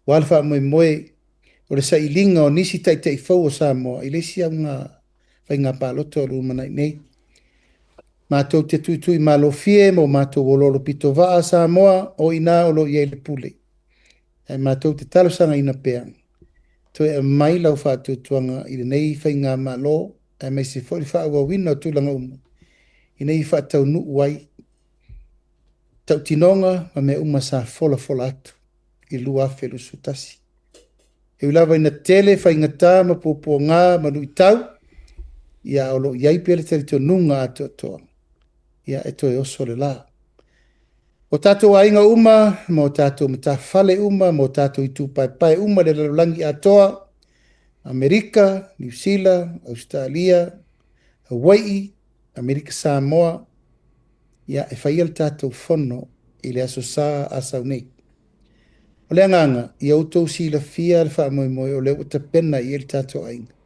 Walwha moe moe o le sa ilinga o nisi tai fau o sa moa. I lesi au ngā pāloto o rumana nei. Mātou te tuitui malo fie mo mātou o lolo pito waa sa moa o ina o lo iei le pule. E mātou te talosanga ina pea. Toi e mai lau whātou tuanga i le nei whai ngā malo e mai se fori whaua wina o tūlanga umu. I nei whātau nu wai. Tau tinonga ma me uma sa fola atu. I lua whelu sutasi. E ulawa ina tele whai ngata ma pōpō ngā ma lui tau. Ia o lo iei pere terito nunga ato toa. Ia e toi oso le la. O tātou ainga uma, mo tātou matawhale uma, mo tātou i tūpai uma le lalulangi atoa, Amerika, New Zealand, Australia, Hawaii, Amerika Samoa, ia e whai al tātou whono i le aso sā asau nei. O le anganga, i autou si la fia al wha moe moe o le uta pena i el tātou ainga.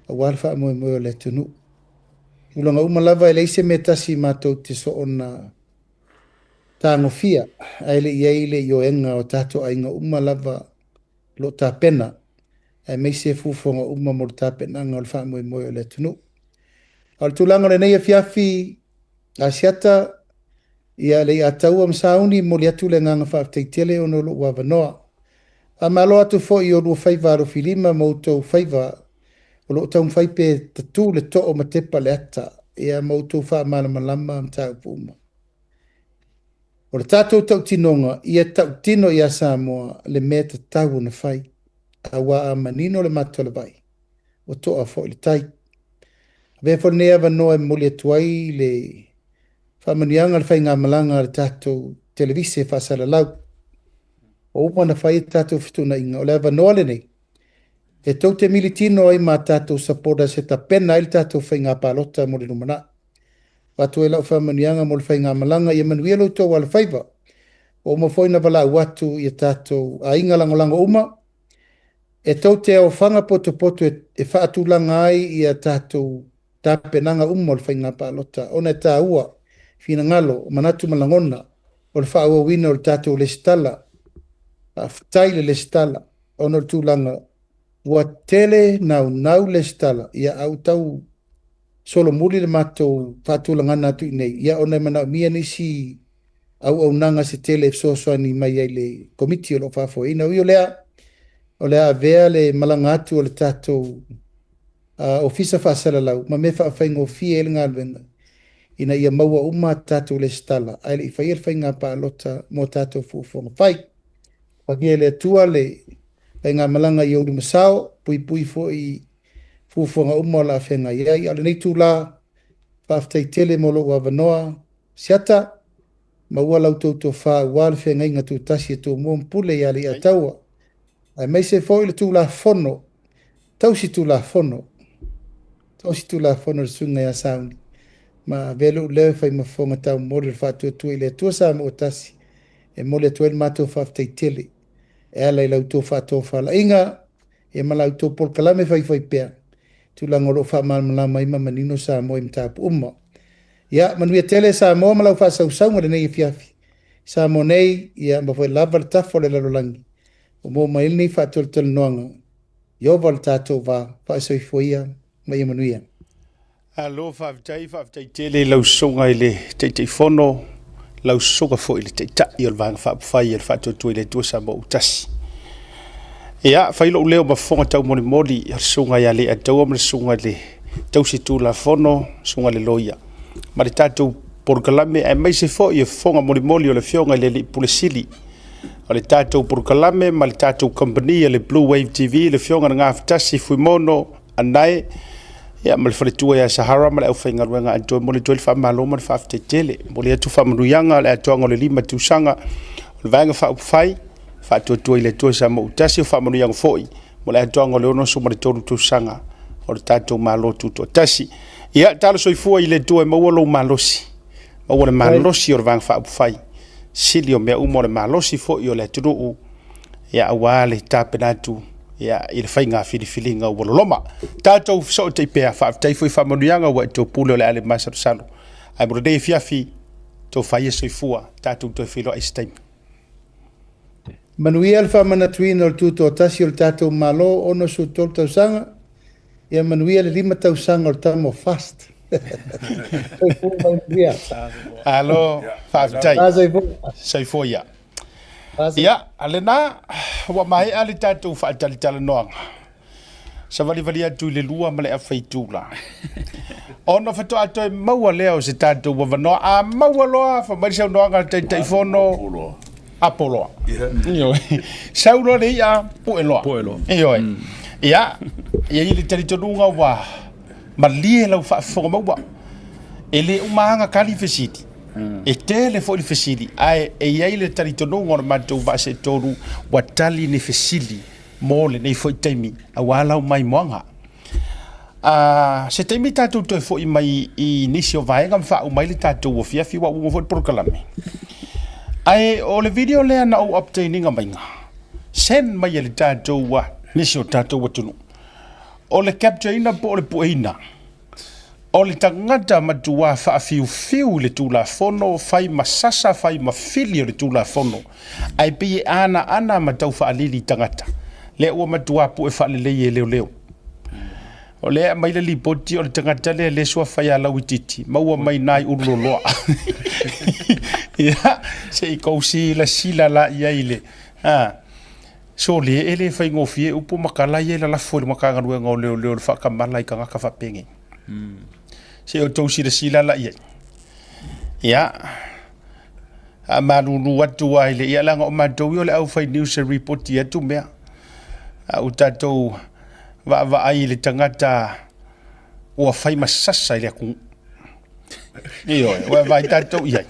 A wal wha moe moe o le tunu. Ulanga umalava e leise me tasi mātou te so ona tāngo fia. Aile i eile i o enga o tātou ainga umalava lo tā pena. E meise fufonga uma mo tā pena nga o le wha moe moe o le tunu. Al tūlanga le nei a fiafi a siata ia le a taua msauni mo li atu le nganga wha teitele o no lo wawanoa. A malo atu fo i o lua whaiva aro filima mo tau whaiva o lo tau mwhaipe tatu le to o matepa le ata e a mautou wha malama mta upuma. O le tātou tau tinonga i a tau tino i a Samoa le mea tau na whai a wā a manino le matola vai o to a fo le tai. Vea fo nea vanoa e moli atuai le whamanianga le whai ngā malanga le tātou televise whasala lau. O upana whai tātou whituna inga o le vanoa le nei. E tau te militino ai mā tātou sapoda se ta pena il tātou whai ngā pālota mo le numana. Watu e lau whamanianga mo le whai ngā malanga i manuia lau tau wala whaiva. O ma whaina wala watu i tātou a inga langolango uma. E tau te au whanga poto e whaatulanga ai i a tātou tāpenanga mo le whai ngā pālota. Ona e tā ua, whina ngalo, manatu malangona, o le whaua wina o le tātou le stala. A whataile le stala, ona le tūlanga. Wa tele nau le stala ia au tau solo muri le matou whatulanga natu nei ia ona mana mia nisi au nanga se tele soani mai ai le komiti o lo fafo ina o lea vea le malanga atu o le tatou ofisa whaasala lau ma me whaafengo fie ele ngā luenga ina ia maua tatou le stala ai le i whai el whai ngā pālota mo tatou fufonga whai Pakia le tua le ngā malanga i auri masao, pui fo i fufonga umo la whenga iai. Ale nei tūla, whaafitai tele mo lo wavanoa, siata, ma ua lau tautua wha wale whenga inga tū tasi e tū mua mpule i ali a taua. Ai mai se fo i le tūla fono, tausi tūla fono, le sunga ya saundi. Ma velu lewe whai mafonga tau mori le whaatua tua i le tua sa mo tasi. E mole tua il mātua whaafitai tele. E ala i lau tō whātua whala inga, e malau tō pol kalame whai pēr. Tūla ngoro wha malama ima manino sa mo im tāpu umma. Ia, manuia tele sa mo malau wha sausau le nei i fiafi. Sa mo nei, ia mawhai lava le tafo le lalolangi. O mo mail nei whātua le noanga. Iova le tātou wha soifoia, mai manuia. Alo whaafitai tele lau songa i le teitei fono, lau songa fo i le teitai o le vanga whaapawhai e le whaatuatua i le tua sa mo utasi. Ia, whailo uleo mafonga tau mori i songa ia le ataua ma le songa le tausi tūla fono, songa le loia. Ma le tātou porukalame, ai mai se fo i e fonga mori o le fionga i le pulesili. O le tātou porukalame, ma le tātou company le Blue Wave TV, le fionga na ngā whatasi fuimono anai, ia ma le whaletua ia Sahara, ma le au whainga ruenga antoe mo le tōi le whaamaloma le whaafte tele, mo le atu whamanuianga, le atuanga le lima tūsanga, o le vaenga whaupwhai, whaatuatua i le tua sa mo utasi o whamanuianga foi, mo le atuanga le ono suma le tōru tūsanga, o le tātou malo tūtua tasi. Ia, talo soifua i le tua e maua lou malosi, maua le malosi o le vaenga whaupwhai, sili o mea umo le malosi foi o le aturuu, ia awa le tāpenatu, ia i le whainga whiriwhiringa ua loloma. Tātou so te pēa whaafitai fui whamanuianga ua tō pule o le ale masarusalo. Ai mora dei fiafi tō whaia soifua, tātou tō whilo a istaimi. Manuia le whamanatuina o le tūtō tasi o le tātou malo ono su tōl tausanga, ia manuia le 5 tausanga o le tamo fast. Alo, whaafitai. Soifua ia. Ia, alena, wa mai ali tātou whaatalitala noanga. Sa wali atu le lua ma le a whaitūla. Ono whatoa atoe maua leo se tātou wawanoa, a maua loa, whamarisau noanga tei whono, apoloa. Sauloa le ia, pueloa. Ia, ia ili taritonunga wa, ma lie lau whaafonga maua. Ele umahanga kali fesiti. E tele fo i fesili ai e ia le taritonunga o le matou va se toru wa tali ni fesili mo le nei fo i taimi a wala mai moanga se taimi tātou toi fo i mai i nisi o vaenga mwha o mai le tātou o fiafi wa ungo fo i prokalame ai o le video lea na o obtaininga mainga sen mai le tātou wa nisi o tātou wa tunu o le capture ina po o le pueina o le tangata matua whaafiu le tūla fono, whai masasa, whai mawhili o le tūla fono. Ai pie ana matau whaalili tangata. Le ua matua pu e whaalelei e leo. O lea mai le lipoti o le tangata le sua whai a lau ititi. Maua mai nai uroloa. Ia, se i kousi la sila la ia ile. So le ele whai ngofie upo makala ia la lafo le makangarua ngau leo le whakamala i kangaka whapenge. Se o tau sira sila la ia. Ia. A maruru atu ai le ia langa o matou le au fai news report ia tu mea. A u tatou va ai le tangata o fai masasa ile ku. Iyo, wa vai tatou ia.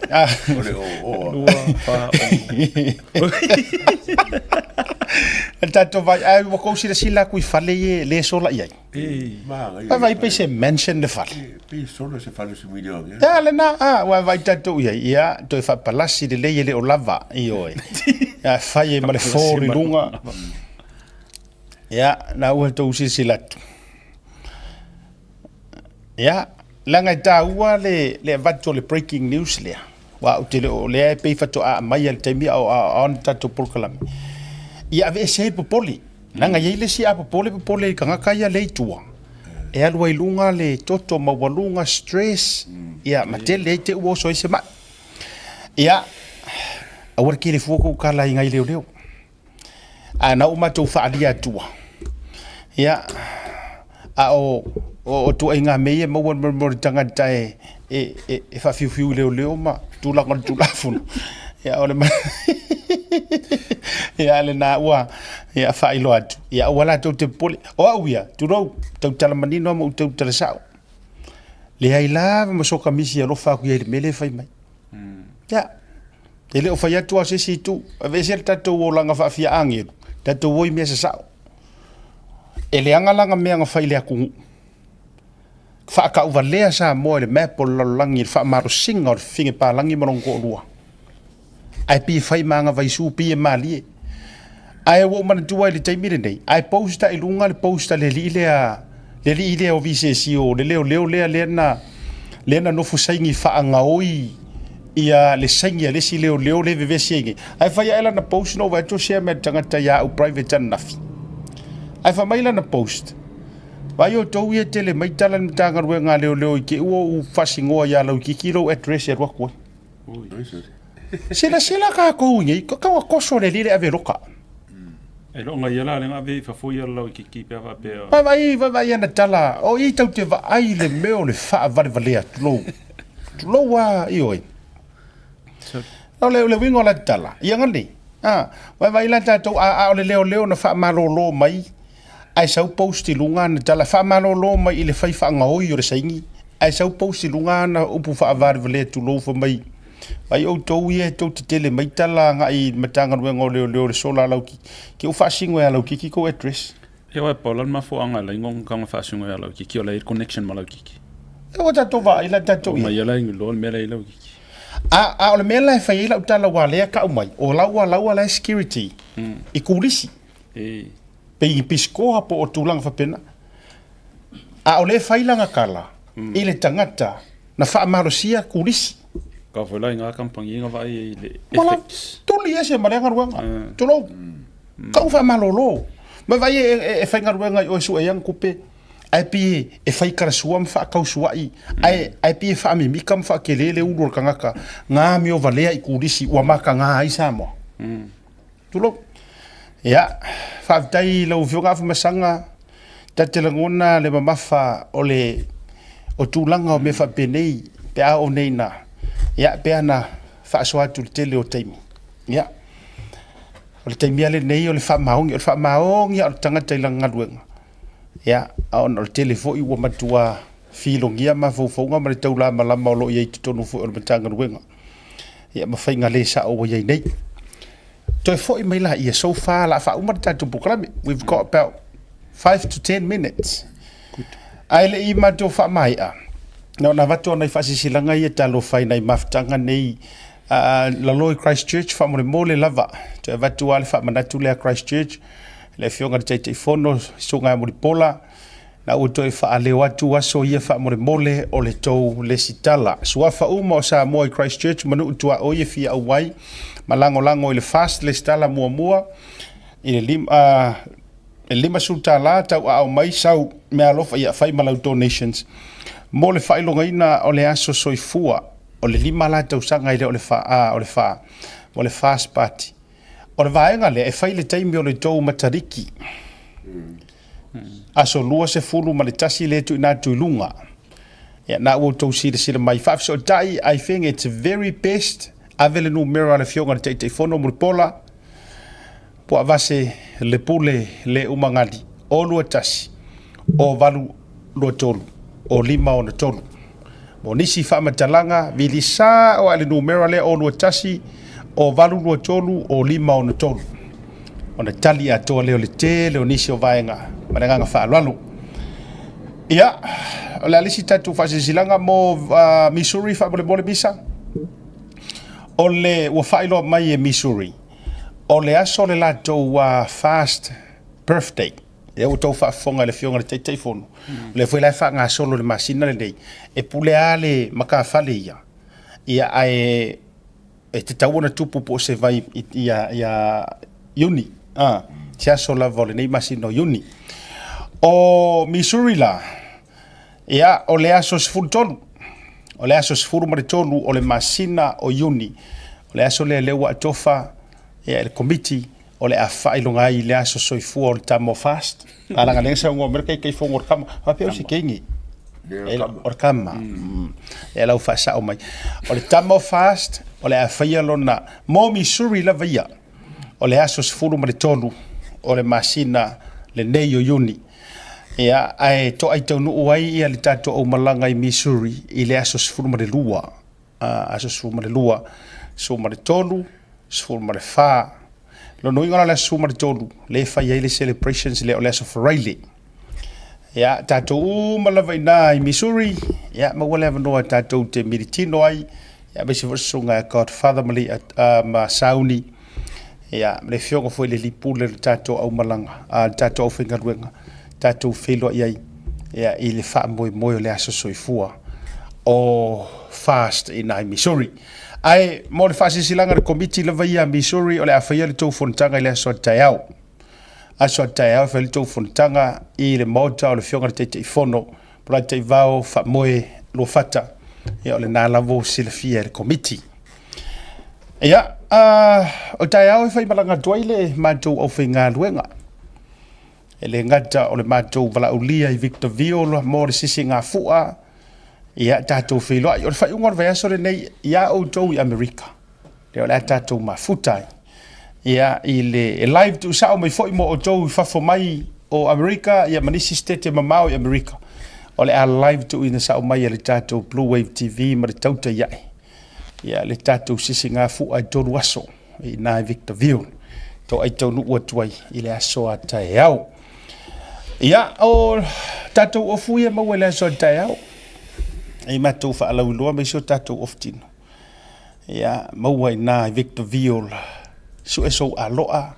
Tatou vai ai wa ko sila ku fale ye le so la ia. Vai pe se mention le fale. Pe solo se fale su video. Ya le na wa vai tatou ia to fa palasi de le o lava iyo. Ya fai ma le fori lunga. Ya na u to sila. Ya langa taua le vato le breaking news le. Wa utile o le pe fato a mai al temi o on tatou proklame. Ia ave se popoli nanga ile si a popoli kanga kaya le tua e alwa ilunga le toto mawalunga stress ia matele te wo so se ma ia awar ki le fuko kala inga ile leo ana uma to fa alia tua ia a o tu inga me mo mo tanga tai e fa fiu leo ma tu la fun ya ole ia le na ua ia failo atu ia wala tau te pole o au ia turou tau talamanino mo tau talasao le ai lava masoka misi alo fa ku ia mele fai mai ya ele o fai atu ase si tu ave ser tatou o langa fa fia ange tatou oi me sa sao ele anga langa me anga fai le aku fa ka uvalea sa mo le map o langi fa maro singa o finge pa langi mo ko lua ai pi fai manga vai su pi mali ai wo man tu ai le taimire nei ai posta i lunga le posta le li o VCC o le le na no fu saingi fa anga oi ia le saingi le si le veve singi ai fa ia na post no va to share me tangata ya o private and nafi ai fa mai na post vai o tau ia tele mai tala ni tanga ruenga leo ke u fasingoa ya lau kikilo address ya wako sila ka ko ngi ko ko so le lile ave loka e lo nga yala le nga ve fa fo yala ki pe va pe vai na tala o i tau te va ai le meo le fa valea lo wa i oi o le wingo la tala ia ngani vai la tau a le leo na fa malolo mai ai sau posti lunga na tala fa malolo mai ile fai fa nga oi o le saingi ai sau posti lunga na upu fa valea tu lo fa mai vai o tau ia tau te tele mai tala ngai matanga ruenga leo le sola lauki ke u fasingo ya lauki ki ko address e wa polan ma fo anga la ngong ka fasingo ya lauki ki o la connection ma lauki e o tato va ila tato ma yala ngi lo me la lauki o le mela fa ila utala wa le ka mai o la security e kulisi pe i piskoa po o tulang fa pena o le fa ila ngakala ile tangata na fa marosia kulisi ka foi lá nga kampangi nga vai le effects tuli ese malenga ruanga tulo ka fa malolo ma vai e fa nga ruanga o su yang kupe ai pi e fa ikara suam fa ka suai ai pi fa mi kam fa kelele udur kangaka nga mi o valea i kulisi wa maka nga ai samo tulo ya fa tai lo vunga fa masanga tatelangona le mamafa ole o tulanga o me fa penei pe a o neina ya peana fa soatu tele o taimi ya o le taimi ale nei o le fa maong ya o tangata ilanga luenga ya on o tele fo i wo matua filongia ma fo nga ma tau la malama o lo ye tonu fo o matanga luenga ya ma fainga le sa o ye nei to fo i mai la ia so far la fa umar tatu program we've got about 5 to 10 minutes good ai le i ma to fa mai na vato na fasisilanga ia talo fai nei maftanga nei la loi Christchurch fa mole lava te vato ale fa manatu le Christchurch le fionga te fono sunga mo pola na uto fa ale watu waso ia fa mole o le tou le sitala sua fa uma sa mo Christchurch manu utua o ia fia awai malango ile fast le sitala mua ile lima sultala tau au mai sau me alofa ia fai malau donations mo le failonga ina o le aso soifua o le lima la tau sanga ile o le fa o le fast party o le vaenga le e fai le taimi o le tou matariki aso lua se fulu ma le tasi le tu ina tuilunga ya na o tou sile mai fa so dai I think it's very best avele no mera le fionga te fono mo pola po avase le pule le umangali o lua tasi o valu lo tolu o lima o na tolu. Mo nisi wha matalanga, vili sa o ale numera le o lua tasi, o valu lua tolu o lima o na tolu. O na tali a toa leo le te, leo nisi o vaenga, mananganga wha alualu. Ia, o le alisi tatu whasesilanga mo Missouri wha mole misa. O le ua whailo mai e Missouri. O le aso le lato fast birthday. E o tau whaafonga le fionga le teitei fono. Le fwela e wha ngā solo le masina le nei. E pule a le maka whale ia. Ia e te tauana tupu po se vai ia uni. Tia sola vole nei masina o uni. O Missouri la. Ia o le aso sifuru tolu. O le aso sifuru mare tolu o le masina o uni. O le aso le lewa atofa. Ia le committee. O le awha ilonga ai le aso soifua o le tamo fast. Alanga lensa ungo Amerika kei fongo orkama. Wape o si keingi. Orkama. E lau whaasa o mai. O le tamo fast, o le awha ilona. Mo Missouri la via. o le aso sefulu ma le tolu o le masina le nei o iuni ia ai to ai taunuu ai ia le tatou au malaga i Missouri i le aso sefulu ma le lua aso sefulu ma le lua sefulu ma le tolu sefulu ma le fā lonoiga la le aso sefulu ma le tolu le fai ai le celebrations le o le aso faraile ia tatou ma lavaina i Missouri ia maua le avanoa tatou te militino ai ia maisi foʻi Godfather ma le ma sauni ia le fionga foi le lipule le tatou au malaga tatou au faigaluega tatou feiloa ai ia i le faamoemoe o le aso soifua o fast ina i Missouri ai mo le faasisilaga le komiti lava ia Missouri o le afaia le tou fonataga i le aso ataeao fai le tou fonataga i le mota o le fionga le taitaifono pola taivao faamoe lo fata ia o le nalavo silafia le komiti ia o taeao e fai malaga atu ai le matou aufaigaluega e le gata o le matou valaulia i Victorville mo le sisi gafu'a ia tatou feiloa'i o le fai'uga o le vaiaso lenei ia outou i Amerika le o le a tatou mafuta ai ia i le live tu'usa'o mai fo'i mo outou i fafo mai o Amerika ia manisi stete mamao i Amerika o le a live tu'uina sa'o mai a le tatou Blue Wave TV ma le tautaia'i ia le tatou sisi gafu'a i tolu aso ina i Victorville to ai taunuu atu ai i le aso a taeao ia o tatou ofu ia maua le aso a taeao ai matou fa'alauiloa mai so tatou ofu tino ia maua ina i Victorville su e sou alo'a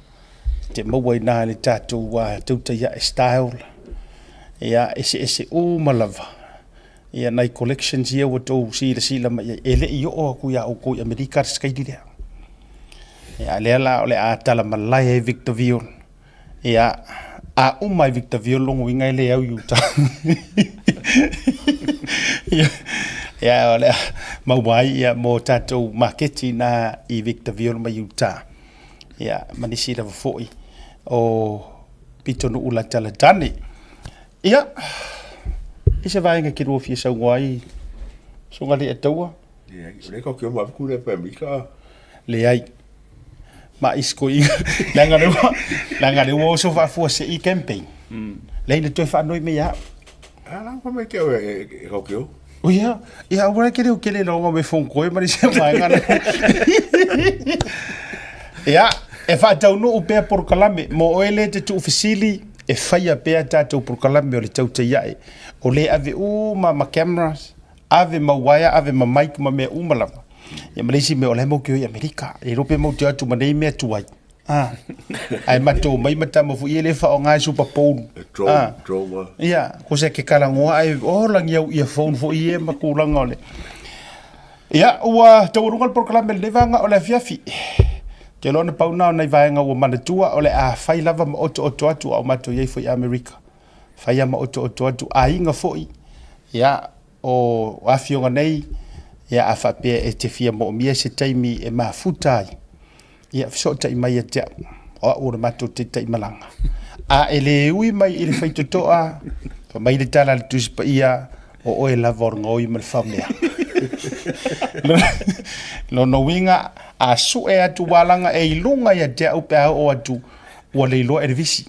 te maua ina le tatou tautaia'i style ia ese malava ia nai collections ia ua tou sila mai e le'i o'o aku ia o i Amerika te skaili lea ia lea la o le a tala malai e Victorville ia a uma i Victorville longo inga ele au Utah ia o le mauai ia mo tatou marketi na i Victorville ma Utah ia manisi lava fo'i o pitonu ula talatani ia isa vaenga ki rua fia saunga ai sunga le ataua le ko ke ma ku le Amerika le ai ma isko i langa le wo so fa fu se i campaign le le to fa no me ya ala ko me ke e ko ke o ia ora ke le longo me fon ko ma se vaenga ia e fa tau no o pe por kalame mo ele te tu ofisili e faia pe tatou por kalame o le tau te ia o le ave ma cameras ave ma wire ave ma mic ma me lava ia malisi me o le mo ke i Amerika e rope mo te atu manei me atu ai ai matou mai mata mo fu ile fa o ngai super phone drama ia ko se ke kala ngoa ai o lang ia phone fo ie ma ku lang ole ia ua tau rungal por kalame le vanga o le fiafi ke lona pauna nei vaenga o manatua o le a fai lava ma oto atu au matou ia foi Amerika fai ma oto atu a inga foi ia o afionga nei ia afa pe e te fia mo mia se taimi e mafuta ai ia so tai mai te o le matou te tai malanga a ele ui mai ile fai totoa fa mai le tala le tuspa ia o e la vorngoi mal famia no winga a su e atu walanga e ilunga ia te au pe o atu o le lo e visi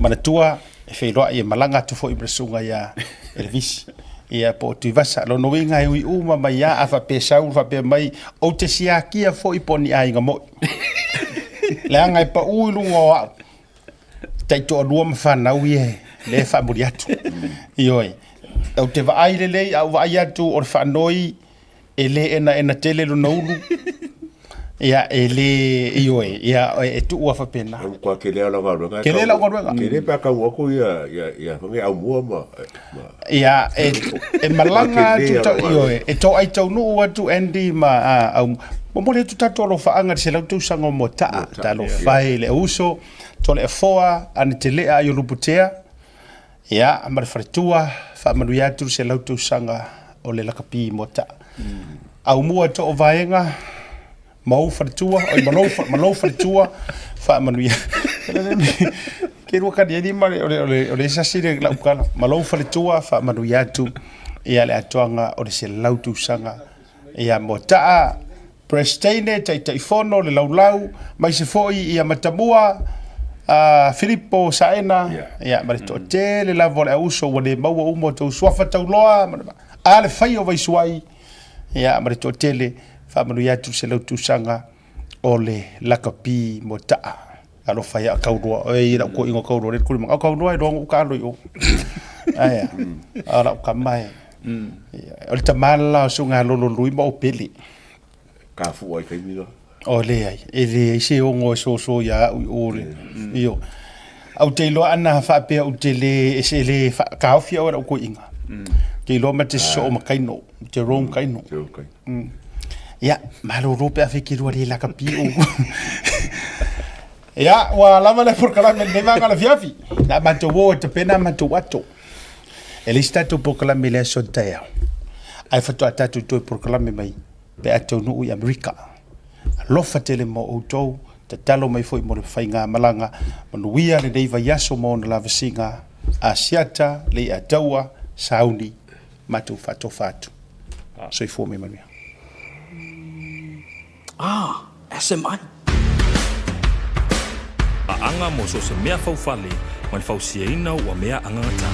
mana tua e feiloa ia malanga tu fo i presunga ia e visi ia po tu vasa lo no winga e ui uma mai a fa pe sau fa pe mai o te siakia fo i poni ai nga mo langa pa u lunga o tai to lua mfana u ye le fa muriatu ioi o te va ai le au va atu o fa noi ele ena tele lo no ia ele ioi ia e tu wa fa pena ko ke le la ga ke le la ga ke le pa ka wo ko ia nge au mua ma ia e malanga tu ta ioi e to ai tau no atu endi ma au mo le tu tato lo fa anga se la tu sanga mo ta lo fai le uso to le foa an te le ai luputea ia mar fartua fa manuia tu se la tu sanga o le lakapi mo ta au mua to vaenga mau fartua o malo fartua fa manuia ke ro ka di mare o le sa sire la ukala malo fartua fa manuia tu ia le atoanga o le se lautu sanga ia mota Prestene tai fono le laulau mai se foi ia matamua Filippo Saena ia marito te le lavo le uso wale maua umo tau swafa tau loa ale fai o vai suai ia marito tele fa manu ya tu se lau tu sanga ole lakapi mo taa alo fai a kaurua e ira ko ingo kaurua le kulima kaurua ro ka lo yo aya ala ka mai ole tamala sunga lo lui mo peli ka fu ai kai miro ole ai ele se o ngo so ya o io au te lo ana fa pe au te le se le ka ofia ora ko inga te lo mate so ma kaino te rom kaino ya malo rope afiki ro le la kapi o ya wa la mala por kala me va la fiafi la mato wo te pena mato wato ele stato por kala me le so taya ai fa to atatu to por kala me mai pe ato no u America lofa tele mo o to te talo mai foi mo le fainga malanga manuia le dei vai yaso mo na la vasinga asiata le ataua sauni matu fatu so i fo me mania SMI anga mo so se mea faufale ma le fausiaina ua mea angata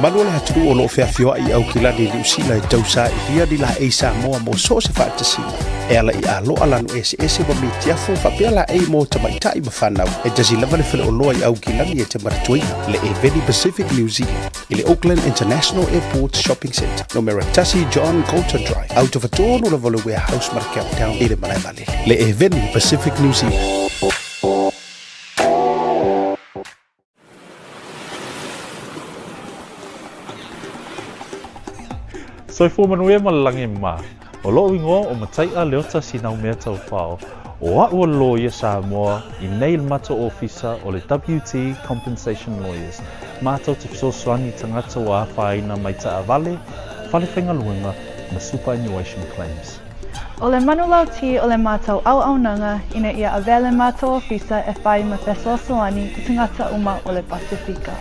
Manuel hatru o lo fe afio ai au kila ni usila e tausa i dia di la e sa mo so se fa tasi e ala I alo ala no ese ba mitia fo fa pela e mo tamai tai ba fanau e tasi lava le fele o lo ai au kila ni e te maratoi le e Veni Pacific New Zealand i le Auckland International Airport Shopping Centre no mera tasi John Coulter Drive out of a tono la vole warehouse market town i le malai male le e Veni Pacific New Zealand Soi fu manuia malangi ma. O lo ingo o matai a leota sinau mea tau whao. O a ua lo ia Samoa I nei le mato ofisa o le WT Compensation Lawyers. Mātou te fisoswani tangata wa whaina mai ta avale, whale whenga luenga ma superannuation claims. O le manulau ti o le mātou au nanga ina ia avele mātou ofisa e whai ma fisoswani I tangata uma o le Pasifika.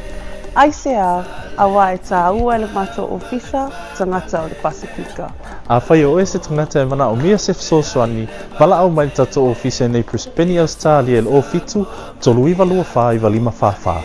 ICR a wai tā ua le mato ofisa tangata o le Pasifika. A whai o ese tangata e mana o mia se fisoswani, wala au mai tato ofisa nei Prispeni Australia le o fitu, tolu iwa lua wha iwa lima wha.